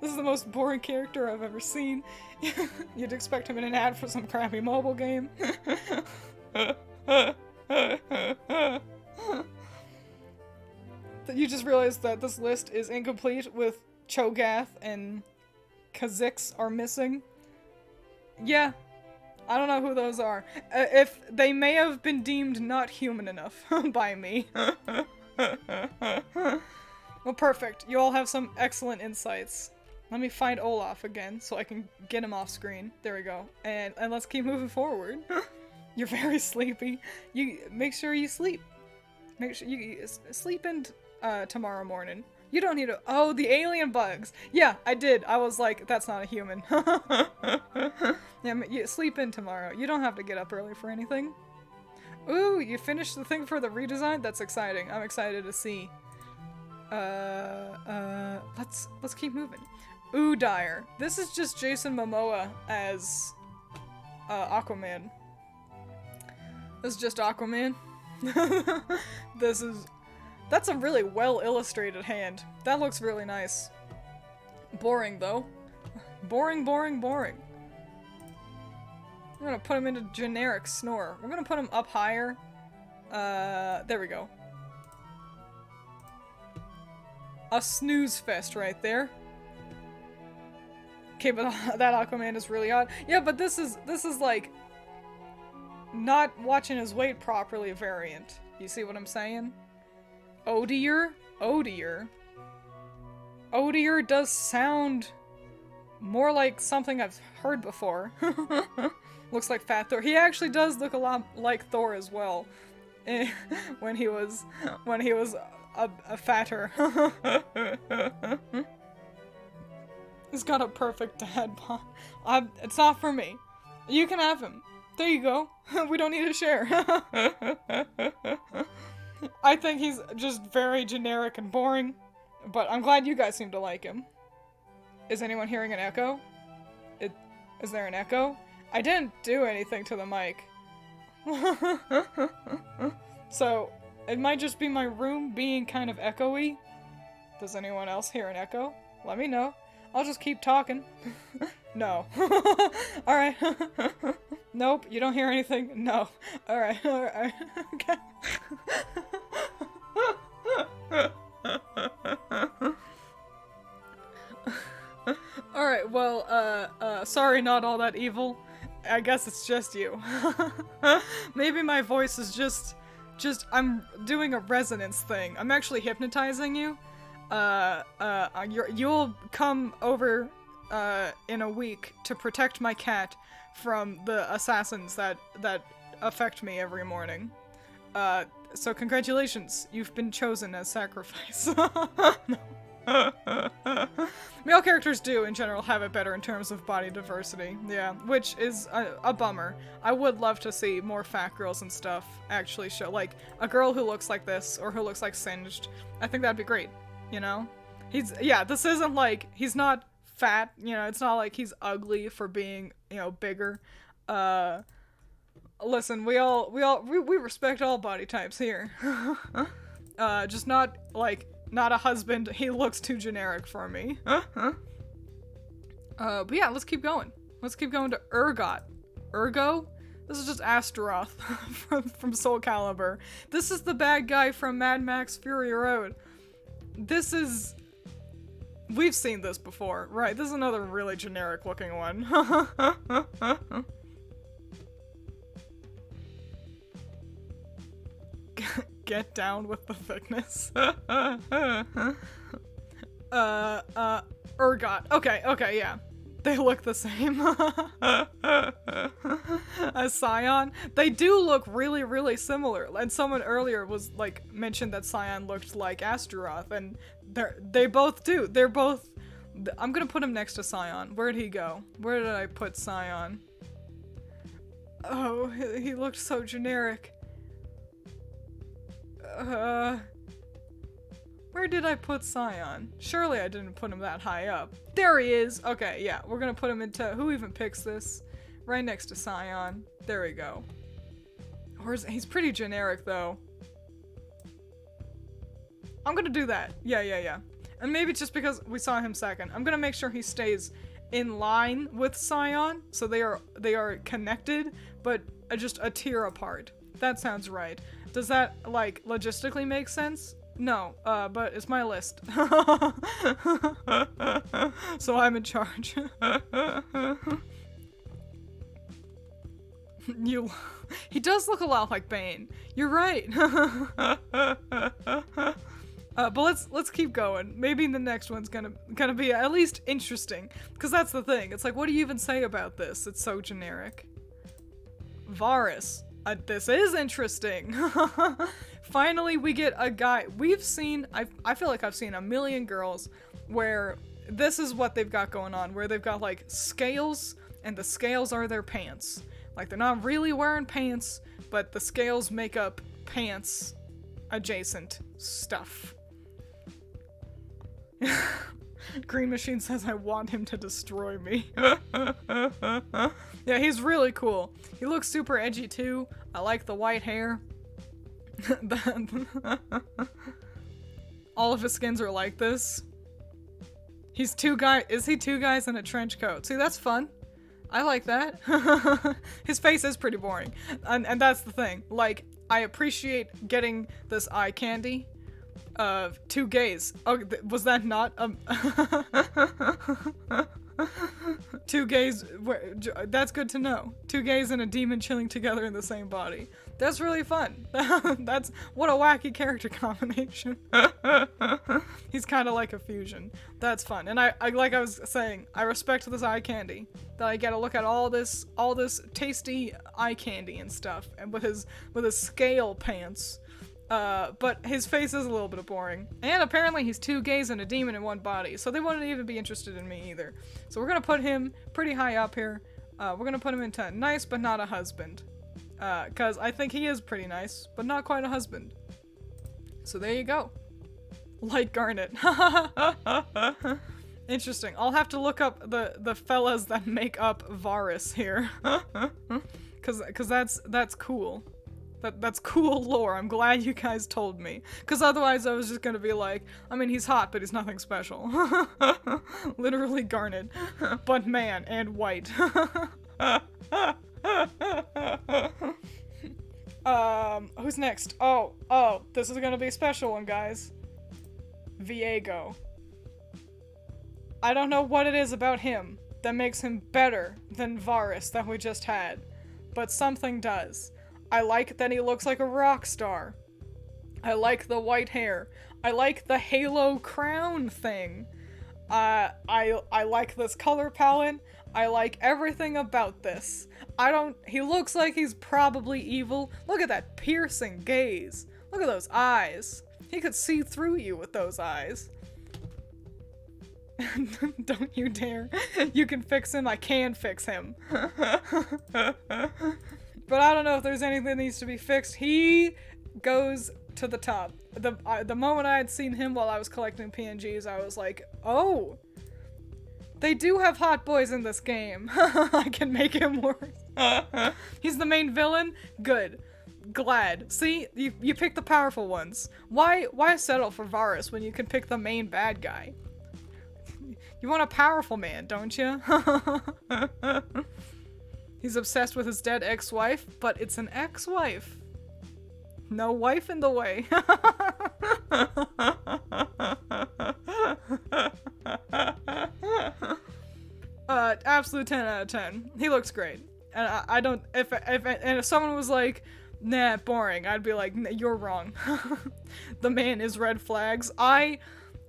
This is the most boring character I've ever seen. You'd expect him in an ad for some crappy mobile game. You just realized that this list is incomplete with Cho'Gath and Kha'Zix are missing. Yeah. I don't know who those are. If they may have been deemed not human enough by me. Well, perfect. You all have some excellent insights. Let me find Olaf again so I can get him off screen. There we go. And let's keep moving forward. You're very sleepy. You make sure you sleep. Make sure you sleep in tomorrow morning. You don't need to- Oh, the alien bugs! Yeah, I did. I was like, that's not a human. Yeah, you sleep in tomorrow. You don't have to get up early for anything. Ooh, you finished the thing for the redesign? That's exciting. I'm excited to see. Let's keep moving. Ooh, Dyer. This is just Jason Momoa as Aquaman. This is just Aquaman. That's a really well illustrated hand. That looks really nice. Boring though. Boring, boring, boring. I'm gonna put him into generic snore. We're gonna put him up higher. There we go. A snooze fest right there. Okay, but that Aquaman is really odd. Yeah, but this is like not watching his weight properly variant. You see what I'm saying? Odier? Odier? Odier does sound more like something I've heard before. Looks like Fat Thor. He actually does look a lot like Thor as well. when he was a fatter. He's got a perfect dad bod. It's not for me. You can have him. There you go. We don't need to share. I think he's just very generic and boring, but I'm glad you guys seem to like him. Is anyone hearing an echo? Is there an echo? I didn't do anything to the mic. So, it might just be my room being kind of echoey. Does anyone else hear an echo? Let me know. I'll just keep talking. No. Alright. Nope, you don't hear anything? No. Alright, alright. Okay. Alright, well, sorry, not all that evil. I guess it's just you. Maybe my voice is just I'm doing a resonance thing. I'm actually hypnotizing you. You'll come over, in a week to protect my cat from the assassins that affect me every morning. So congratulations, you've been chosen as sacrifice. Male characters do, in general, have it better in terms of body diversity, yeah, which is a bummer. I would love to see more fat girls and stuff actually show, like, a girl who looks like this, or who looks like Singed. I think that'd be great, you know? This isn't like, he's not fat, you know, it's not like he's ugly for being, you know, bigger. Listen, we respect all body types here. Just not, like, not a husband. He looks too generic for me. But yeah, let's keep going. Let's keep going to Urgot. Urgo? This is just Astaroth from Soul Calibur. This is the bad guy from Mad Max Fury Road. We've seen this before, right? This is another really generic looking one. Get down with the thickness. Urgot. Okay, yeah. They look the same. As Scion. They do look really, really similar. And someone earlier was, like, mentioned that Scion looked like Astaroth, and they both do. They're both... I'm gonna put him next to Scion. Where'd he go? Where did I put Scion? Oh, he looked so generic. Where did I put Scion? Surely I didn't put him that high up. There he is! Okay, yeah, we're gonna put him into... Who even picks this? Right next to Scion. There we go. He's pretty generic, though. I'm gonna do that. Yeah. And maybe just because we saw him second. I'm gonna make sure he stays in line with Scion, so they are connected, but just a tier apart. That sounds right. Does that, like, logistically make sense? No, but it's my list. So I'm in charge. He does look a lot like Bane. You're right. But let's keep going. Maybe the next one's gonna be at least interesting, because that's the thing. It's like, what do you even say about this? It's so generic. Varus. This is interesting. Finally, we get a guy. I feel like I've seen a million girls where this is what they've got going on, where they've got, like, scales, and the scales are their pants. Like, they're not really wearing pants, but the scales make up pants adjacent stuff. Green Machine says, I want him to destroy me. Yeah, he's really cool. He looks super edgy too. I like the white hair. All of his skins are like this. Is he two guys in a trench coat? See, that's fun. I like that. His face is pretty boring. And that's the thing. Like, I appreciate getting this eye candy of two gays. Oh, was that not two gays? That's good to know. Two gays and a demon chilling together in the same body. That's really fun. That's what a wacky character combination. He's kind of like a fusion. That's fun. And I like I was saying, I respect this eye candy. That I get to look at all this tasty eye candy and stuff, and with his scale pants. But his face is a little bit boring. And apparently he's two gays and a demon in one body, so they wouldn't even be interested in me either. So we're gonna put him pretty high up here. We're gonna put him into nice but not a husband. Cause I think he is pretty nice, but not quite a husband. So there you go. Light Garnet. Interesting. I'll have to look up the fellas that make up Varus here. Cause that's cool. That's cool lore. I'm glad you guys told me. Cause otherwise I was just gonna be like, I mean, he's hot, but he's nothing special. Literally Garnet. But man, and white. Who's next? Oh, this is gonna be a special one, guys. Viego. I don't know what it is about him that makes him better than Varus that we just had, but something does. I like that he looks like a rock star. I like the white hair. I like the halo crown thing. I like this color palette. I like everything about this. He looks like he's probably evil. Look at that piercing gaze. Look at those eyes. He could see through you with those eyes. Don't you dare. You can fix him. I can fix him. But I don't know if there's anything that needs to be fixed. He goes to the top. The moment I had seen him while I was collecting PNGs, I was like, oh, they do have hot boys in this game. I can make him worse. He's the main villain? Good. Glad. See, you pick the powerful ones. Why settle for Varus when you can pick the main bad guy? You want a powerful man, don't you? He's obsessed with his dead ex-wife, but it's an ex-wife. No wife in the way. Absolute 10 out of 10. He looks great. And I don't, if someone was like, nah, boring, I'd be like, you're wrong. The man is red flags. I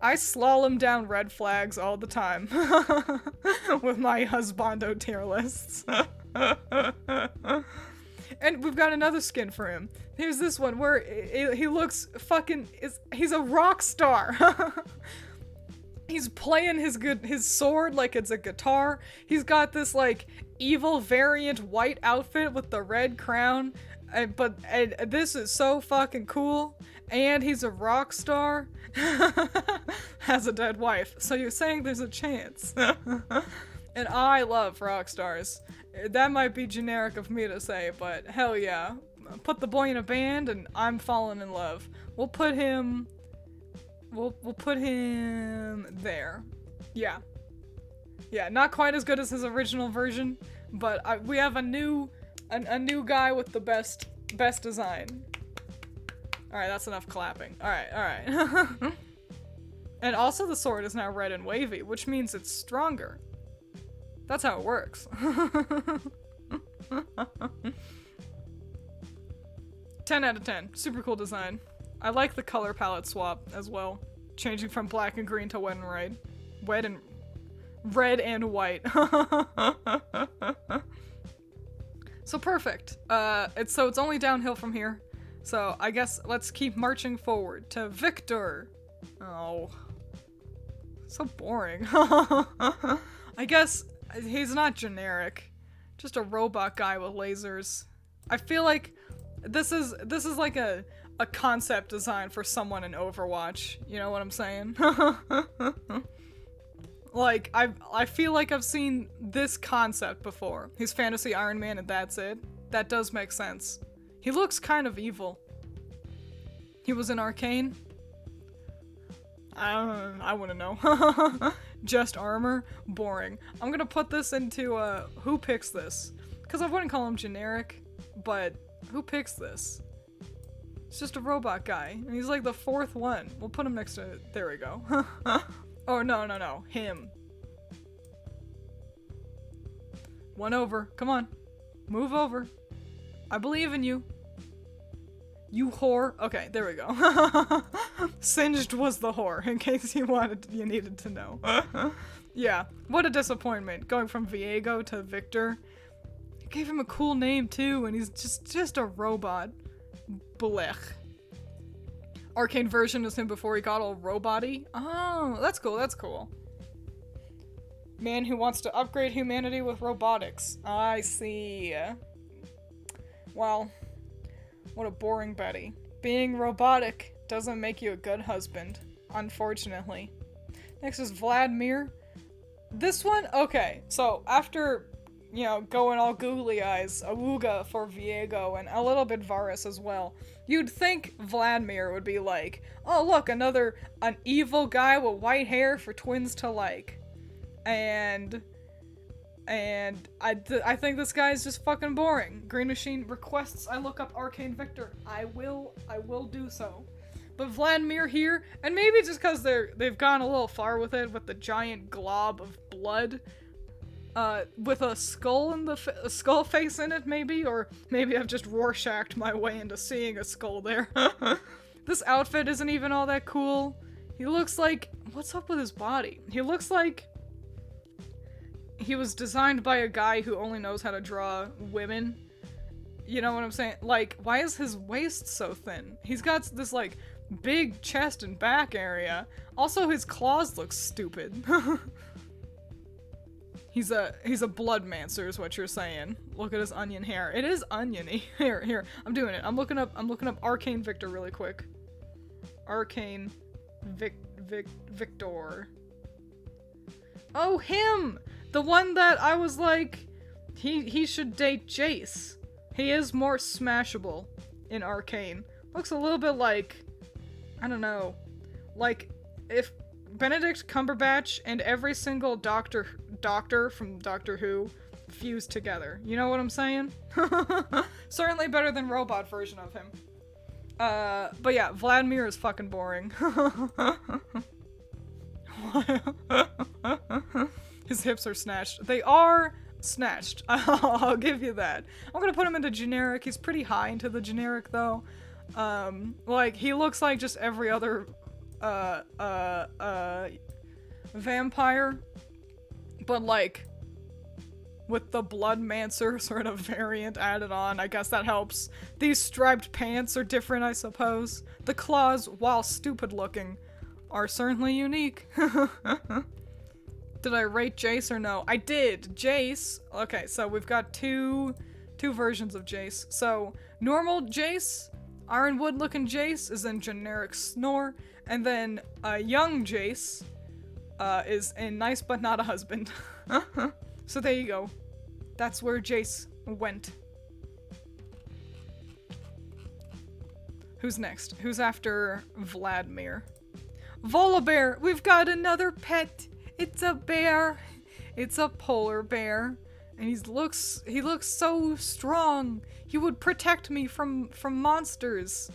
slalom down red flags all the time. With my husbando tier lists. And we've got another skin for him. Here's this one where he looks fucking, he's a rock star. He's playing his sword like it's a guitar. He's got this like evil variant white outfit with the red crown. But this is so fucking cool. And he's a rock star. Has a dead wife. So you're saying there's a chance. And I love rock stars. That might be generic of me to say, but hell yeah. Put the boy in a band and I'm falling in love. We'll put him there. Yeah. Yeah, not quite as good as his original version, but we have a new guy with the best design. Alright, that's enough clapping. Alright. And also the sword is now red and wavy, which means it's stronger. That's how it works. 10 out of 10. Super cool design. I like the color palette swap as well. Changing from black and green to red and white. Red and white. So perfect. It's only downhill from here. So I guess let's keep marching forward to Victor. Oh. So boring. I guess he's not generic. Just a robot guy with lasers. I feel like this is like a a concept design for someone in Overwatch. You know what I'm saying? Like, I feel like I've seen this concept before. He's Fantasy Iron Man and that's it. That does make sense. He looks kind of evil. He was in Arcane. I wouldn't know. Just armor? Boring. I'm gonna put this into, who picks this? Because I wouldn't call him generic, but who picks this? It's just a robot guy, and he's like the 4th one. We'll put him next to, there we go. Oh, no, him. One over, come on. Move over. I believe in you. You whore. Okay, there we go. Singed was the whore, in case you needed to know. Yeah, what a disappointment. Going from Viego to Victor. He gave him a cool name too, and he's just a robot. Blech. Arcane version is him before he got all robot-y. Oh, that's cool, that's cool. Man who wants to upgrade humanity with robotics. I see. Well, what a boring Betty. Being robotic doesn't make you a good husband, unfortunately. Next is Vladimir. This one, okay, so after, you know, going all googly eyes, Awuga for Viego, and a little bit Varus as well, you'd think Vladimir would be like, oh look, an evil guy with white hair for Twiins to like. And I think this guy is just fucking boring. Green Machine requests I look up Arcane Victor. I will do so. But Vladimir here, and maybe just because they've gone a little far with it, with the giant glob of blood, with a skull in a skull face in it, maybe, or maybe I've just Rorschached my way into seeing a skull there. This outfit isn't even all that cool. He looks like, what's up with his body? He looks like he was designed by a guy who only knows how to draw women. You know what I'm saying? Like, why is his waist so thin? He's got this, like, big chest and back area. Also, his claws look stupid. He's a bloodmancer is what you're saying. Look at his onion hair. It is oniony. Here, I'm doing it. I'm looking up Arcane Victor really quick. Arcane Victor. Oh, him! The one that I was like, he should date Jace. He is more smashable in Arcane. Looks a little bit like, I don't know, like if Benedict Cumberbatch and every single doctor from Doctor Who fused together. You know what I'm saying? Certainly better than robot version of him. But yeah, Vladimir is fucking boring. His hips are snatched. They are snatched. I'll give you that. I'm gonna put him into generic. He's pretty high into the generic though. Like he looks like just every other vampire, but like with the Bloodmancer sort of variant added on. I guess that helps. These striped pants are different, I suppose. The claws, while stupid looking, are certainly unique. Did I rate Jace or no? I did. Jace. Okay, so we've got two versions of Jace. So normal Jace, Ironwood looking Jace is in generic Snore, and then young Jace is in Nice But Not a Husband. So there you go. That's where Jace went. Who's next? Who's after Vladimir? Volibear! We've got another pet! It's a bear! It's a polar bear. And he looks so strong! He would protect me from monsters!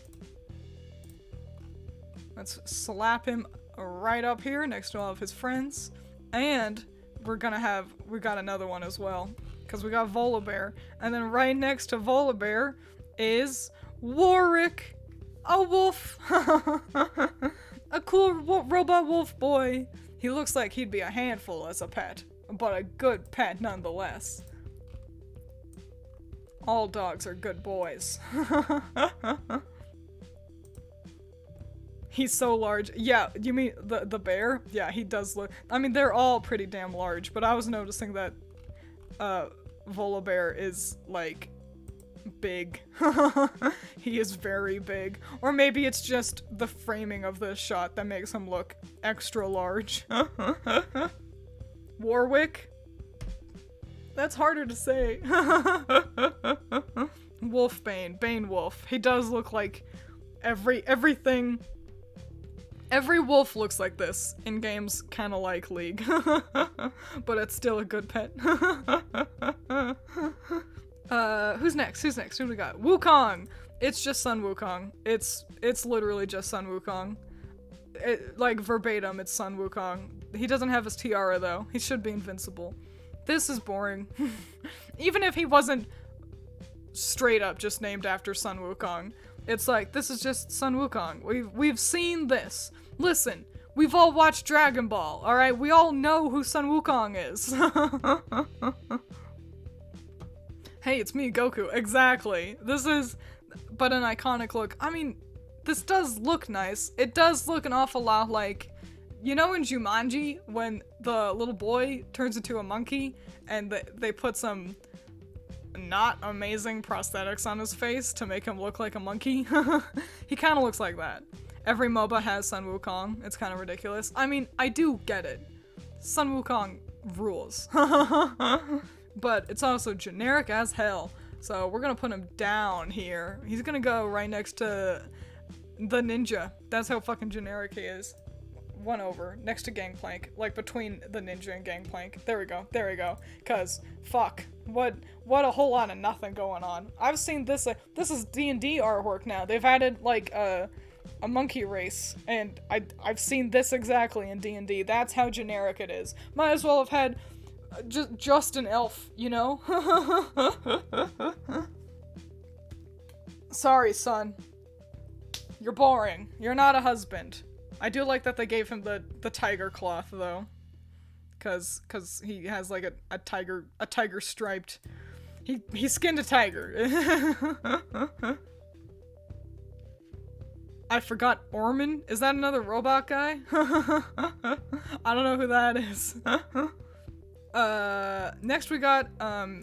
Let's slap him right up here next to all of his friends. And we got another one as well. Because we got Volibear. And then right next to Volibear is Warwick! A wolf! A cool robot wolf boy. He looks like he'd be a handful as a pet, but a good pet nonetheless. All dogs are good boys. He's so large. Yeah, you mean the bear? Yeah, he does look... I mean, they're all pretty damn large, but I was noticing that Volibear is, like, big. He is very big. Or maybe it's just the framing of this shot that makes him look extra large. Warwick? That's harder to say. Wolfbane. Bane Wolf. He does look like everything. Every wolf looks like this in games kinda like League. But it's still a good pet. Who's next? Who do we got? Wukong! It's just Sun Wukong. It's literally just Sun Wukong. Like, verbatim, it's Sun Wukong. He doesn't have his tiara, though. He should be invincible. This is boring. Even if he wasn't straight up just named after Sun Wukong. It's like, this is just Sun Wukong. We've seen this. Listen, we've all watched Dragon Ball, alright? We all know who Sun Wukong is. Hey, it's me, Goku. Exactly. This is but an iconic look. I mean, this does look nice. It does look an awful lot like, you know in Jumanji, when the little boy turns into a monkey, and they put some not amazing prosthetics on his face to make him look like a monkey? He kind of looks like that. Every MOBA has Sun Wukong. It's kind of ridiculous. I mean, I do get it. Sun Wukong rules. But it's also generic as hell. So we're gonna put him down here. He's gonna go right next to the ninja. That's how fucking generic he is. One over, next to Gangplank. Like, between the ninja and Gangplank. There we go. Cause, fuck. What a whole lot of nothing going on. I've seen this, this is D&D artwork now. They've added, like, a monkey race, and I've seen this exactly in D&D. That's how generic it is. Might as well have had just an elf, you know? Sorry, son. You're boring. You're not a husband. I do like that they gave him the tiger cloth, though. Cause he has, like, a tiger striped... He skinned a tiger. I forgot Orman? Is that another robot guy? I don't know who that is. Next we got,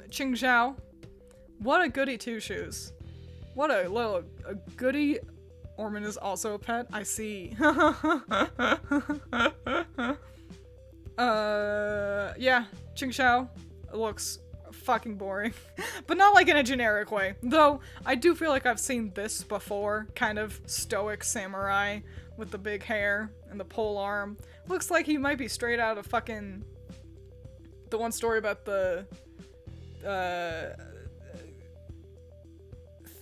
Ching Zhao. What a goody two-shoes. What a little goody. Orman is also a pet. I see. Yeah, Ching Zhao looks fucking boring. But not like in a generic way. Though, I do feel like I've seen this before. Kind of stoic samurai with the big hair and the pole arm. Looks like he might be straight out of fucking... the one story about the...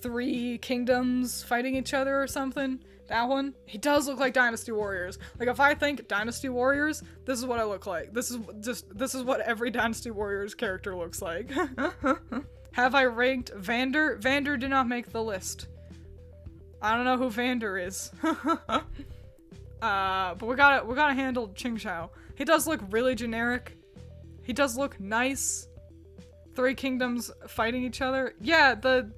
three kingdoms fighting each other or something. That one. He does look like Dynasty Warriors. Like, if I think Dynasty Warriors, this is what I look like. This is what every Dynasty Warriors character looks like. Have I ranked Vander? Vander did not make the list. I don't know who Vander is. But we gotta handle Ching Zhao. He does look really generic. He does look nice. Three kingdoms fighting each other. Yeah, the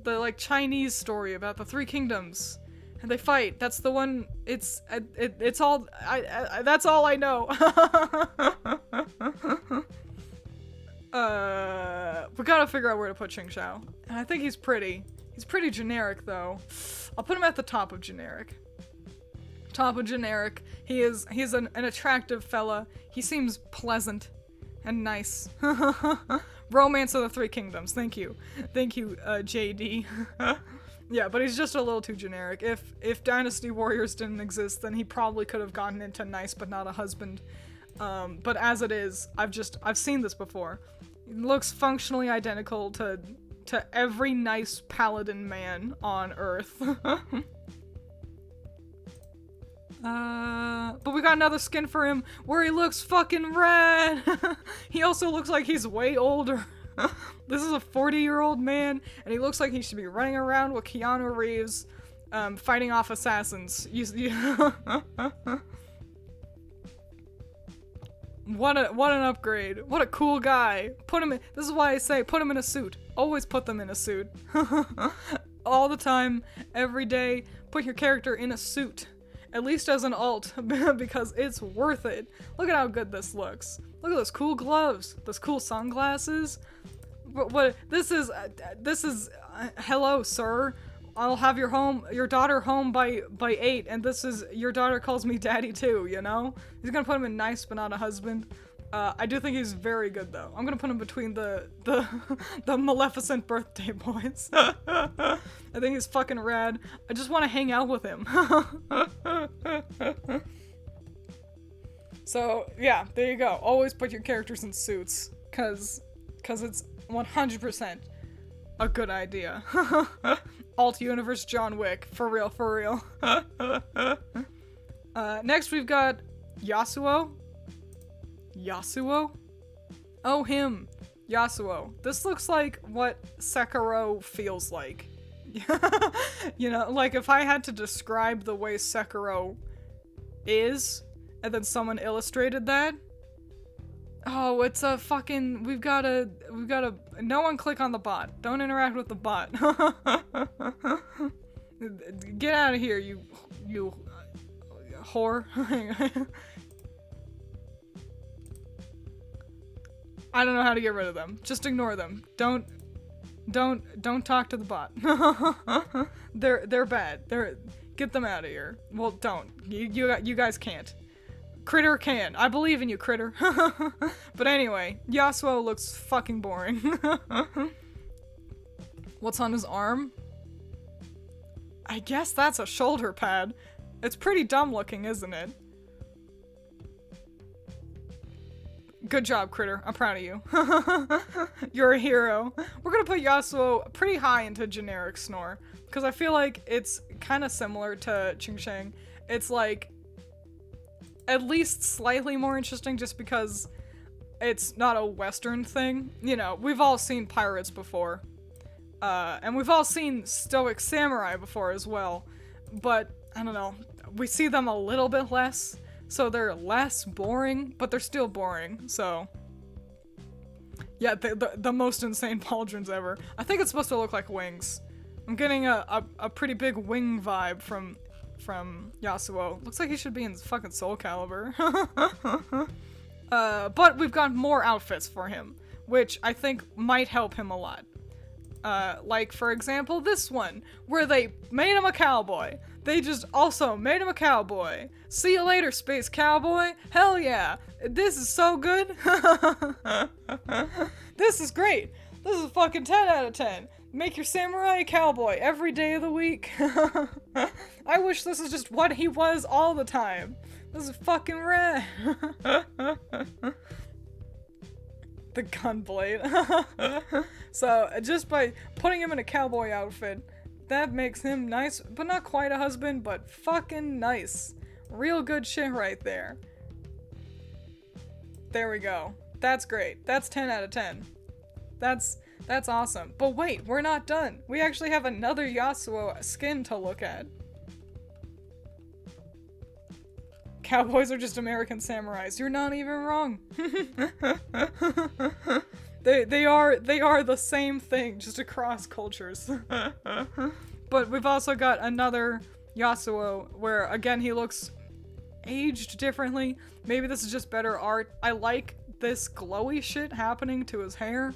like Chinese story about the three kingdoms, and they fight. That's the one. It's all. That's all I know. We gotta figure out where to put Ching Zhao, and I think he's pretty. He's pretty generic though. I'll put him at the top of generic. Top of generic. He's an attractive fella. He seems pleasant and nice. Romance of the Three Kingdoms. Thank you, JD. Yeah, but he's just a little too generic. If Dynasty Warriors didn't exist, then he probably could have gotten into nice but not a husband. But as it is, I've seen this before. He looks functionally identical to every nice paladin man on Earth. But we got another skin for him where he looks fucking rad. He also looks like he's way older. This is a 40-year-old man, and he looks like he should be running around with Keanu Reeves, fighting off assassins. What an upgrade. What a cool guy. Put him in, this is why I say put him in a suit. Always put them in a suit. All the time, every day, put your character in a suit. At least as an alt, because it's worth it. Look at how good this looks. Look at those cool gloves, those cool sunglasses. What this is hello, sir. I'll have your daughter home by 8, and this is, your daughter calls me daddy too, you know? He's gonna put him in nice but not a husband. I do think he's very good though. I'm gonna put him between the Maleficent birthday boys. I think he's fucking rad. I just want to hang out with him. So yeah, there you go. Always put your characters in suits, cause it's 100% a good idea. Alt universe John Wick, for real, for real. Next we've got Yasuo. Yasuo? Oh, him. Yasuo. This looks like what Sekiro feels like. You know, like if I had to describe the way Sekiro is, and then someone illustrated that. Oh, it's a fucking, we've got a, no one click on the bot. Don't interact with the bot. Get out of here, you whore. I don't know how to get rid of them. Just ignore them. Don't talk to the bot. They're bad. Get them out of here. Well, don't. You guys can't. Critter can. I believe in you, Critter. But anyway, Yasuo looks fucking boring. What's on his arm? I guess that's a shoulder pad. It's pretty dumb looking, isn't it? Good job, Critter. I'm proud of you. You're a hero. We're gonna put Yasuo pretty high into generic snore, because I feel like it's kind of similar to Ching Shang. It's like at least slightly more interesting just because it's not a Western thing. You know, we've all seen pirates before. And we've all seen stoic samurai before as well. But, I don't know, we see them a little bit less. So they're less boring, but they're still boring, so. Yeah, the most insane pauldrons ever. I think it's supposed to look like wings. I'm getting a pretty big wing vibe from Yasuo. Looks like he should be in fucking Soul Calibur. But we've got more outfits for him, which I think might help him a lot. Like, for example, this one, where they made him a cowboy. They just also made him a cowboy. See you later, space cowboy. Hell yeah. This is so good. This is great. This is fucking 10 out of 10. Make your samurai a cowboy every day of the week. I wish this is just what he was all the time. This is fucking rad. The gunblade. So, just by putting him in a cowboy outfit, that makes him nice, but not quite a husband, but fucking nice. Real good shit right there. There we go. That's great. That's 10 out of 10. That's awesome. But wait, we're not done. We actually have another Yasuo skin to look at. Cowboys are just American samurais. You're not even wrong. They are the same thing, just across cultures. But we've also got another Yasuo where, again, he looks aged differently. Maybe this is just better art. I like this glowy shit happening to his hair.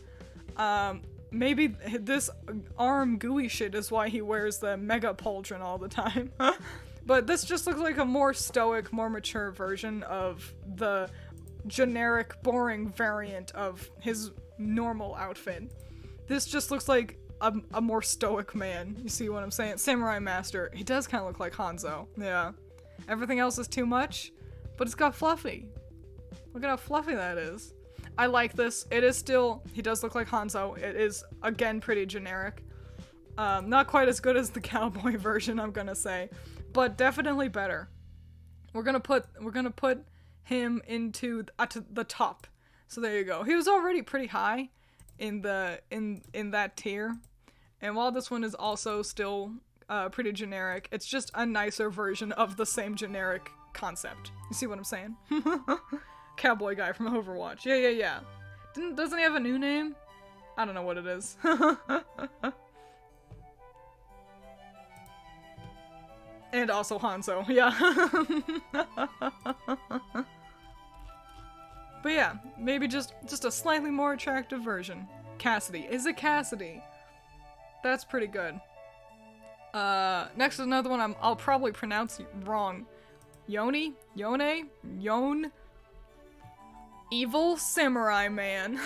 Maybe this arm gooey shit is why he wears the mega pauldron all the time. But this just looks like a more stoic, more mature version of the generic, boring variant of his normal outfit. This just looks like a more stoic man. You see what I'm saying? Samurai Master. He does kind of look like Hanzo. Yeah. Everything else is too much, but it's got fluffy. Look at how fluffy that is. I like this. It is still, he does look like Hanzo. It is, again, pretty generic. Not quite as good as the cowboy version, I'm gonna say, but definitely better. We're gonna put him into the top. So there you go. He was already pretty high in that tier. And while this one is also still pretty generic, it's just a nicer version of the same generic concept. You see what I'm saying? Cowboy guy from Overwatch. Yeah. Doesn't he have a new name? I don't know what it is. And also Hanzo, yeah. But yeah, maybe just a slightly more attractive version. Cassidy. Is it Cassidy? That's pretty good. Next is another one I'll probably pronounce wrong. Yoni? Yone? Yon? Evil Samurai Man.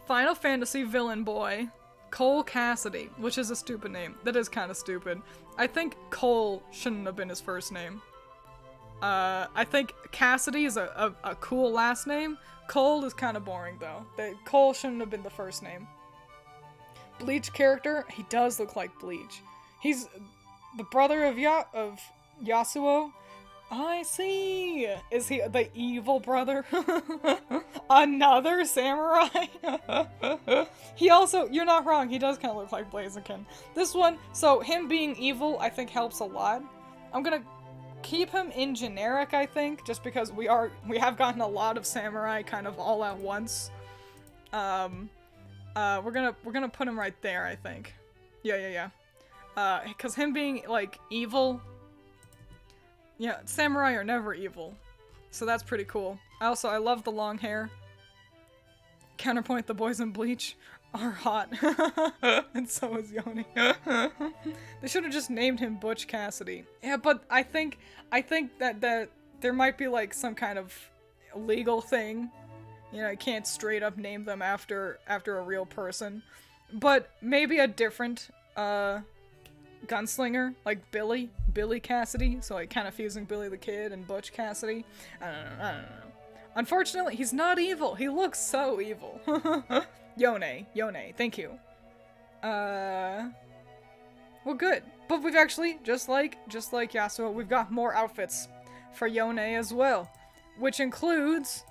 Final Fantasy Villain Boy. Cole Cassidy, which is a stupid name. That is kind of stupid. I think Cole shouldn't have been his first name. I think Cassidy is a cool last name. Cole is kind of boring, though. Cole shouldn't have been the first name. Bleach character, he does look like Bleach. He's the brother of Yasuo. I see! Is he the evil brother? Another samurai? He also, you're not wrong, he does kind of look like Blaziken. This one, so him being evil, I think helps a lot. I'm gonna keep him in generic, I think, just because we have gotten a lot of samurai kind of all at once. We're gonna put him right there, I think. Yeah. Cause him being, like, evil. Yeah, samurai are never evil. So that's pretty cool. I love the long hair. Counterpoint, the boys in Bleach are hot. And so is Yoni. They should have just named him Butch Cassidy. Yeah, but I think that there might be, like, some kind of legal thing. You know, you can't straight up name them after a real person. But maybe a different, gunslinger, like Billy Cassidy, so like kind of fusing Billy the Kid and Butch Cassidy. I don't know. Unfortunately, he's not evil. He looks so evil. Yone, thank you. Well, good. But we've actually, just like Yasuo, we've got more outfits for Yone as well, which includes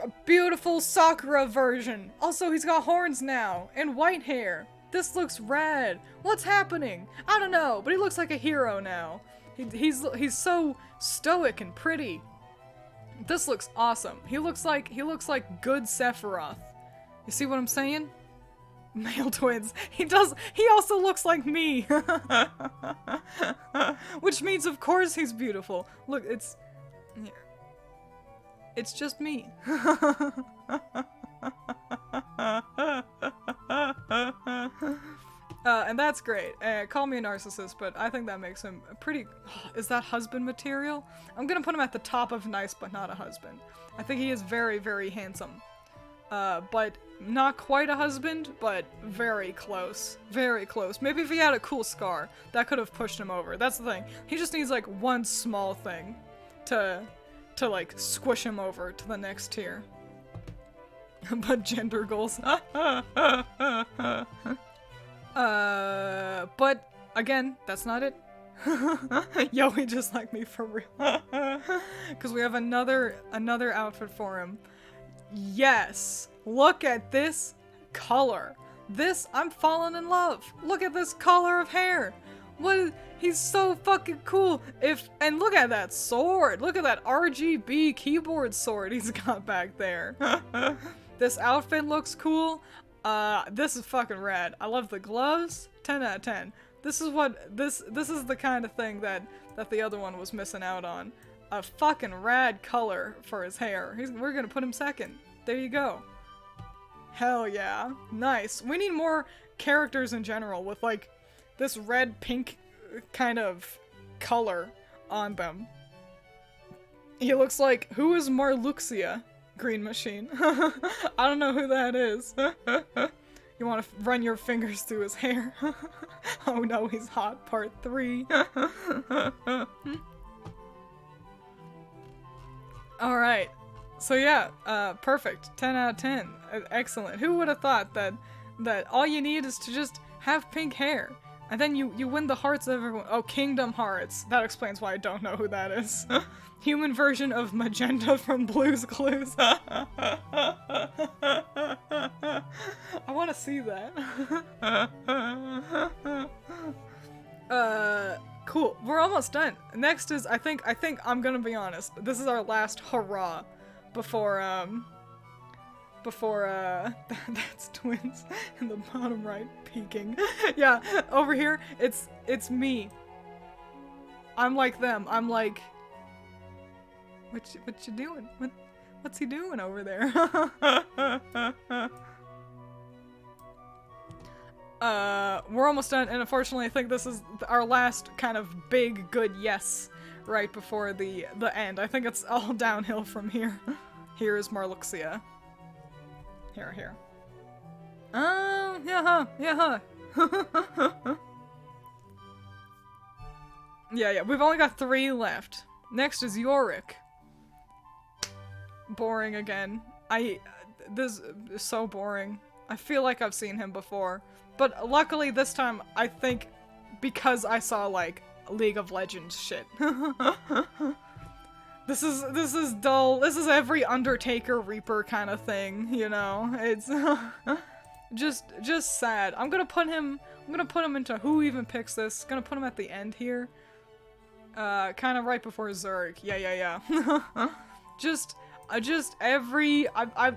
a beautiful Sakura version. Also, he's got horns now and white hair. This looks rad. What's happening? I don't know, but he looks like a hero now. He's so stoic and pretty. This looks awesome. He looks like good Sephiroth. You see what I'm saying? Male twins. He also looks like me. Which means of course he's beautiful. Look, it's just me. And that's great. Call me a narcissist, but I think that makes him pretty... Is that husband material? I'm gonna put him at the top of nice, but not a husband. I think he is very, very handsome. But not quite a husband, but very close. Very close. Maybe if he had a cool scar, that could have pushed him over. That's the thing. He just needs, like, one small thing to like, squish him over to the next tier. But gender goals. But again, that's not it. Yo, he just like me for real. Because we have another outfit for him. Yes, look at this color. I'm falling in love. Look at this color of hair. He's so fucking cool. And look at that sword. Look at that RGB keyboard sword he's got back there. This outfit looks cool. This is fucking rad. I love the gloves. 10 out of 10. This is the kind of thing that the other one was missing out on. A fucking rad color for his hair. We're gonna put him second. There you go. Hell yeah. Nice. We need more characters in general with, like, this red-pink kind of color on them. He looks like, who is Marluxia? Green Machine. I don't know who that is. You want to run your fingers through his hair? Oh no, he's hot, part 3. Alright. So yeah, perfect. 10 out of 10. Excellent. Who would have thought that all you need is to just have pink hair? And then you win the hearts of everyone. Oh, Kingdom Hearts. That explains why I don't know who that is. Human version of Magenta from Blue's Clues. I want to see that. Cool. We're almost done. Next is, I think I'm gonna be honest. This is our last hurrah before that's Twiins in the bottom right peeking. Yeah, over here, it's me. I'm like them. I'm like, what you doing? What's he doing over there? We're almost done, and unfortunately I think this is our last kind of big, good yes right before the end. I think it's all downhill from here. Here is Marluxia. Here. Oh, yeah. Yeah, we've only got 3 left. Next is Yorick. Boring again. This is so boring. I feel like I've seen him before. But luckily this time, I think, because I saw, like, League of Legends shit. This is dull. This is every Undertaker Reaper kind of thing, you know? It's just sad. I'm gonna put him into who even picks this. Gonna put him at the end here. Kind of right before Zerg. Yeah. Just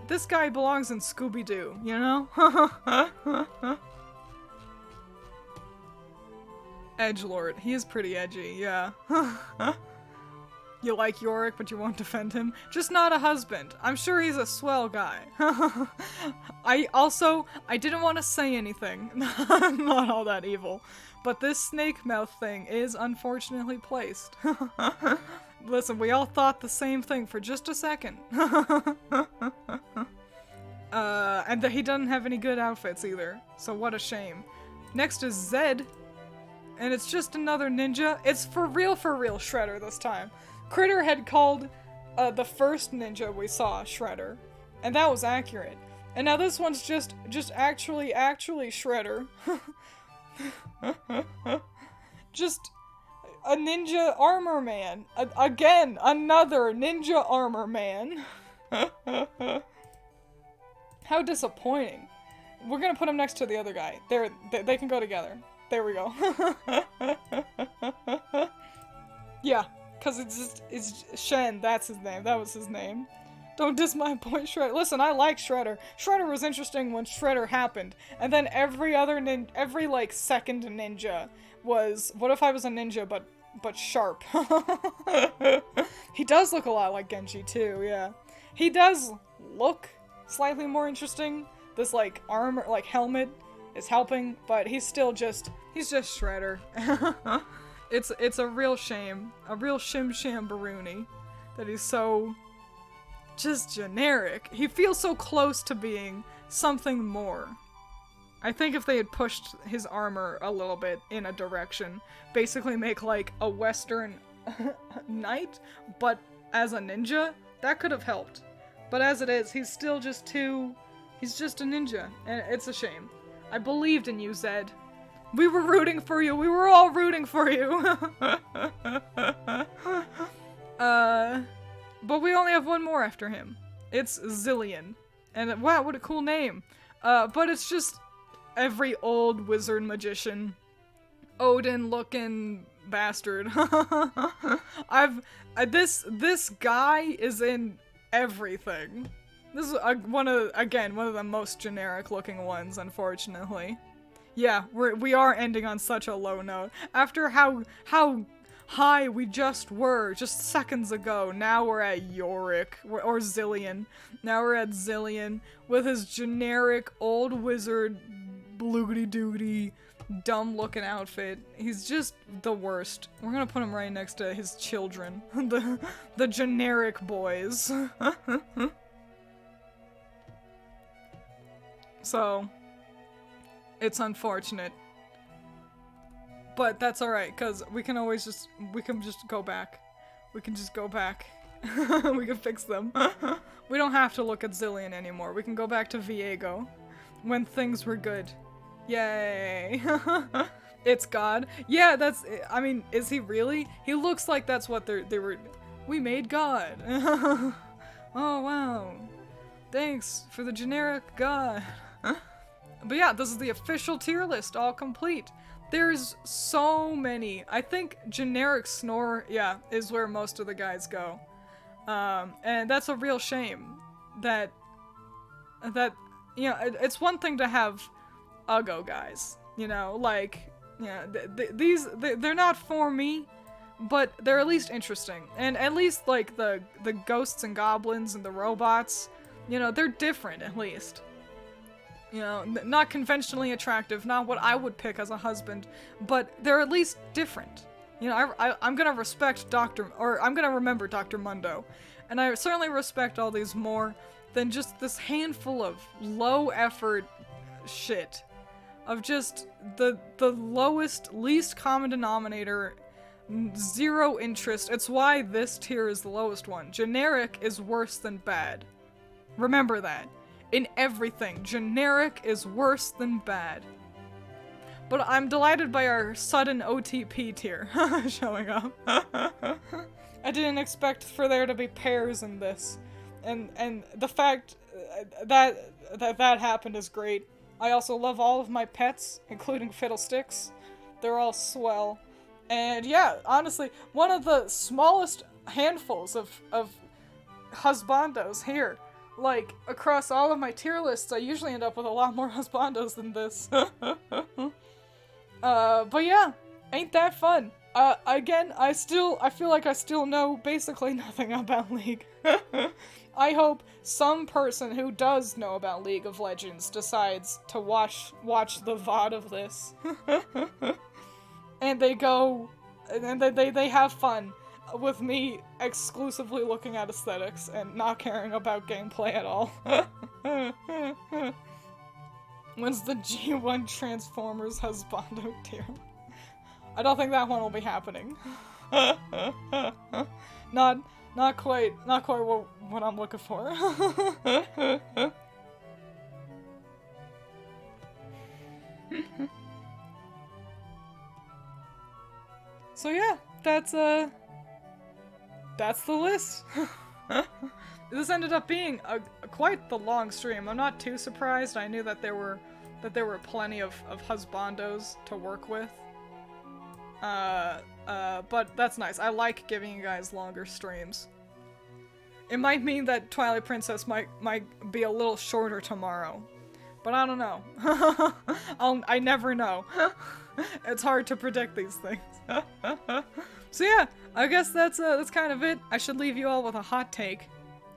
this guy belongs in Scooby-Doo, you know? Edgelord. He is pretty edgy, yeah. You like Yorick, but you won't defend him? Just not a husband. I'm sure he's a swell guy. I didn't want to say anything. Not all that evil. But this snake mouth thing is unfortunately placed. Listen, we all thought the same thing for just a second. And that he doesn't have any good outfits either. So what a shame. Next is Zed. And it's just another ninja. It's for real Shredder this time. Critter had called the first ninja we saw Shredder. And that was accurate. And now this one's just actually Shredder. Just a ninja armor man. Again, another ninja armor man. How disappointing. We're gonna put him next to the other guy. They can go together. There we go. Yeah, cause it's Shen, that's his name. That was his name. Don't diss my boy Shredder. Listen, I like Shredder. Shredder was interesting when Shredder happened. And then every like second ninja was, what if I was a ninja but sharp? He does look a lot like Genji too, yeah. He does look slightly more interesting. This like armor, like helmet is helping, but he's just Shredder. It's a real shame. A real shim-sham-baroonie that he's so just generic. He feels so close to being something more. I think if they had pushed his armor a little bit in a direction, basically make like a Western knight, but as a ninja, that could have helped. But as it is, he's still just he's just a ninja, and it's a shame. I believed in you, Zed. We were rooting for you. We were all rooting for you. But we only have one more after him. It's Zillion. And wow, what a cool name. But it's just every old wizard magician, Odin-looking bastard. This guy is in everything. This is one of the most generic looking ones, unfortunately. Yeah, we are ending on such a low note. After how high we just were just seconds ago, now we're at Yorick, or Zillion. Now we're at Zillion with his generic old wizard, bloogity-doogity, dumb-looking outfit. He's just the worst. We're gonna put him right next to his children, the generic boys. So, it's unfortunate. But that's alright, because we can just go back. We can just go back. We can fix them. We don't have to look at Zillion anymore. We can go back to Viego. When things were good. Yay! It's God. Yeah, I mean, is he really? He looks like that's what they were. We made God. Oh, wow. Thanks for the generic God. But yeah, this is the official tier list, all complete. There's so many. I think generic Snore, yeah, is where most of the guys go. And that's a real shame. That, you know, it's one thing to have Uggo guys, you know, like, yeah, they're not for me, but they're at least interesting. And at least, like, the ghosts and goblins and the robots, you know, they're different, at least. You know, not conventionally attractive, not what I would pick as a husband, but they're at least different. You know, I'm gonna respect I'm gonna remember Dr. Mundo. And I certainly respect all these more than just this handful of low-effort shit. Of just the lowest, least common denominator, zero interest. It's why this tier is the lowest one. Generic is worse than bad. Remember that. In everything, generic is worse than bad. But I'm delighted by our sudden OTP tier showing up. I didn't expect for there to be pairs in this. And the fact that happened is great. I also love all of my pets, including Fiddlesticks. They're all swell. And yeah, honestly, one of the smallest handfuls of husbandos here. Like, across all of my tier lists, I usually end up with a lot more husbandos than this. But yeah, ain't that fun. Again, I feel like I still know basically nothing about League. I hope some person who does know about League of Legends decides to watch the VOD of this. And they go, and they have fun with me exclusively looking at aesthetics and not caring about gameplay at all. When's the G1 Transformers husbando tier? I don't think that one will be happening. Not quite what I'm looking for. So yeah, that's the list. This ended up being quite the long stream. I'm not too surprised. I knew that there were plenty of husbandos to work with. But that's nice. I like giving you guys longer streams. It might mean that Twilight Princess might be a little shorter tomorrow. But I don't know. I never know. It's hard to predict these things. So yeah, I guess that's kind of it. I should leave you all with a hot take.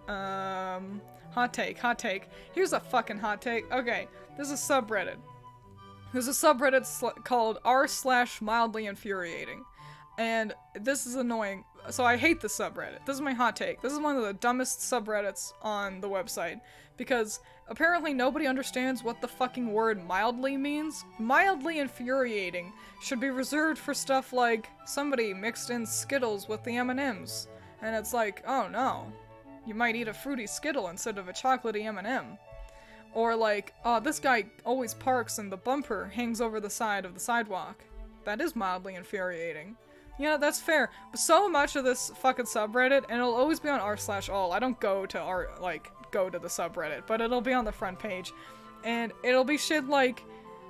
Hot take. Here's a fucking hot take. Okay, there's a subreddit. There's a subreddit called r/mildly infuriating. And this is annoying. So I hate this subreddit. This is my hot take. This is one of the dumbest subreddits on the website. Because apparently nobody understands what the fucking word mildly means. Mildly infuriating should be reserved for stuff like somebody mixed in Skittles with the M&Ms. And it's like, oh no. You might eat a fruity Skittle instead of a chocolatey M&M. Or like, oh, this guy always parks and the bumper hangs over the side of the sidewalk. That is mildly infuriating. Yeah, that's fair. But so much of this fucking subreddit, and it'll always be on r/all. I don't go to go to the subreddit, but it'll be on the front page. And it'll be shit like,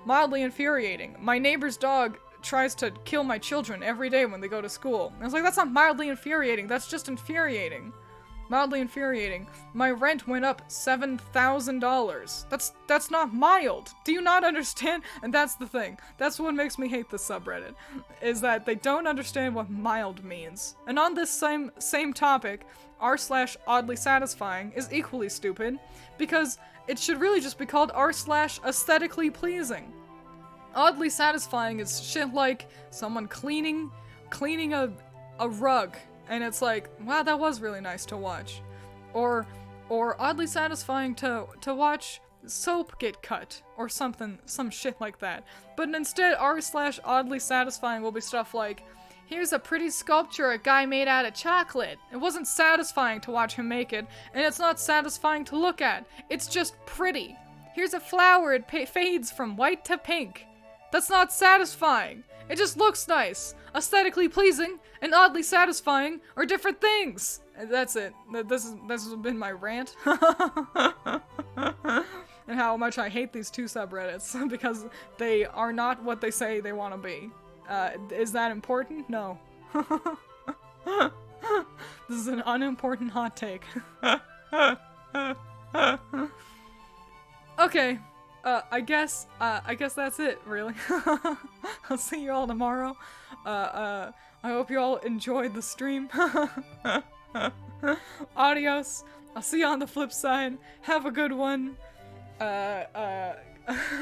mildly infuriating. My neighbor's dog tries to kill my children every day when they go to school. And I was like, that's not mildly infuriating, that's just infuriating. Mildly infuriating. My rent went up $7,000. That's not mild. Do you not understand? And that's the thing. That's what makes me hate this subreddit. Is that they don't understand what mild means. And on this same topic, r/oddly satisfying is equally stupid. Because it should really just be called r/aesthetically pleasing. Oddly satisfying is shit like someone cleaning a rug. And it's like, wow, that was really nice to watch. Or oddly satisfying to watch soap get cut. Or something, some shit like that. But instead, r/oddly satisfying will be stuff like, here's a pretty sculpture a guy made out of chocolate. It wasn't satisfying to watch him make it, and it's not satisfying to look at. It's just pretty. Here's a flower, it fades from white to pink. That's not satisfying. It just looks nice. Aesthetically pleasing and oddly satisfying are different things. And that's it. This has been my rant. And how much I hate these two subreddits because they are not what they say they want to be. Is that important? No. This is an unimportant hot take. Okay. I guess that's it, really. I'll see you all tomorrow. I hope you all enjoyed the stream. Adios. I'll see you on the flip side. Have a good one.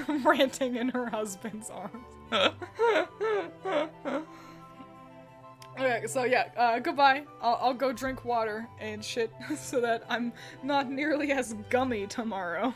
Ranting in her husband's arms. Okay, so yeah, goodbye. I'll go drink water and shit so that I'm not nearly as gummy tomorrow.